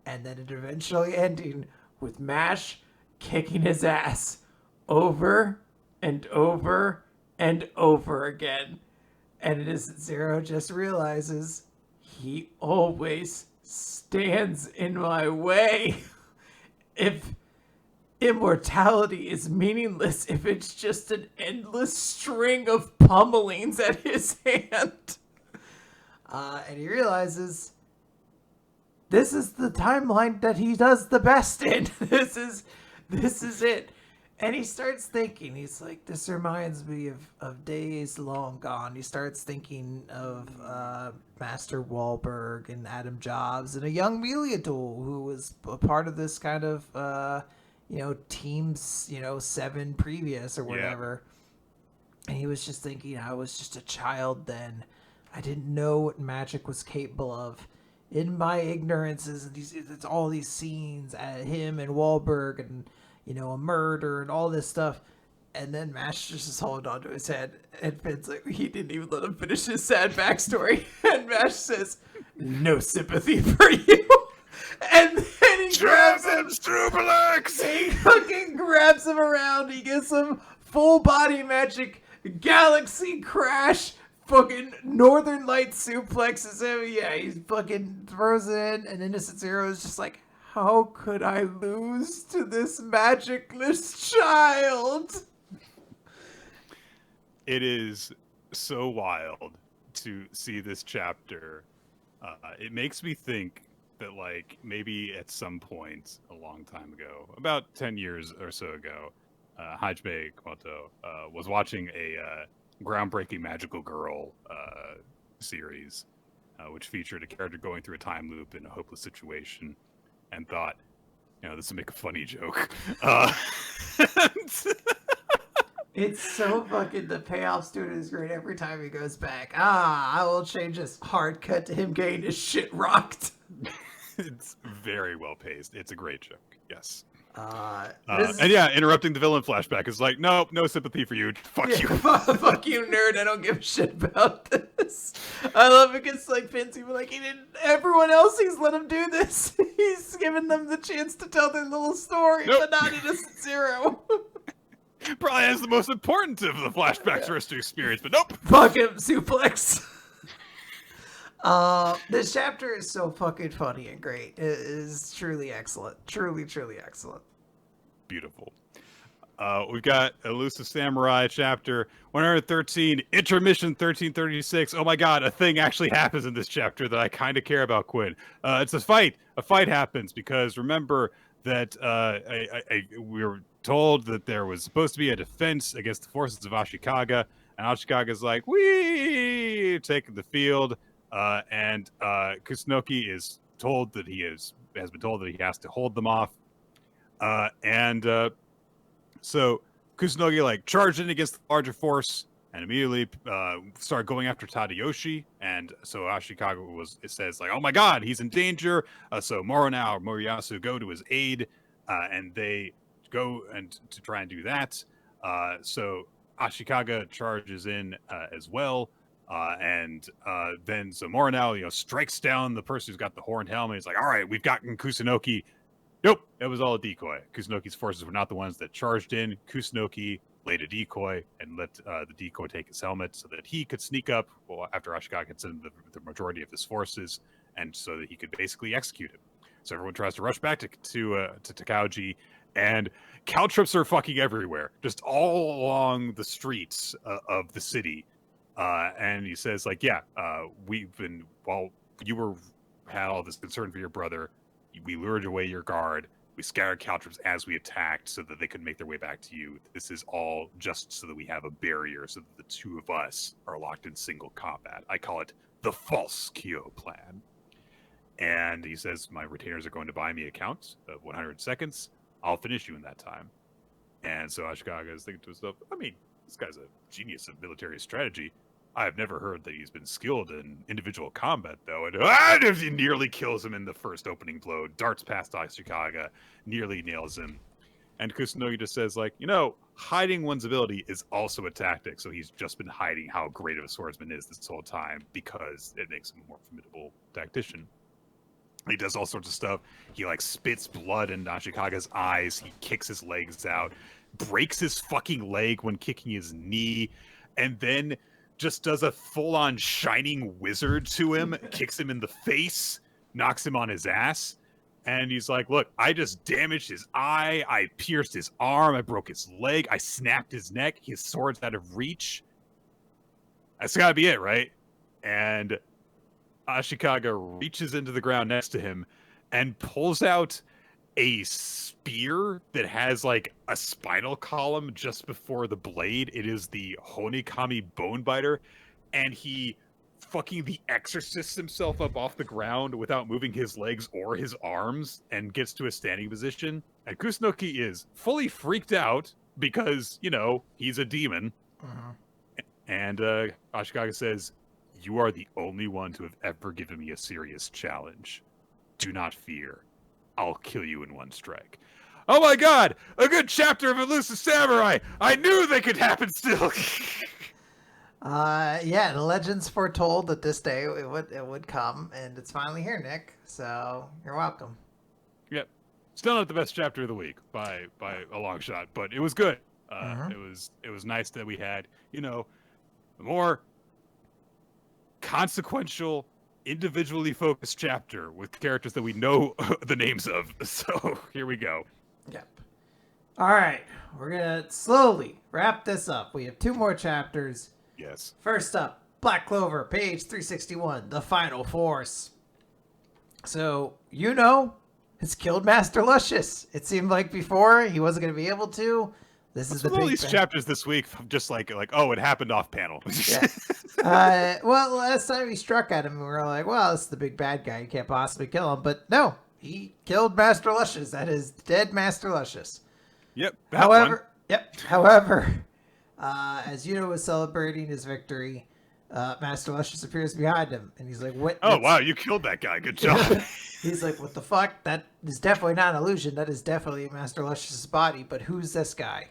and then it eventually ending with Mash kicking his ass over and over and over again. And Innocent Zero just realizes he always stands in my way. If immortality is meaningless, if it's just an endless string of pummelings at his hand. And he realizes this is the timeline that he does the best in. This is it. And he starts thinking, he's like, this reminds me of days long gone. He starts thinking of Master Wahlberg and Adam Jobs and a young Meliadul who was a part of this kind of, teams, 7 previous or whatever. Yeah. And he was just thinking, I was just a child then. I didn't know what magic was capable of. In my ignorances, it's all these scenes at him and Wahlberg and, a murder and all this stuff. And then Mash just holding onto his head. And Finn's like, he didn't even let him finish his sad backstory. And Mash says, no sympathy for you. And then he grabs him. He fucking grabs him around. He gets some full body magic galaxy crash. Fucking Northern Light suplexes him. Yeah, he's fucking throws it in. And Innocent Zero is just like, how could I lose to this magicless child? It is so wild to see this chapter. It makes me think that, like, maybe at some point a long time ago, about 10 years or so ago, Hajime Komoto was watching a groundbreaking magical girl series, which featured a character going through a time loop in a hopeless situation, and thought, this would make a funny joke. It's so fucking, the payoff student is great every time he goes back. I will change this. Hard cut to him getting his shit rocked. It's very well paced. It's a great joke. Yes. And yeah, interrupting the villain flashback is like, nope, no sympathy for you. Fuck you. Fuck you, nerd. I don't give a shit about this. I love it because, like, Fancy, like, he didn't. Everyone else, he's let him do this. He's given them the chance to tell their little story, but not Innocent Zero. Probably has the most important of the flashbacks for us to experience, but nope. Fuck him, suplex. This chapter is so fucking funny and great. It is truly excellent. Truly, truly excellent. Beautiful. We've got Elusive Samurai chapter 113, intermission 1336. Oh my god, a thing actually happens in this chapter that I kind of care about, Quinn. It's a fight. A fight happens because remember that we were told that there was supposed to be a defense against the forces of Ashikaga, and Ashikaga's like, "Wee!" taking the field. And Kusunoki is told that has been told that he has to hold them off. So Kusunoki like charged in against the larger force and immediately started going after Tadayoshi. And so Ashikaga says like, oh my god, he's in danger. So Morona or Moriyasu go to his aid, and they go and to try and do that. So Ashikaga charges in as well. And then so Morino, strikes down the person who's got the horned helmet. He's like, all right, we've gotten Kusunoki. Nope, it was all a decoy. Kusunoki's forces were not the ones that charged in. Kusunoki laid a decoy and let the decoy take his helmet so that he could sneak up after Ashikaga had sent the majority of his forces, and so that he could basically execute him. So everyone tries to rush back to Takauji, and caltrips are fucking everywhere, just all along the streets of the city. And he says, like, yeah, while you had all this concern for your brother, we lured away your guard. We scattered caltrips as we attacked so that they could make their way back to you. This is all just so that we have a barrier so that the two of us are locked in single combat. I call it the false Kyo plan. And he says, my retainers are going to buy me a count of 100 seconds. I'll finish you in that time. And so Ashikaga is thinking to himself, I mean, this guy's a genius of military strategy. I've never heard that he's been skilled in individual combat, though. And he nearly kills him in the first opening blow, darts past Ashikaga, nearly nails him. And Kusunoki just says, like, hiding one's ability is also a tactic. So he's just been hiding how great of a swordsman is this whole time because it makes him a more formidable tactician. He does all sorts of stuff. He, like, spits blood in Ashikaga's eyes. He kicks his legs out, breaks his fucking leg when kicking his knee, and then just does a full-on shining wizard to him, kicks him in the face, knocks him on his ass, and he's like, look, I just damaged his eye, I pierced his arm, I broke his leg, I snapped his neck, his sword's out of reach. That's gotta be it, right? And Ashikaga reaches into the ground next to him and pulls out a spear that has like a spinal column just before the blade. It is the Honikami Bonebiter, and he fucking the Exorcist himself up off the ground without moving his legs or his arms and gets to a standing position. And Kusunoki is fully freaked out because, he's a demon. Uh-huh. And Ashikaga says, you are the only one to have ever given me a serious challenge. Do not fear. I'll kill you in one strike. Oh my god! A good chapter of Elusive Samurai! I knew they could happen still! Yeah, the legends foretold that this day it would come, and it's finally here, Nick. So you're welcome. Yep. Still not the best chapter of the week by a long shot, but it was good. It was nice that we had, the more consequential, individually focused chapter with characters that we know the names of. So here we go. Yep. All right, we're gonna slowly wrap this up. We have 2 more chapters. Yes. First up, Black Clover, page 361, the final force. So has killed Master Lucius. It seemed like before he wasn't gonna be able to. This is the big all these chapters this week, just like oh, it happened off panel. Yeah. Well, last time he struck at him, we were like, well, this is the big bad guy. You can't possibly kill him. But no, he killed Master Lucius. That is dead Master Lucius. Yep. However, as Yuno was celebrating his victory, Master Lucius appears behind him, and he's like, "What? Oh wow, you killed that guy. Good job." He's like, "What the fuck? That is definitely not an illusion. That is definitely Master Lucius's body. But who's this guy?"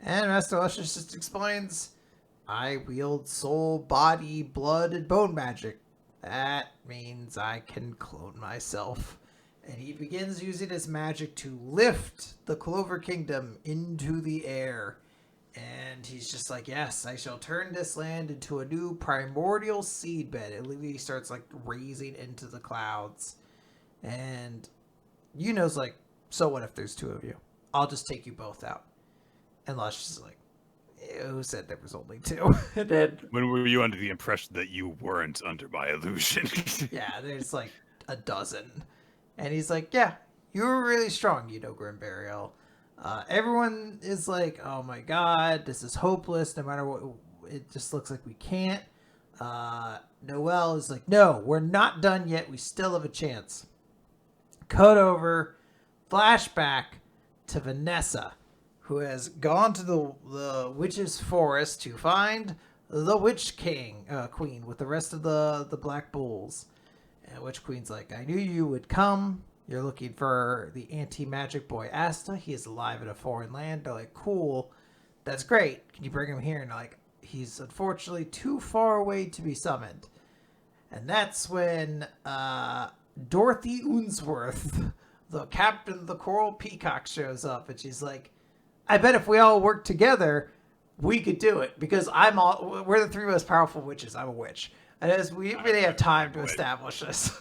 And Master Lucius just explains, I wield soul, body, blood, and bone magic. That means I can clone myself. And he begins using his magic to lift the Clover Kingdom into the air. And he's just like, yes, I shall turn this land into a new primordial seedbed. It literally starts like raising into the clouds. And Yuno's like, so what if there's 2 of you? I'll just take you both out. And Lush is like, who said there was only 2? And then, when were you under the impression that you weren't under my illusion? Yeah, there's like a dozen. And he's like, yeah, you were really strong, Grimburial. Everyone is like, oh my god, this is hopeless. No matter what, it just looks like we can't. Noelle is like, no, we're not done yet. We still have a chance. Cut over, flashback to Vanessa, who has gone to the witch's forest to find the Witch Queen with the rest of the Black Bulls. And Witch Queen's like, I knew you would come. You're looking for the anti-magic boy Asta. He is alive in a foreign land. They're like, cool. That's great. Can you bring him here? And like, he's unfortunately too far away to be summoned. And that's when Dorothy Unsworth, the captain of the Coral Peacock, shows up. And she's like, I bet if we all work together, we could do it. Because we're the 3 most powerful witches. I'm a witch. And as we really have time to establish this.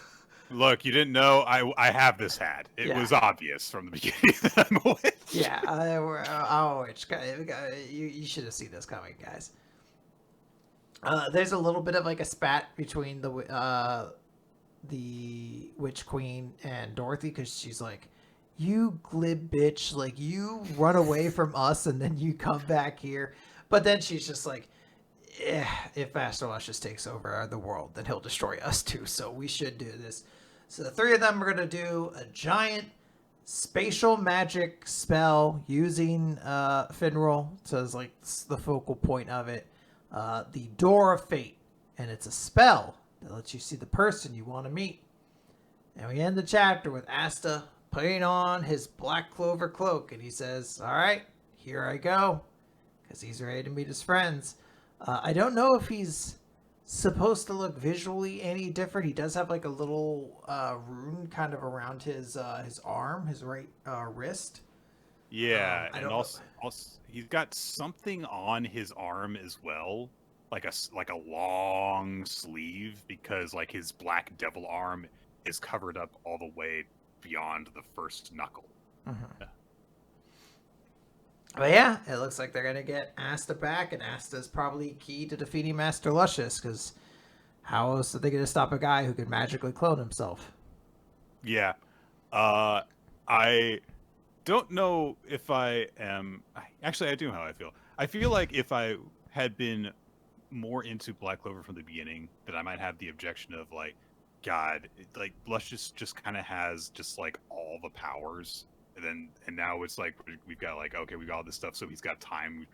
Look, you didn't know I have this hat. It was obvious from the beginning that I'm a witch. Yeah, I'm a witch. You should have seen this coming, guys. There's a little bit of like a spat between the witch queen and Dorothy, because she's like, "You glib bitch! Like, you run away from us and then you come back here." But then she's just like, "If Master Luscious takes over the world, then he'll destroy us too. So we should do this." So the three of them are gonna do a giant spatial magic spell using Finral, so it's like the focal point of it. The Door of Fate, and it's a spell that lets you see the person you want to meet. And we end the chapter with Asta putting on his black clover cloak, and he says, "All right, here I go," because he's ready to meet his friends. I don't know if he's supposed to look visually any different. He does have like a little rune kind of around his arm, his right wrist. Yeah, and also he's got something on his arm as well, like a long sleeve, because like his black devil arm is covered up all the way beyond the first knuckle. Mm-hmm. But yeah, it looks like they're gonna get Asta back, and Asta's probably key to defeating Master Luscious, because how else are they gonna stop a guy who can magically clone himself? Yeah, I don't know if I am. Actually, I do know how I feel. I feel like if I had been more into Black Clover from the beginning, that I might have the objection of like, God, like Luscious just kind of has just like all the powers. And now it's like we've got like, okay, we got all this stuff, so he's got time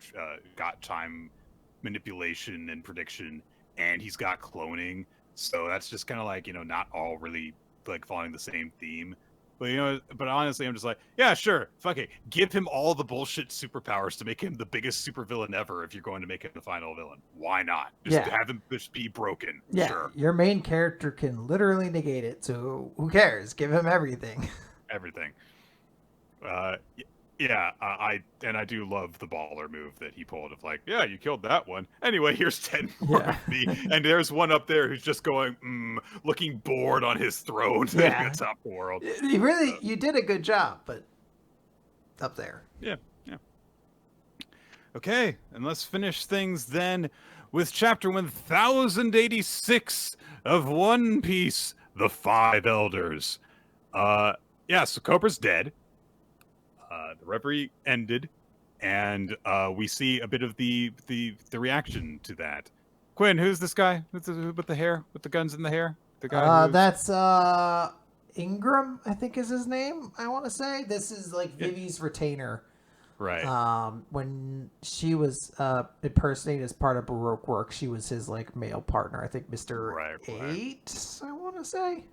manipulation and prediction, and he's got cloning, so that's just kind of like, not all really like following the same theme. But honestly, I'm just like, yeah, sure, fuck it, give him all the bullshit superpowers to make him the biggest supervillain ever. If you're going to make him the final villain, why not just have him just be broken? Yeah, sure. Your main character can literally negate it, so who cares? Give him everything. Everything. Yeah, I do love the baller move that he pulled of like, yeah, you killed that one. Anyway, here's 10 more of me. And there's one up there who's just going, looking bored on his throne atop the world. You did a good job, but up there. Yeah. Okay, and let's finish things then with chapter 1086 of One Piece, The Five Elders. So Cobra's dead. The reverie ended, and we see a bit of the reaction to that. Quinn, who's this guy with the hair, with the guns in the hair? The guy. That's Ingram, I think is his name. I want to say this is like Vivi's retainer. Right. When she was impersonated as part of Baroque work, she was his like male partner. I think Mr. 8. I want to say.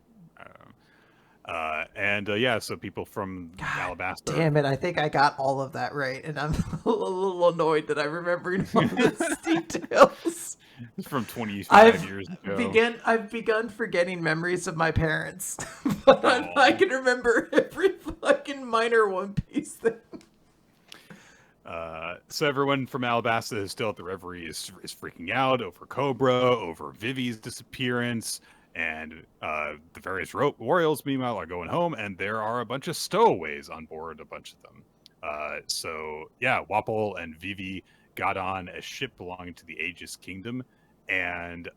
So people from Alabasta. Damn it, I think I got all of that right, and I'm a little annoyed that I remembered all these details. It's from 25 years ago. I've begun forgetting memories of my parents, but I can remember every fucking minor One Piece thing. So everyone from Alabasta who's still at the reverie is freaking out over Cobra, over Vivi's disappearance. And the various Royals, meanwhile, are going home, and there are a bunch of stowaways on board, a bunch of them. Wapol and Vivi got on a ship belonging to the Aegis Kingdom, and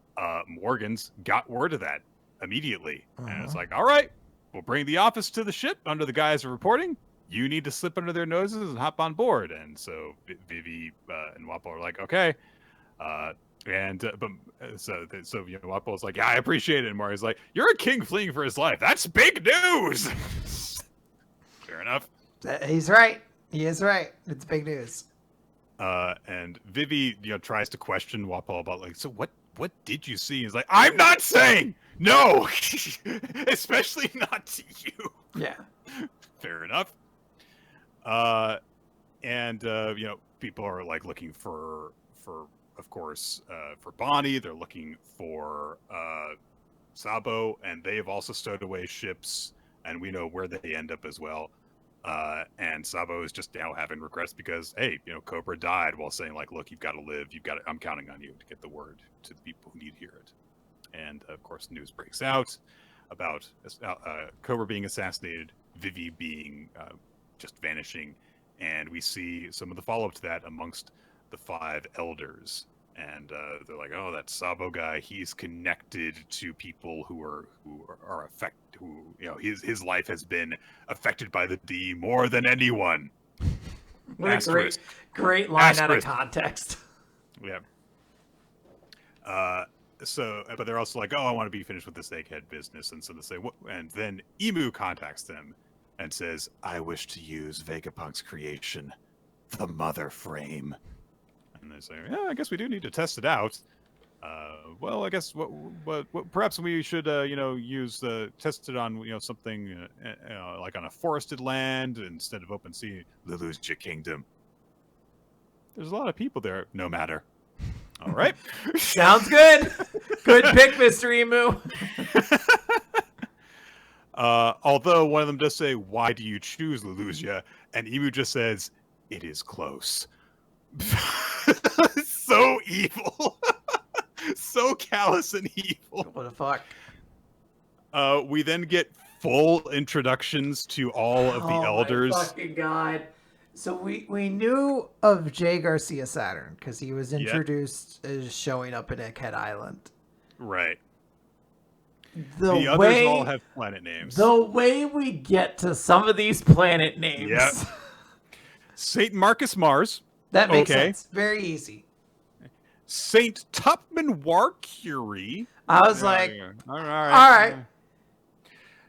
Morgans got word of that immediately. And it's like, all right, we'll bring the office to the ship under the guise of reporting. You need to slip under their noses and hop on board. And so Vivi and Wapol are like, okay. Wapol's like, yeah, I appreciate it. And Mario's like, you're a king fleeing for his life. That's big news. Fair enough. He's right. He is right. It's big news. And Vivi, tries to question Wapol about like, so what did you see? He's like, I'm not saying no, especially not to you. Yeah. Fair enough. People are like looking for of course, for Bonnie. They're looking for Sabo, and they have also stowed away ships, and we know where they end up as well. And Sabo is just now having regrets because, hey, Cobra died while saying like, look, you've got to live. I'm counting on you to get the word to the people who need to hear it. And of course, news breaks out. about Cobra being assassinated, Vivi being just vanishing, and we see some of the follow-up to that amongst the 5 elders. And they're like, "Oh, that Sabo guy. He's connected to people who are affected. Who his life has been affected by the D more than anyone." What a great line out of context. Yeah. But they're also like, "Oh, I want to be finished with this egghead business." And so they say, "What?" And then Emu contacts them and says, "I wish to use Vegapunk's creation, the Mother Frame." And they say, "Yeah, I guess we do need to test it out." Well, I guess what perhaps we should use test it on something like on a forested land instead of open sea. Lelusia Kingdom. There's a lot of people there. No matter. All right. Sounds good. Good pick, Mr. Emu. Although one of them does say, "Why do you choose Lelusia?" And Emu just says, "It is close." So evil. So callous and evil. What the fuck? We then get full introductions to all of the elders. Oh my fucking god. So we knew of Jay Garcia Saturn because he was introduced as showing up in Egghead Island. Right. The others all have planet names. The way we get to some of these planet names. Yep. Saint Marcus Mars. That makes sense. Very easy. Saint Tupman Warcury. I was like, all right.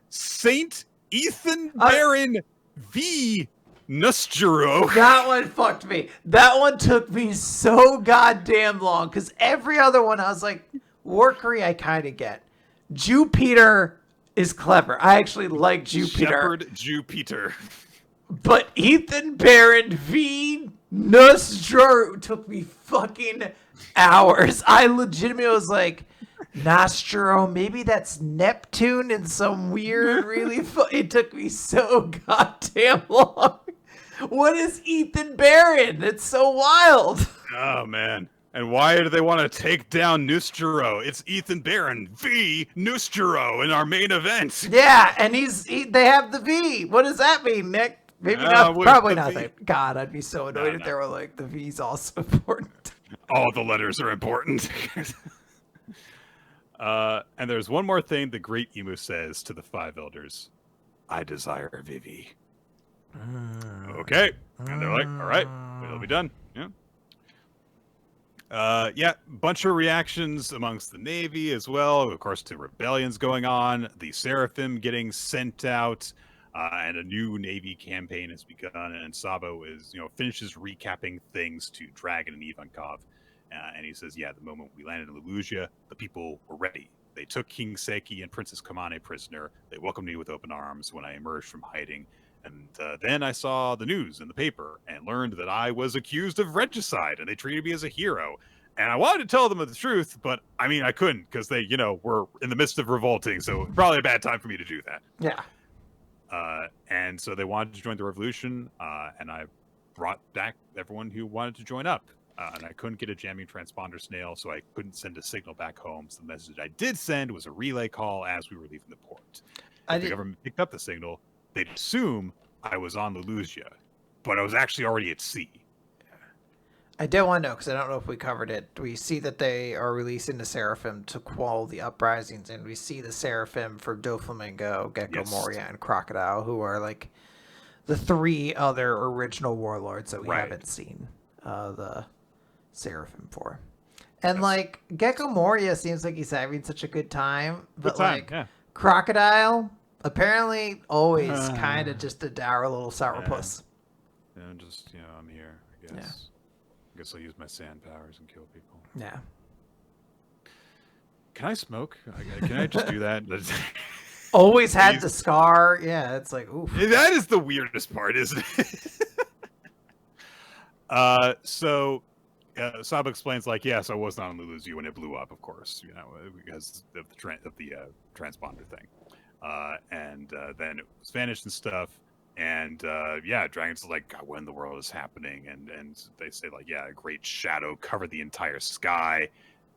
Saint Ethan Baron V. Nustero. That one fucked me. That one took me so goddamn long because every other one I was like, Warcury I kind of get. Jupiter is clever. I actually like Jupiter. Shepherd Jupiter. But Ethan Baron V. Nustero took me fucking hours. I legitimately was like, Nostro, maybe that's Neptune in some weird, really it took me so goddamn long. What is Ethan Baron? It's so wild. Oh, man. And why do they want to take down Nustero? It's Ethan Baron V. Nustero in our main event. Yeah, and they have the V. What does that mean, Nick? Maybe not. Probably nothing. God, I'd be so annoyed if they were like, the V's also important. All the letters are important. And there's one more thing the great Emu says to the 5 elders. "I desire Vivi." Okay. And they're like, "All right, it'll be done." Yeah. Bunch of reactions amongst the Navy as well. Of course, to rebellions going on, the Seraphim getting sent out, and a new Navy campaign has begun. And Sabo finishes recapping things to Dragon and Ivankov. And he says, "Yeah, the moment we landed in Lelusia, the people were ready. They took King Seki and Princess Kamane prisoner. They welcomed me with open arms when I emerged from hiding. And then I saw the news in the paper and learned that I was accused of regicide, and they treated me as a hero. And I wanted to tell them the truth, but I mean, I couldn't because they, were in the midst of revolting. So probably a bad time for me to do that." Yeah. And so they wanted to join the revolution, and I brought back everyone who wanted to join up. And I couldn't get a jamming transponder snail, so I couldn't send a signal back home. So the message I did send was a relay call as we were leaving the port. If the government picked up the signal, they'd assume I was on Lelusia, but I was actually already at sea. I did want to know, because I don't know if we covered it. We see that they are releasing the Seraphim to quell the uprisings, and we see the Seraphim for Doflamingo, Gecko Moria, and Crocodile, who are like the 3 other original warlords that we haven't seen the Seraphim for. And like Gecko Moria seems like he's having such a good time, but Crocodile apparently always kind of just a dour little sourpuss. And just I'm here, I guess. Yeah. I guess I'll use my sand powers and kill people. Yeah. Can I smoke? Can I just do that? Always had the scar. Yeah, it's like, oof. That is the weirdest part, isn't it? So Sabo explains, like, yes, I was not on Lelusia when it blew up, of course, because of the transponder thing. And then it was vanished and stuff. And Dragon's like, "God, what in the world is happening?" And they say, like, "Yeah, a great shadow covered the entire sky."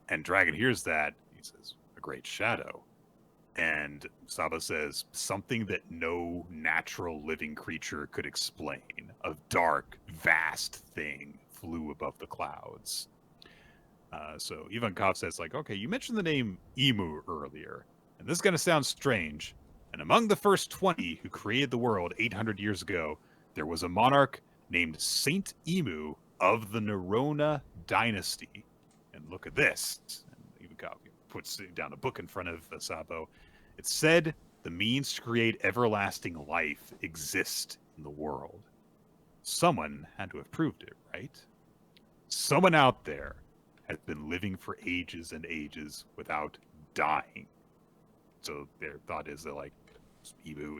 And Dragon hears that. He says, "A great shadow? And Sabo says, something that no natural living creature could explain. A dark, vast thing flew above the clouds. So Ivankov says, like, okay, you mentioned the name Emu earlier, and this is going to sound strange. And among the first 20 who created the world 800 years ago, there was a monarch named Saint Emu of the Nerona dynasty. And look at this. And Ivankov puts down a book in front of Sabo. It said the means to create everlasting life exist in the world. Someone had to have proved it, right? Someone out there has been living for ages and ages without dying. So their thought is that, like, Emu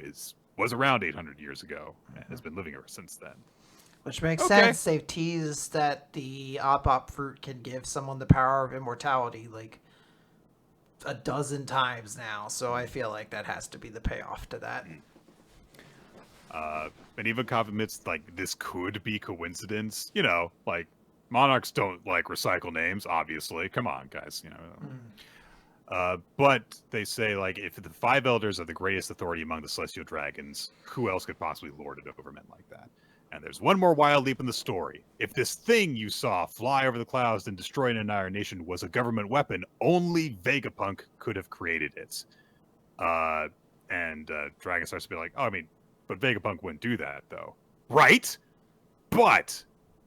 was around 800 years ago and has been living ever since then. Which makes sense. They've teased that the Op fruit can give someone the power of immortality, like, a dozen times now, so I feel like that has to be the payoff to that. And Ivankov admits, like, this could be coincidence. You know, like, monarchs don't, like, recycle names, obviously. Come on, guys, you know. But they say, like, if the five elders are the greatest authority among the celestial dragons, who else could possibly lord it over men like that? And there's one more wild leap in the story. If this thing you saw fly over the clouds and destroy an entire nation was a government weapon, only Vegapunk could have created it. And Dragon starts to be like, oh, I mean, but Vegapunk wouldn't do that, though. Right? But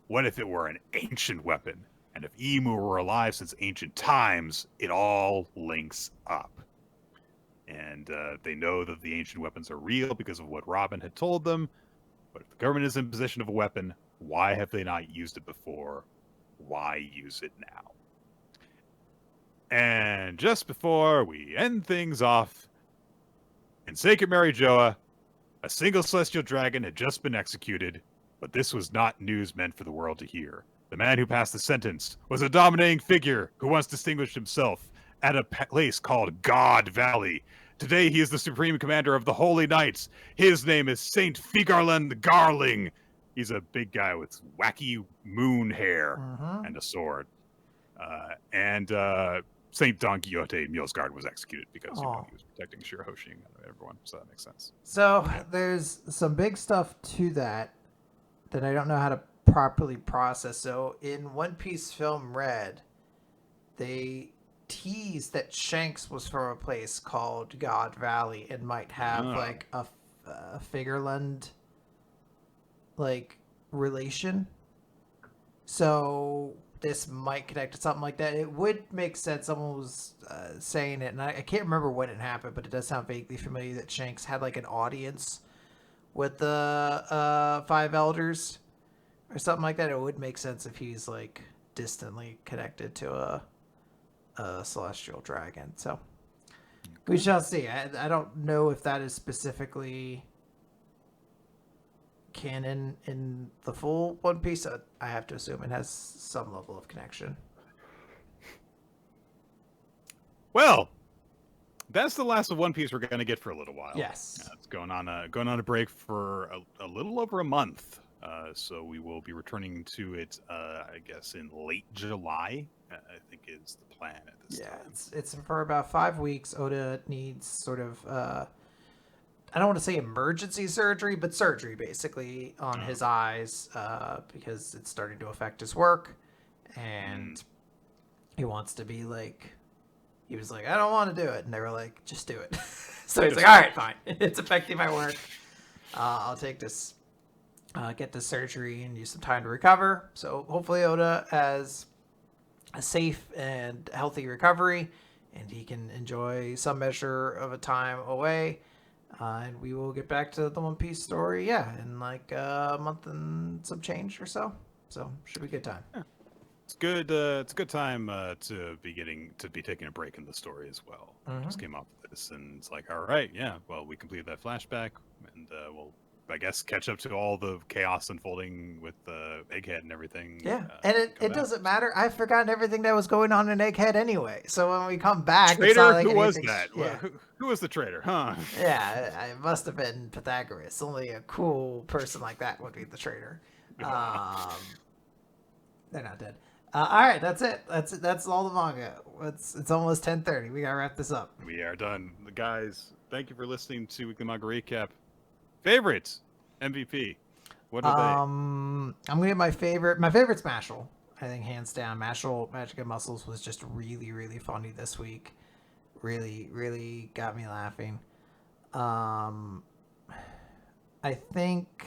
what if it were an ancient weapon? And if Emu were alive since ancient times, it all links up. And they know that the ancient weapons are real because of what Robin had told them. But if the government is in possession of a weapon, why have they not used it before? Why use it now? And just before we end things off, in Sacred Mary Joa, a single celestial dragon had just been executed, but this was not news meant for the world to hear. The man who passed the sentence was a dominating figure who once distinguished himself at a place called God Valley. Today he is the supreme commander of the Holy Knights. His name is Saint Figarland Garling. He's a big guy with wacky moon hair and a sword. And Saint Don Quixote Mjolsgard was executed because he was protecting Shirahoshi and everyone, so that makes sense. So there's some big stuff to that I don't know how to properly process. So in One Piece Film Red, they teased that Shanks was from a place called God Valley and might have like a Figarland like relation. So this might connect to something like that. It would make sense. Someone was saying it, and I can't remember when it happened, but it does sound vaguely familiar that Shanks had like an audience with the five elders or something like that. It would make sense if he's like distantly connected to a celestial dragon. So we shall see. I don't know if that is specifically canon in the full One Piece. I have to assume it has some level of connection. Well, that's the last of One Piece we're going to get for a little while. Yes, it's going on a break for a little over a month. So we will be returning to it, I guess, in late July. I think is the plan at this time. Yeah, it's for about 5 weeks. Oda needs sort of I don't want to say emergency surgery, but surgery basically on his eyes because it's starting to affect his work, and he wants to be like, he was like, I don't want to do it, and they were like, just do it. So he's like, all right, fine, it's affecting my work. I'll take this, get this surgery and use some time to recover. So hopefully Oda has a safe and healthy recovery, and he can enjoy some measure of a time away. And we will get back to the One Piece story, in like a month and some change or so. So should be a good time. Yeah. It's good. It's a good time to be taking a break in the story as well. Just came off of this, and it's like, all right, yeah. Well, we completed that flashback, and we'll, I guess, catch up to all the chaos unfolding with Egghead and everything. Yeah, and it doesn't matter. I've forgotten everything that was going on in Egghead anyway. So when we come back, traitor, it's not like who was that? Yeah. Who was the traitor? Huh? Yeah, it must have been Pythagoras. Only a cool person like that would be the traitor. They're not dead. All right, that's it. That's all the manga. It's almost 10:30. We gotta wrap this up. We are done. guys, thank you for listening to Weekly Manga Recap. Favorites, MVP. What are I'm gonna get my favorite. My favorite's Mashle. I think hands down, Mashle Magic and Muscles was just really, really funny this week. Really, really got me laughing. I think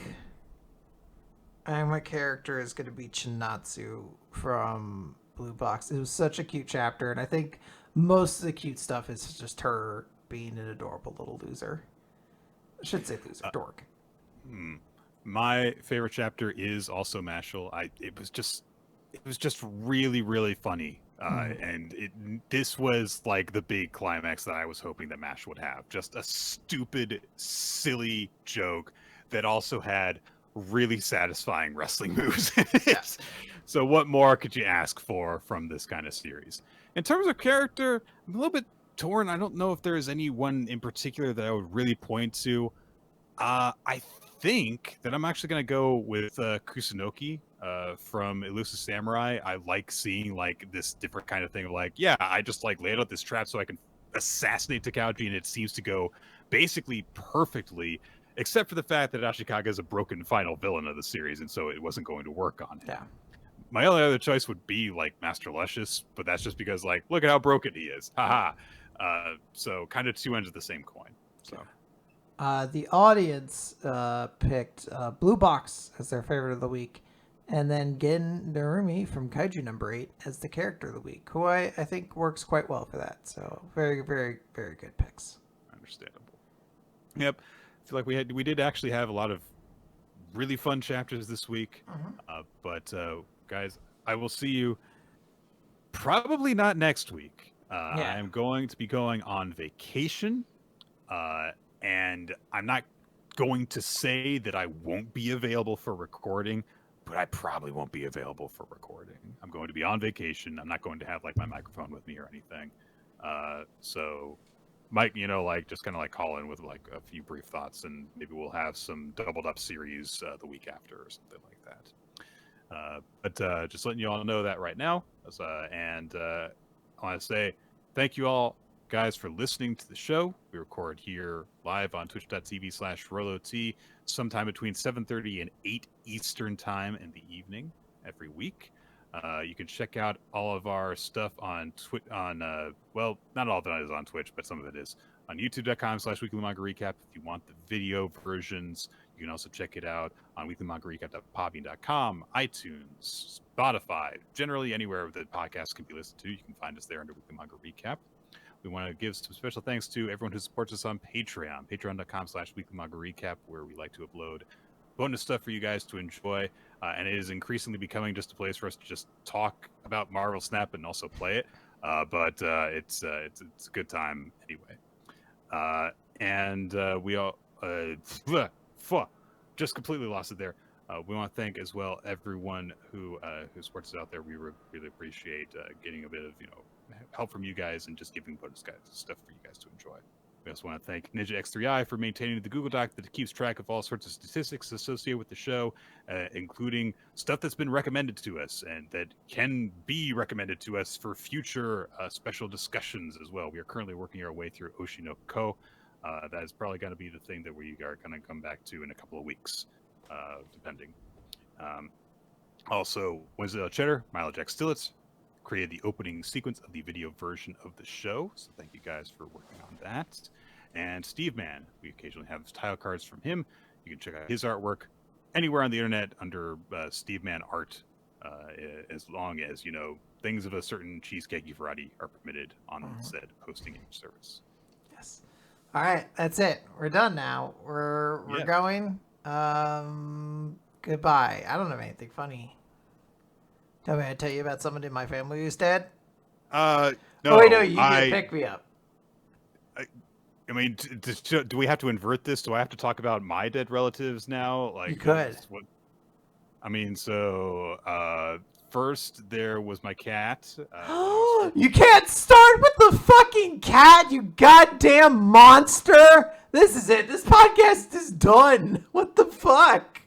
my character is gonna be Chinatsu from Blue Box. It was such a cute chapter, and I think most of the cute stuff is just her being an adorable little loser. I should say loser, dork. My favorite chapter is also Mashle. It was just really, really funny. And this was like the big climax that I was hoping that Mashle would have. Just a stupid, silly joke that also had really satisfying wrestling moves. So what more could you ask for from this kind of series? In terms of character, I'm a little bit torn. I don't know if there is anyone in particular that I would really point to. I think that I'm actually going to go with Kusunoki from Elusive Samurai. I like seeing like this different kind of thing of like, yeah, I just like laid out this trap so I can assassinate Takauji, and it seems to go basically perfectly, except for the fact that Ashikaga is a broken final villain of the series, and so it wasn't going to work on him. Yeah. My only other choice would be like Master Luscious, but that's just because like, look at how broken he is. Haha. So kind of two ends of the same coin. So. The audience picked Blue Box as their favorite of the week, and then Gen Narumi from Kaiju No. 8 as the character of the week, who I think works quite well for that. So very, very, very good picks. Understandable. Yep. I feel like we did actually have a lot of really fun chapters this week. But guys, I will see you probably not next week. I am going to be going on vacation. And I'm not going to say that I won't be available for recording, but I probably won't be available for recording. I'm going to be on vacation. I'm not going to have like my microphone with me or anything. So Mike, like just kind of like call in with like a few brief thoughts, and maybe we'll have some doubled up series the week after or something like that. But just letting you all know that right now. And I want to say thank you all, guys, for listening to the show. We record here live on twitch.tv/RoloT sometime between 7:30 and 8 Eastern time in the evening every week. You can check out all of our stuff on well, not all of it is on Twitch, but some of it is on youtube.com/weekly manga recap. If you want the video versions, you can also check it out on weeklymangarecap.podbean.com, iTunes, Spotify, generally anywhere that podcasts can be listened to. You can find us there under Weekly Manga Recap. We want to give some special thanks to everyone who supports us on Patreon, patreon.com/weekly manga recap, where we like to upload bonus stuff for you guys to enjoy. And it is increasingly becoming just a place for us to just talk about Marvel Snap and also play it. But it's a good time anyway. And we all just completely lost it there. We want to thank as well everyone who supports us out there. We really appreciate getting a bit of help from you guys and just giving bonus guys stuff for you guys to enjoy. We also want to thank Ninja X3i for maintaining the Google Doc that keeps track of all sorts of statistics associated with the show, including stuff that's been recommended to us and that can be recommended to us for future special discussions as well. We are currently working our way through Oshi no Ko. That is probably going to be the thing that we are going to come back to in a couple of weeks, depending. Also, Wednesday Cheddar, Milo Jack Stillitz, created the opening sequence of the video version of the show, so thank you guys for working on that. And Steve Man, we occasionally have title cards from him. You can check out his artwork anywhere on the internet under Steve Man Art, as long as things of a certain cheesecakey variety are permitted on said hosting image service. Yes. All right, that's it. We're done now. We're going. Goodbye. I don't have anything funny. Tell me, I tell you about someone in my family who's dead? No. Oh, wait, no, you can pick me up. I mean, do we have to invert this? Do I have to talk about my dead relatives now? Like, you could. First there was my cat. You can't start with the fucking cat, you goddamn monster! This is it. This podcast is done. What the fuck?